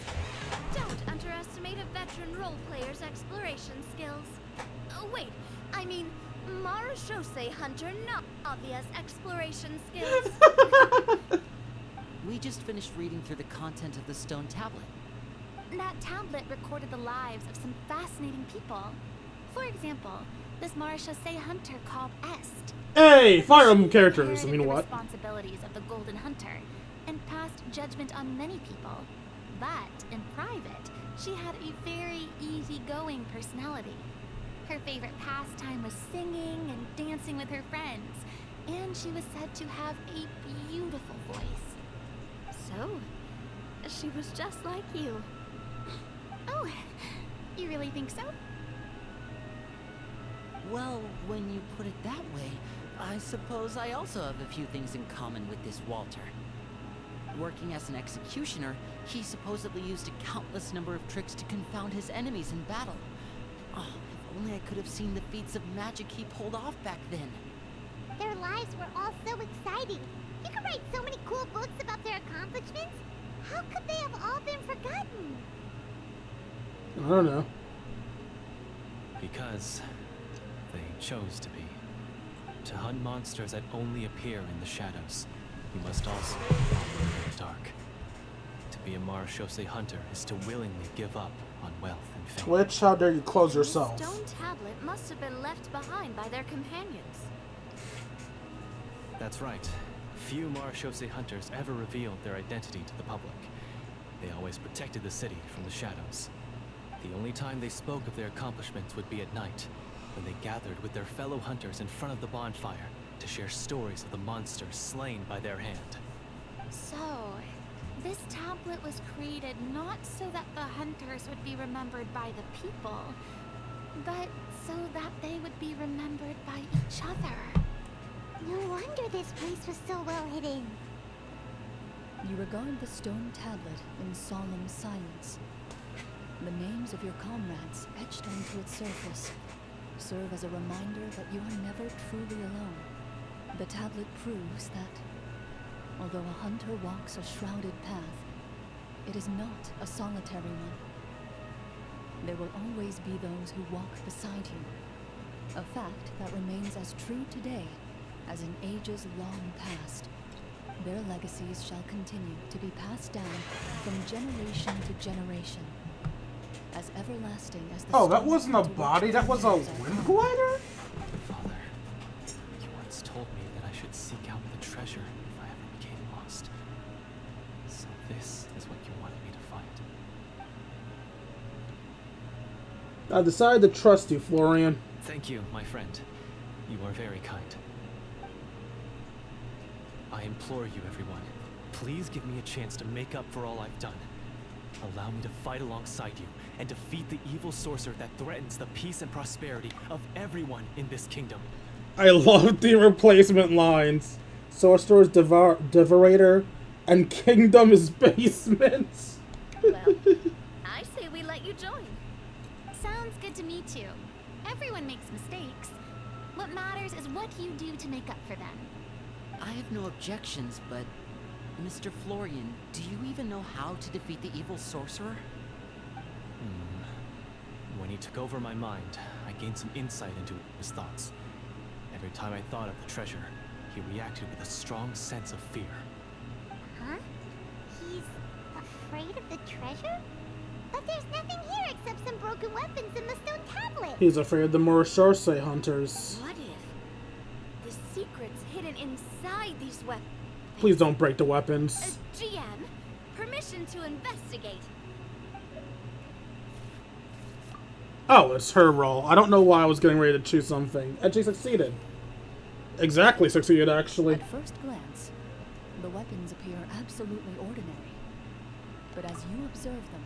Don't underestimate a veteran role player's exploration skills. Oh, wait, I mean, Marashose hunter Navia's exploration skills. We just finished reading through the content of the stone tablet. That tablet recorded the lives of some fascinating people. For example, this Marashose hunter called Est. Hey, Fire Emblem characters. I mean, the what? responsibilities of the Golden Hunter and passed judgment on many people. But in private, she had a very easygoing personality. Her favorite pastime was singing and dancing with her friends, and she was said to have a beautiful voice. So, she was just like you. Oh, you really think so? Well, when you put it that way, I suppose I also have a few things in common with this Walter. Working as an executioner, he supposedly used a countless number of tricks to confound his enemies in battle. Oh, if only I could have seen the feats of magic he pulled off back then. Their lives were all so exciting. You could write so many cool books about their accomplishments. How could they have all been forgotten? I don't know. Because they chose to be. To hunt monsters that only appear in the shadows, you must also operate in the dark. To be a Marashose hunter is to willingly give up on wealth and fame. Twitch, how dare you close This yourself? stone tablet must have been left behind by their companions. That's right. Few Marashose hunters ever revealed their identity to the public. They always protected the city from the shadows. The only time they spoke of their accomplishments would be at night, when they gathered with their fellow hunters in front of the bonfire to share stories of the monsters slain by their hand. So, this tablet was created not so that the hunters would be remembered by the people, but so that they would be remembered by each other. No wonder this place was so well hidden. You regard the stone tablet in solemn silence. The names of your comrades etched onto its surface serve as a reminder that you are never truly alone. The tablet proves that, although a hunter walks a shrouded path, it is not a solitary one. There will always be those who walk beside you, a fact that remains as true today as in ages long past. Their legacies shall continue to be passed down from generation to generation, as everlasting as the Oh, that stone wasn't a to which body, that was a humans are wind glider? Father, you once told me that I should seek out the treasure if I ever became lost. So this is what you wanted me to find. I decided to trust you, Florian. Thank you, my friend. You are very kind. I implore you, everyone, please give me a chance to make up for all I've done. Allow me to fight alongside you and defeat the evil sorcerer that threatens the peace and prosperity of everyone in this kingdom. I love the replacement lines. Sorcerer's Devorator and Kingdom is basement. Well, I say we let you join. Sounds good to me too. Everyone makes mistakes. What matters is what you do to make up for them. I have no objections, but Mr. Florian, do you even know how to defeat the evil sorcerer? When he took over my mind, I gained some insight into his thoughts. Every time I thought of the treasure, he reacted with a strong sense of fear. Huh? He's afraid of the treasure? But there's nothing here except some broken weapons and the stone tablet. He's afraid of the Marashose hunters. What if the secret's hidden inside these weapons? Please don't break the weapons. GM, permission to investigate. Oh, it's her role. I don't know why I was getting ready to choose something. And she succeeded. Exactly succeeded, actually. At first glance, the weapons appear absolutely ordinary. But as you observe them,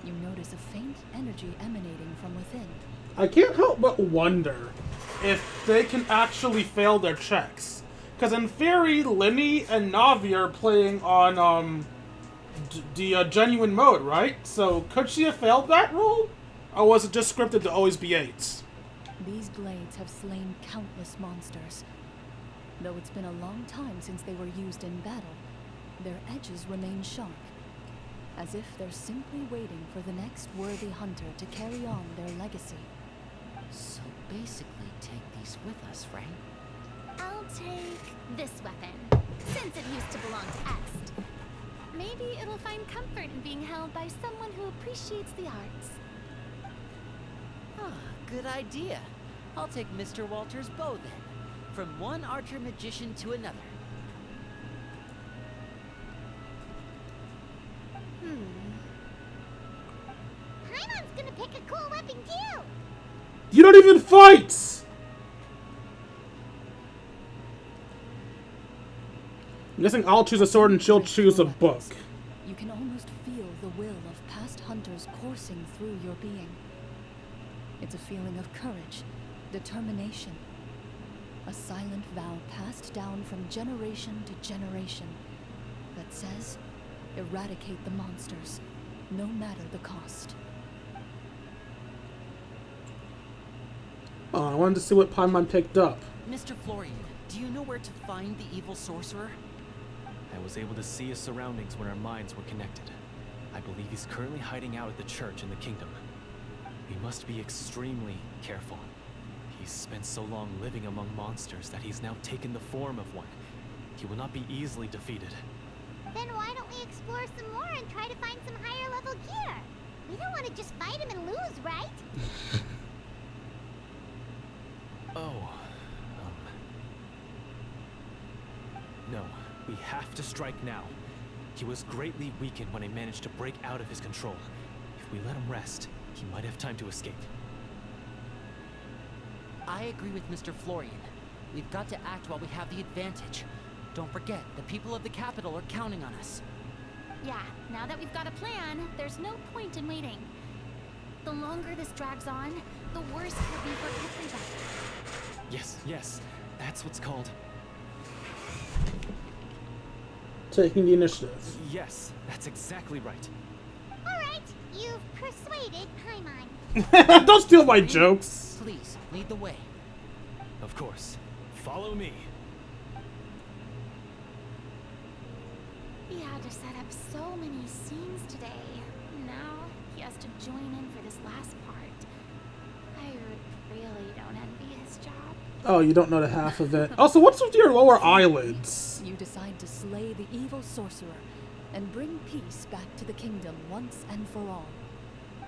you notice a faint energy emanating from within. I can't help but wonder if they can actually fail their checks. Because in theory, Linny and Navi are playing on the genuine mode, right? So could she have failed that rule? Or was it just scripted to always be 8s? These blades have slain countless monsters. Though it's been a long time since they were used in battle, their edges remain sharp, as if they're simply waiting for the next worthy hunter to carry on their legacy. So basically, take these with us, right? I'll take this weapon, since it used to belong to Est. Maybe it'll find comfort in being held by someone who appreciates the arts. Ah, good idea. I'll take Mr. Walter's bow then. From one archer magician to another. Paimon's gonna pick a cool weapon too. You don't even fight! I'm guessing I'll choose a sword and she'll choose a book. You can almost feel the will of past hunters coursing through your being. It's a feeling of courage, determination, a silent vow passed down from generation to generation, that says, eradicate the monsters, no matter the cost. Oh, I wanted to see what Paimon picked up. Mr. Florian, do you know where to find the evil sorcerer? I was able to see his surroundings when our minds were connected. I believe he's currently hiding out at the church in the kingdom. We must be extremely careful. He's spent so long living among monsters that he's now taken the form of one. He will not be easily defeated. Then why don't we explore some more and try to find some higher level gear? We don't want to just fight him and lose, right? Oh, no, we have to strike now. He was greatly weakened when I managed to break out of his control. If we let him rest, he might have time to escape. I agree with Mr. Florian. We've got to act while we have the advantage. Don't forget, the people of the capital are counting on us. Yeah, now that we've got a plan, there's no point in waiting. The longer this drags on, the worse it will be for everybody. Yes, that's what's called... Taking the initiative. Yes, that's exactly right. Alright, you've persuaded Paimon. Don't steal my jokes. Please, lead the way. Of course. Follow me. He had to set up so many scenes today. Now he has to join in for this last part. I really don't envy his job. Oh, you don't know the half of it. Also, what's with your lower eyelids? You decide to slay the evil sorcerer and bring peace back to the kingdom once and for all.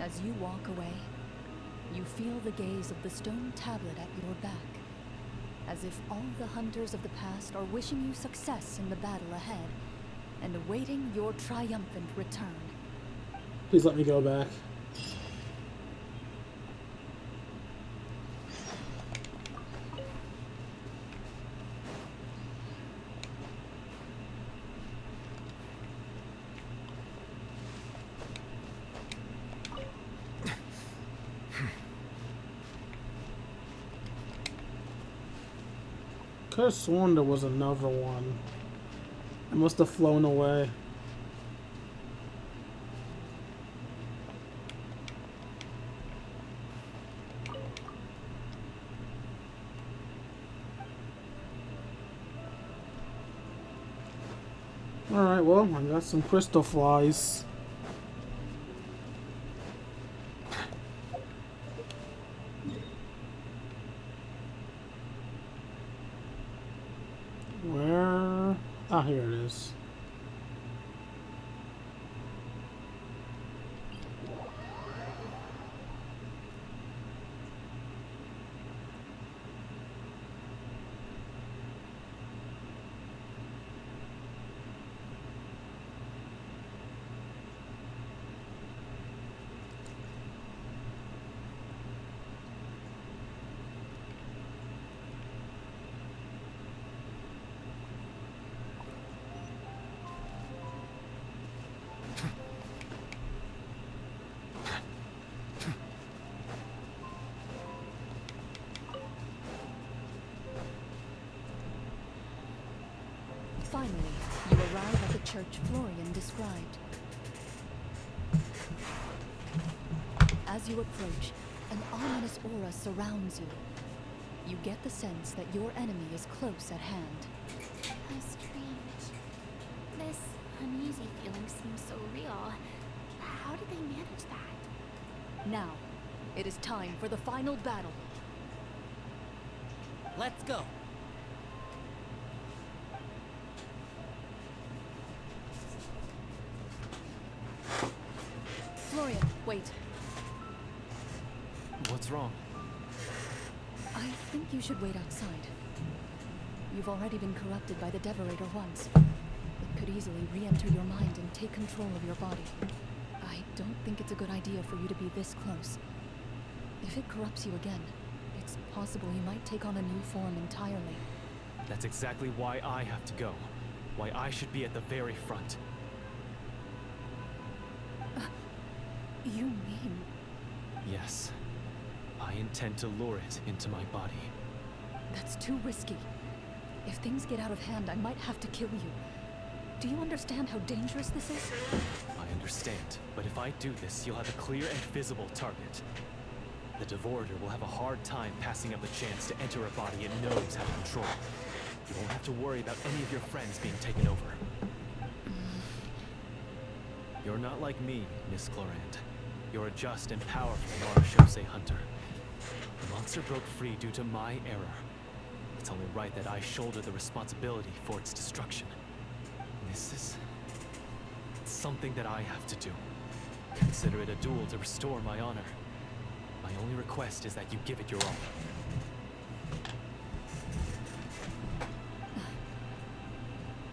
As you walk away, you feel the gaze of the stone tablet at your back, as if all the hunters of the past are wishing you success in the battle ahead and awaiting your triumphant return. Please let me go back. Could have sworn there was another one. It must have flown away. Alright, well, I got some crystal flies. Where? Ah, here it is. Finally, you arrive at the church Florian described. As you approach, an ominous aura surrounds you. You get the sense that your enemy is close at hand. How strange. This uneasy feeling seems so real. How did they manage that? Now, it is time for the final battle. Let's go. Florian, wait. What's wrong? I think you should wait outside. You've already been corrupted by the Devorator once. It could easily re-enter your mind and take control of your body. I don't think it's a good idea for you to be this close. If it corrupts you again, it's possible you might take on a new form entirely. That's exactly why I have to go. Why I should be at the very front. You mean... Yes. I intend to lure it into my body. That's too risky. If things get out of hand, I might have to kill you. Do you understand how dangerous this is? I understand, but if I do this, you'll have a clear and visible target. The Devorator will have a hard time passing up the chance to enter a body it knows how to control. You won't have to worry about any of your friends being taken over. You're not like me, Miss Clorinde. You're a just and powerful Marechaussee hunter. The monster broke free due to my error. It's only right that I shoulder the responsibility for its destruction. This is something that I have to do. Consider it a duel to restore my honor. My only request is that you give it your all.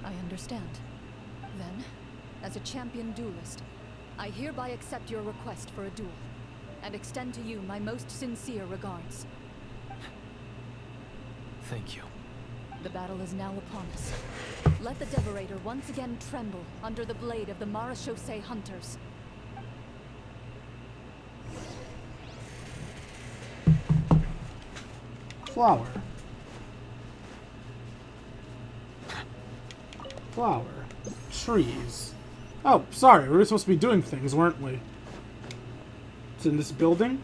I understand. Then, as a champion duelist, I hereby accept your request for a duel, and extend to you my most sincere regards. Thank you. The battle is now upon us. Let the Devorator once again tremble under the blade of the Marechaussee hunters. Flower. Flower. Trees. Oh, sorry, we were supposed to be doing things, weren't we? It's in this building?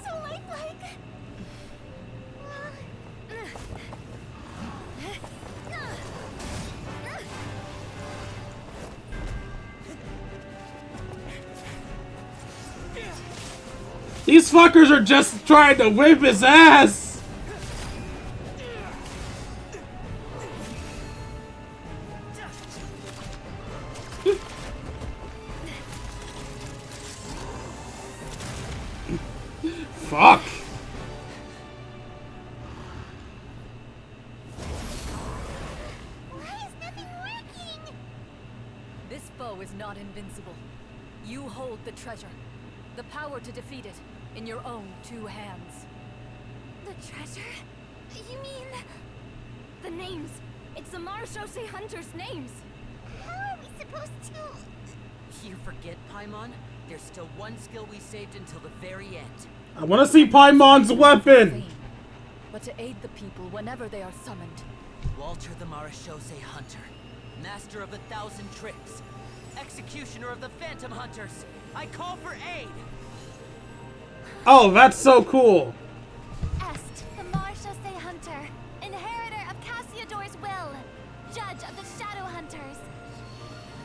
So lifelike. These fuckers are just trying to whip his ass! Fuck! Why is nothing working? This foe is not invincible. You hold the treasure, the power to defeat it, in your own two hands. The treasure? You mean... The names. It's the Marechaussee hunters' names. How are we supposed to... You forget, Paimon? There's still one skill we saved until the very end. I want to see Paimon's weapon! But to aid the people whenever they are summoned. Walter the Marechaussee Hunter, master of 1,000 tricks, executioner of the Phantom Hunters. I call for aid! Oh, that's so cool! Est, the Marechaussee Hunter, inheritor of Cassiodor's will, judge of the Shadow Hunters.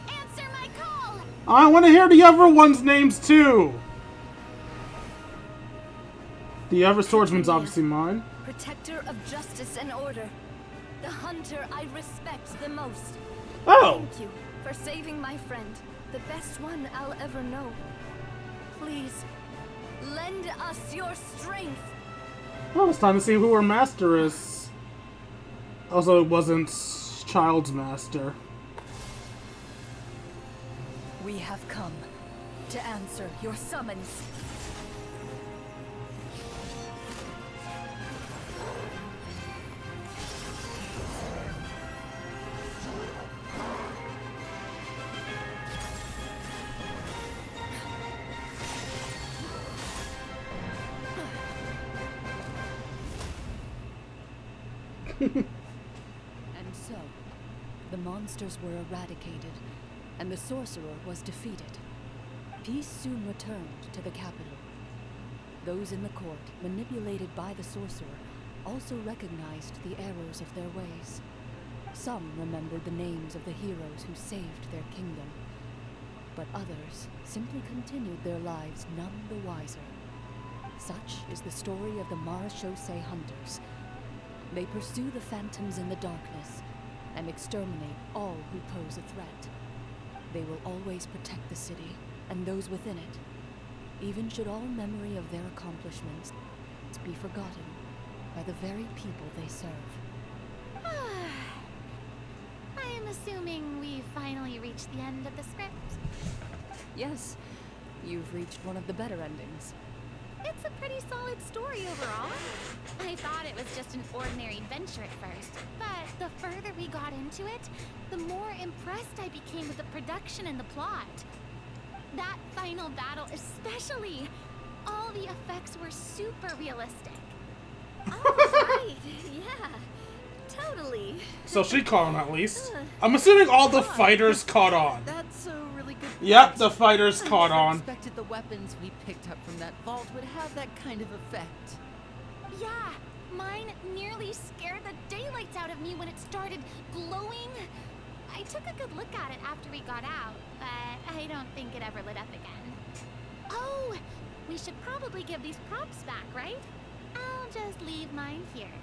Answer my call! I want to hear the other ones' names too! The other swordsman's obviously mine. Protector of justice and order. The hunter I respect the most. Oh! Thank you for saving my friend, the best one I'll ever know. Please, lend us your strength. Well, it's time to see who her master is. Also, it wasn't Child's master. We have come to answer your summons. And so, the monsters were eradicated, and the sorcerer was defeated. Peace soon returned to the capital. Those in the court, manipulated by the sorcerer, also recognized the errors of their ways. Some remembered the names of the heroes who saved their kingdom, but others simply continued their lives none the wiser. Such is the story of the Marechaussee Hunters. They pursue the phantoms in the darkness and exterminate all who pose a threat. They will always protect the city and those within it, even should all memory of their accomplishments be forgotten by the very people they serve. I am assuming we've finally reached the end of the script. Yes, you've reached one of the better endings. It's a pretty solid story overall. I thought it was just an ordinary adventure at first, but the further we got into it, the more impressed I became with the production and the plot. That final battle especially. All the effects were super realistic. Right, yeah, totally. So she caught on at least. I'm assuming all the fighters caught on. That's a really good point. Yep, the fighters caught I on. expected the weapons we picked up from that vault would have that kind of effect. Yeah, mine nearly scared the daylights out of me when it started glowing. I took a good look at it after we got out, but I don't think it ever lit up again. Oh, we should probably give these props back, right? I'll just leave mine here.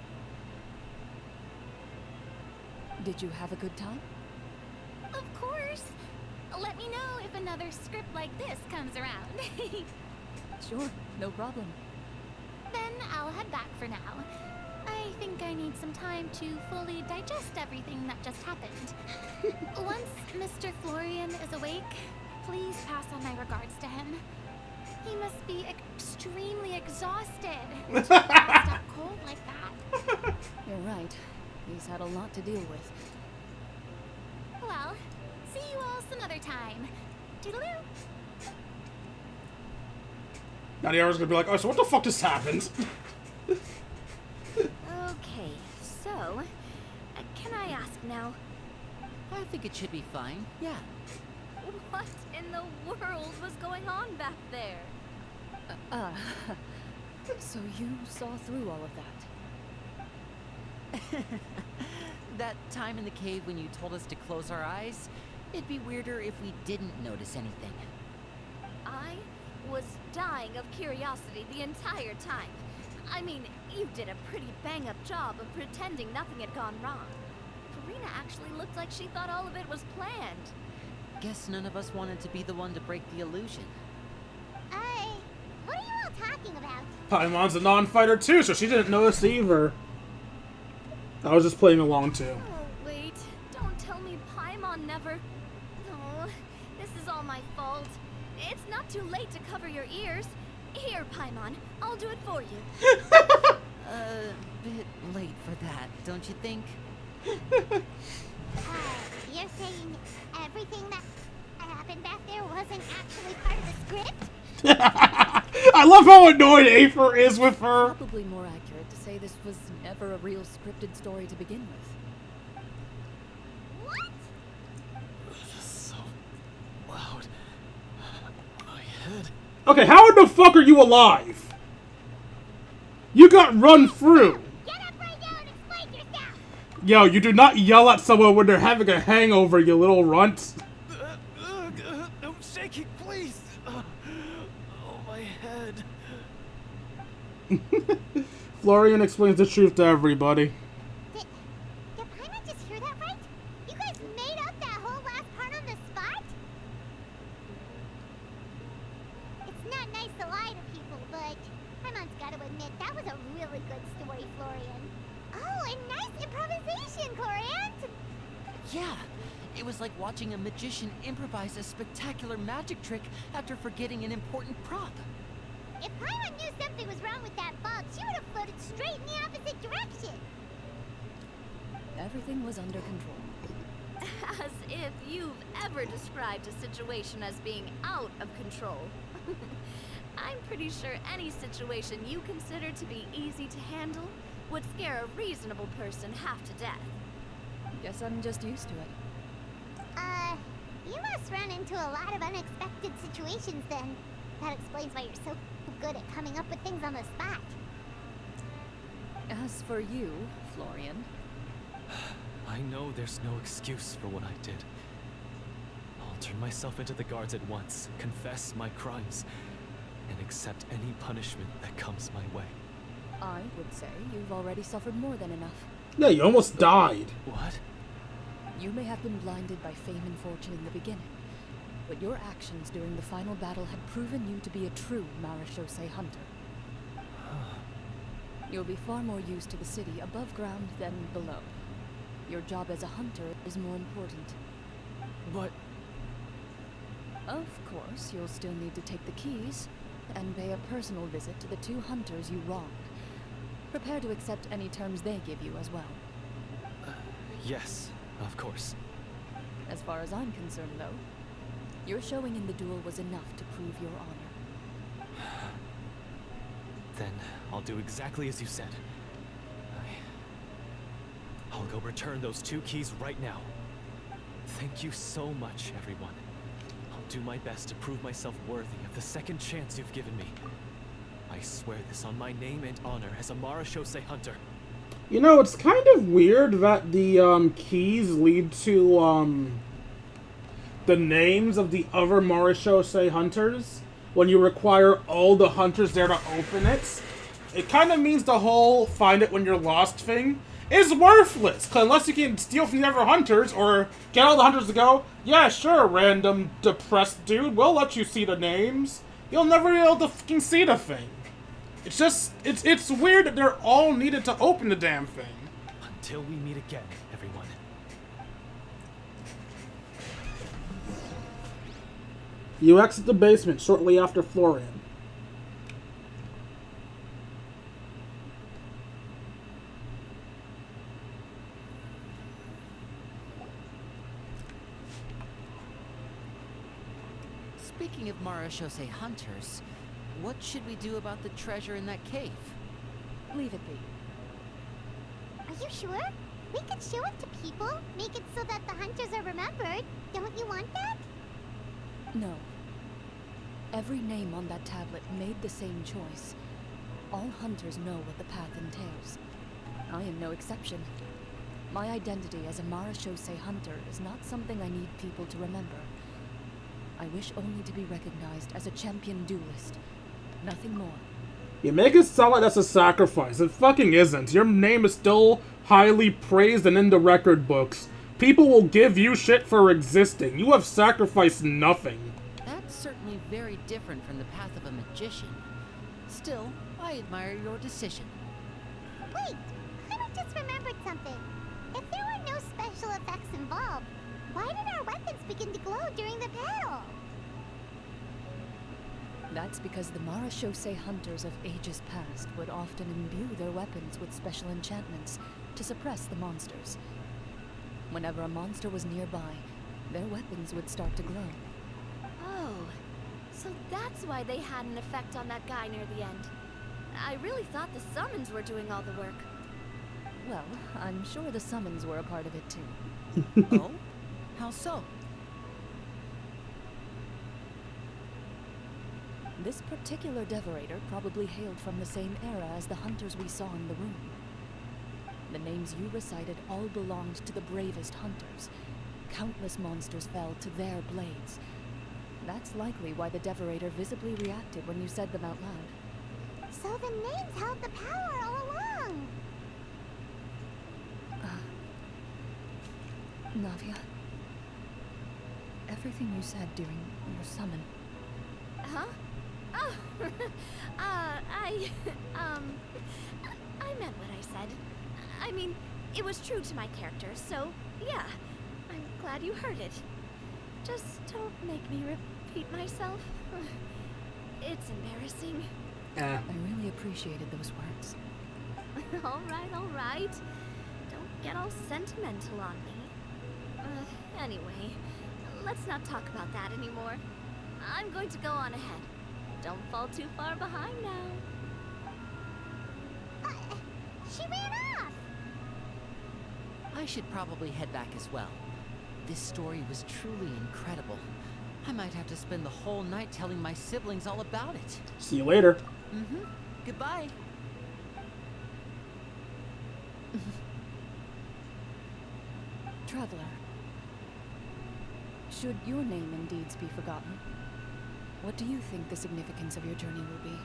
Did you have a good time? Of course. Let me know if another script like this comes around. Sure, no problem. Then I'll head back for now. I think I need some time to fully digest everything that just happened. Once Mr. Florian is awake, please pass on my regards to him. He must be extremely exhausted to pass up cold like that. You're right. He's had a lot to deal with. Well, see you all some other time. Toodaloo. Now the hour's gonna be like, oh, so what the fuck just happened? Okay, so, can I ask now, I think it should be fine, yeah. what in the world was going on back there? So you saw through all of that? That time in the cave when you told us to close our eyes, it'd be weirder if we didn't notice anything. I was dying of curiosity the entire time. I mean, you did a pretty bang-up job of pretending nothing had gone wrong. Karina actually looked like she thought all of it was planned. Guess none of us wanted to be the one to break the illusion. What are you all talking about? Paimon's a non-fighter too, so she didn't notice either. I was just playing along too. Oh, wait. Don't tell me Paimon never... Oh, this is all my fault. It's not too late to cover your ears. Here, Paimon. I'll do it for you. A bit late for that, don't you think? You're saying everything that happened back there wasn't actually part of the script? I love how annoyed Aether is with her. Probably more accurate to say this was never a real scripted story to begin with. What? So loud. My head. Okay, how in the fuck are you alive? You got run through. Get up right now and explain yourself! Yo, you do not yell at someone when they're having a hangover, you little runt. No shaking, please. Oh, my head. Florian explains the truth to everybody. Did Paimon just hear that right? You guys made up that whole last part on the spot? It's not nice to lie to people, but Paimon's got to admit that was a really good story, Florian. Oh, and nice improvisation, Clorinde! Yeah, it was like watching a magician improvise a spectacular magic trick after forgetting an important prop. If Paimon knew something was wrong with that bug, she would have floated straight in the opposite direction. Everything was under control. As if you've ever described a situation as being out of control. I'm pretty sure any situation you consider to be easy to handle would scare a reasonable person half to death. Guess I'm just used to it. You must run into a lot of unexpected situations then. That explains why you're so good at coming up with things on the spot. As for you, Florian, I know there's no excuse for what I did. I'll turn myself into the guards at once, confess my crimes, and accept any punishment that comes my way. I would say you've already suffered more than enough. Yeah, you almost died. What? You may have been blinded by fame and fortune in the beginning, but your actions during the final battle had proven you to be a true Marechaussee hunter. You'll be far more used to the city above ground than below. Your job as a hunter is more important. But... Of course, you'll still need to take the keys and pay a personal visit to the 2 hunters you wronged. Prepare to accept any terms they give you as well. Yes, of course. As far as I'm concerned, though, your showing in the duel was enough to prove your honor. Then I'll do exactly as you said. I'll go return those 2 keys right now. Thank you so much, everyone. I'll do my best to prove myself worthy of the second chance you've given me. I swear this on my name and honor as a Marechaussee hunter. You know, it's kind of weird that the keys lead to the names of the other Marechaussee hunters when you require all the hunters there to open it. It kind of means the whole find it when you're lost thing is worthless, 'cause unless you can steal from the other hunters or get all the hunters to go, yeah, sure, random depressed dude, we'll let you see the names. You'll never be able to fucking see the thing. It's just, it's weird that they're all needed to open the damn thing. Until we meet again, everyone. You exit the basement shortly after Florian. Speaking of Marechaussee hunters, what should we do about the treasure in that cave? Leave it be. Are you sure? We could show it to people, make it so that the hunters are remembered. Don't you want that? No. Every name on that tablet made the same choice. All hunters know what the path entails. I am no exception. My identity as a Marechaussee hunter is not something I need people to remember. I wish only to be recognized as a champion duelist. Nothing more. You make it sound like that's a sacrifice. It fucking isn't. Your name is still highly praised and in the record books. People will give you shit for existing. You have sacrificed nothing. That's certainly very different from the path of a magician. Still, I admire your decision. Wait, I just remembered something. If there were no special effects involved, why did our weapons begin to glow during the battle? That's because the Marechaussee hunters of ages past would often imbue their weapons with special enchantments to suppress the monsters. Whenever a monster was nearby, their weapons would start to glow. Oh, so that's why they had an effect on that guy near the end. I really thought the summons were doing all the work. Well, I'm sure the summons were a part of it too. Oh? How so? This particular devorator probably hailed from the same era as the hunters we saw in the room. The names you recited all belonged to the bravest hunters. Countless monsters fell to their blades. That's likely why the devorator visibly reacted when you said them out loud. So the names held the power all along. Navia, everything you said during your summon. Huh? Oh, I meant what I said. I mean, it was true to my character, so yeah. I'm glad you heard it. Just don't make me repeat myself. It's embarrassing. I really appreciated those words. All right. Don't get all sentimental on me. Anyway, let's not talk about that anymore. I'm going to go on ahead. Don't fall too far behind now. She ran off! I should probably head back as well. This story was truly incredible. I might have to spend the whole night telling my siblings all about it. See you later. Mm-hmm. Goodbye. Traveler, should your name and deeds be forgotten, what do you think the significance of your journey will be?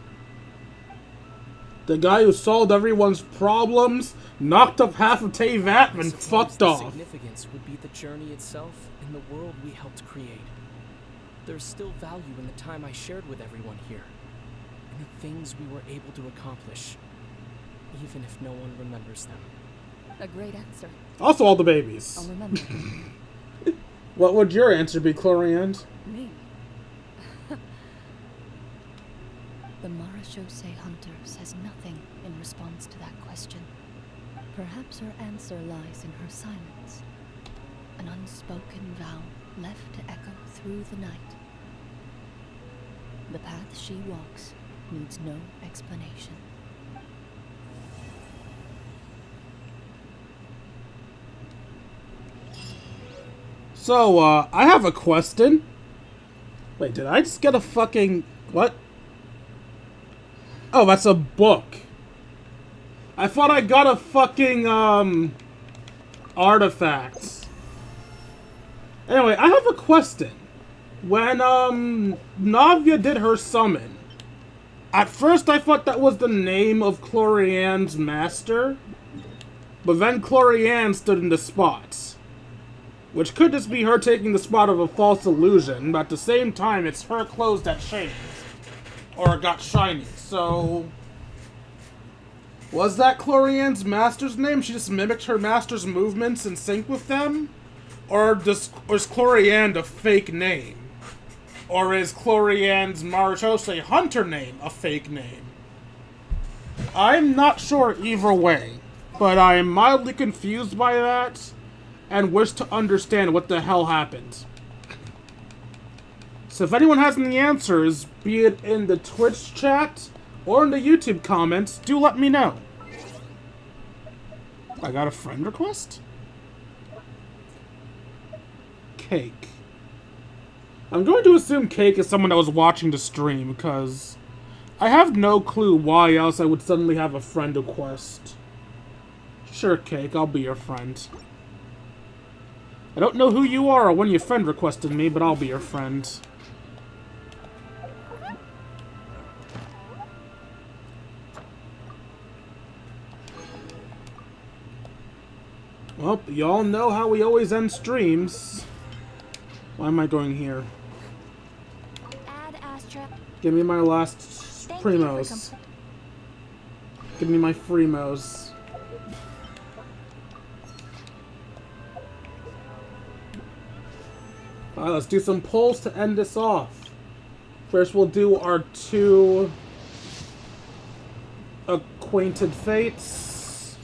The guy who solved everyone's problems, knocked up half of Teyvat, and fucked off. The significance would be the journey itself and the world we helped create. there's still value in the time I shared with everyone here, and the things we were able to accomplish, even if no one remembers them. A great answer. Also all the babies. I'll remember. What would your answer be, Clorinde? Me? The Marachose Hunter says nothing in response to that question. Perhaps her answer lies in her silence. An unspoken vow left to echo through the night. The path she walks needs no explanation. So, I have a question. Wait, did I just get a fucking... What? Oh, that's a book. I thought I got a fucking, artifact. Anyway, I have a question. When, Navia did her summon, at first I thought that was the name of Cloriande's master, but then Cloriande stood in the spot. Which could just be her taking the spot of a false illusion, but at the same time, it's her clothes that changed. Or got shiny, so... Was that Cloriande's master's name? She just mimicked her master's movements in sync with them? Or is Clorinde a fake name? Or is Cloriande's Marachose Hunter name a fake name? I'm not sure either way, but I am mildly confused by that, and wish to understand what the hell happened. So if anyone has any answers, be it in the Twitch chat or in the YouTube comments, do let me know. I got a friend request? Cake. I'm going to assume Cake is someone that was watching the stream, because I have no clue why else I would suddenly have a friend request. Sure, Cake, I'll be your friend. I don't know who you are or when your friend requested me, but I'll be your friend. Well, y'all know how we always end streams. Why am I going here? Ad Astra. Give me my last primos. Give me my freemos. Alright, let's do some polls to end this off. First, we'll do our 2 acquainted fates.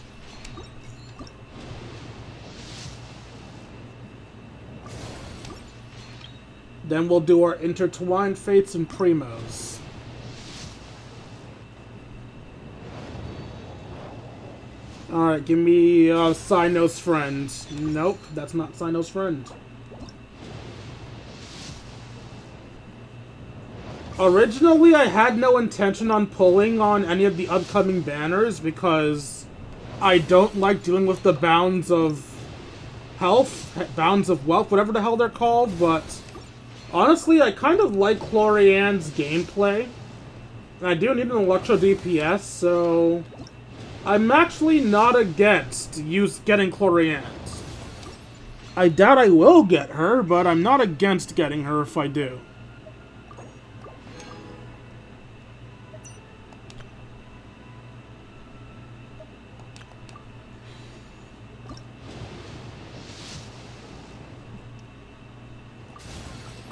Then we'll do our intertwined fates and primos. Alright, give me Sino's friend. Nope, that's not Sino's friend. Originally, I had no intention on pulling on any of the upcoming banners because I don't like dealing with the bounds of health, bounds of wealth, whatever the hell they're called, but honestly, I kind of like Cloriande's gameplay. And I do need an Electro DPS, so I'm actually not against getting Cloriande. I doubt I will get her, but I'm not against getting her if I do.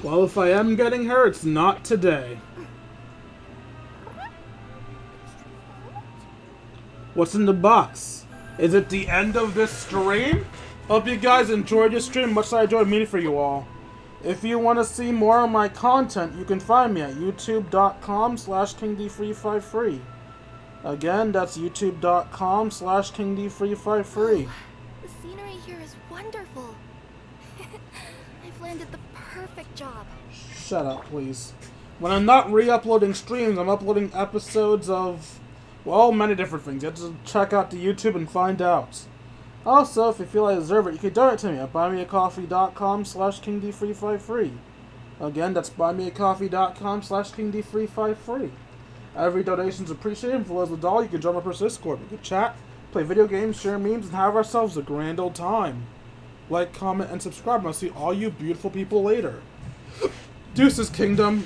Well, if I am getting her, it's not today. What's in the box? Is it the end of this stream? Hope you guys enjoyed this stream, much as I enjoyed meeting for you all. If you want to see more of my content, you can find me at youtube.com/KingD353. Again, that's youtube.com/KingD353. The scenery here is wonderful. I've landed the perfect job. Shut up, please. When I'm not re-uploading streams, I'm uploading episodes of, well, many different things. You have to check out the YouTube and find out. Also, if you feel I deserve it, you can donate to me at buymeacoffee.com/KingD353. Again, that's buymeacoffee.com/KingD353. Every donation is appreciated. For as a dollar, you can join my personal Discord. We can chat, play video games, share memes, and have ourselves a grand old time. Like, comment, and subscribe, and I'll see all you beautiful people later. Deuces, Kingdom.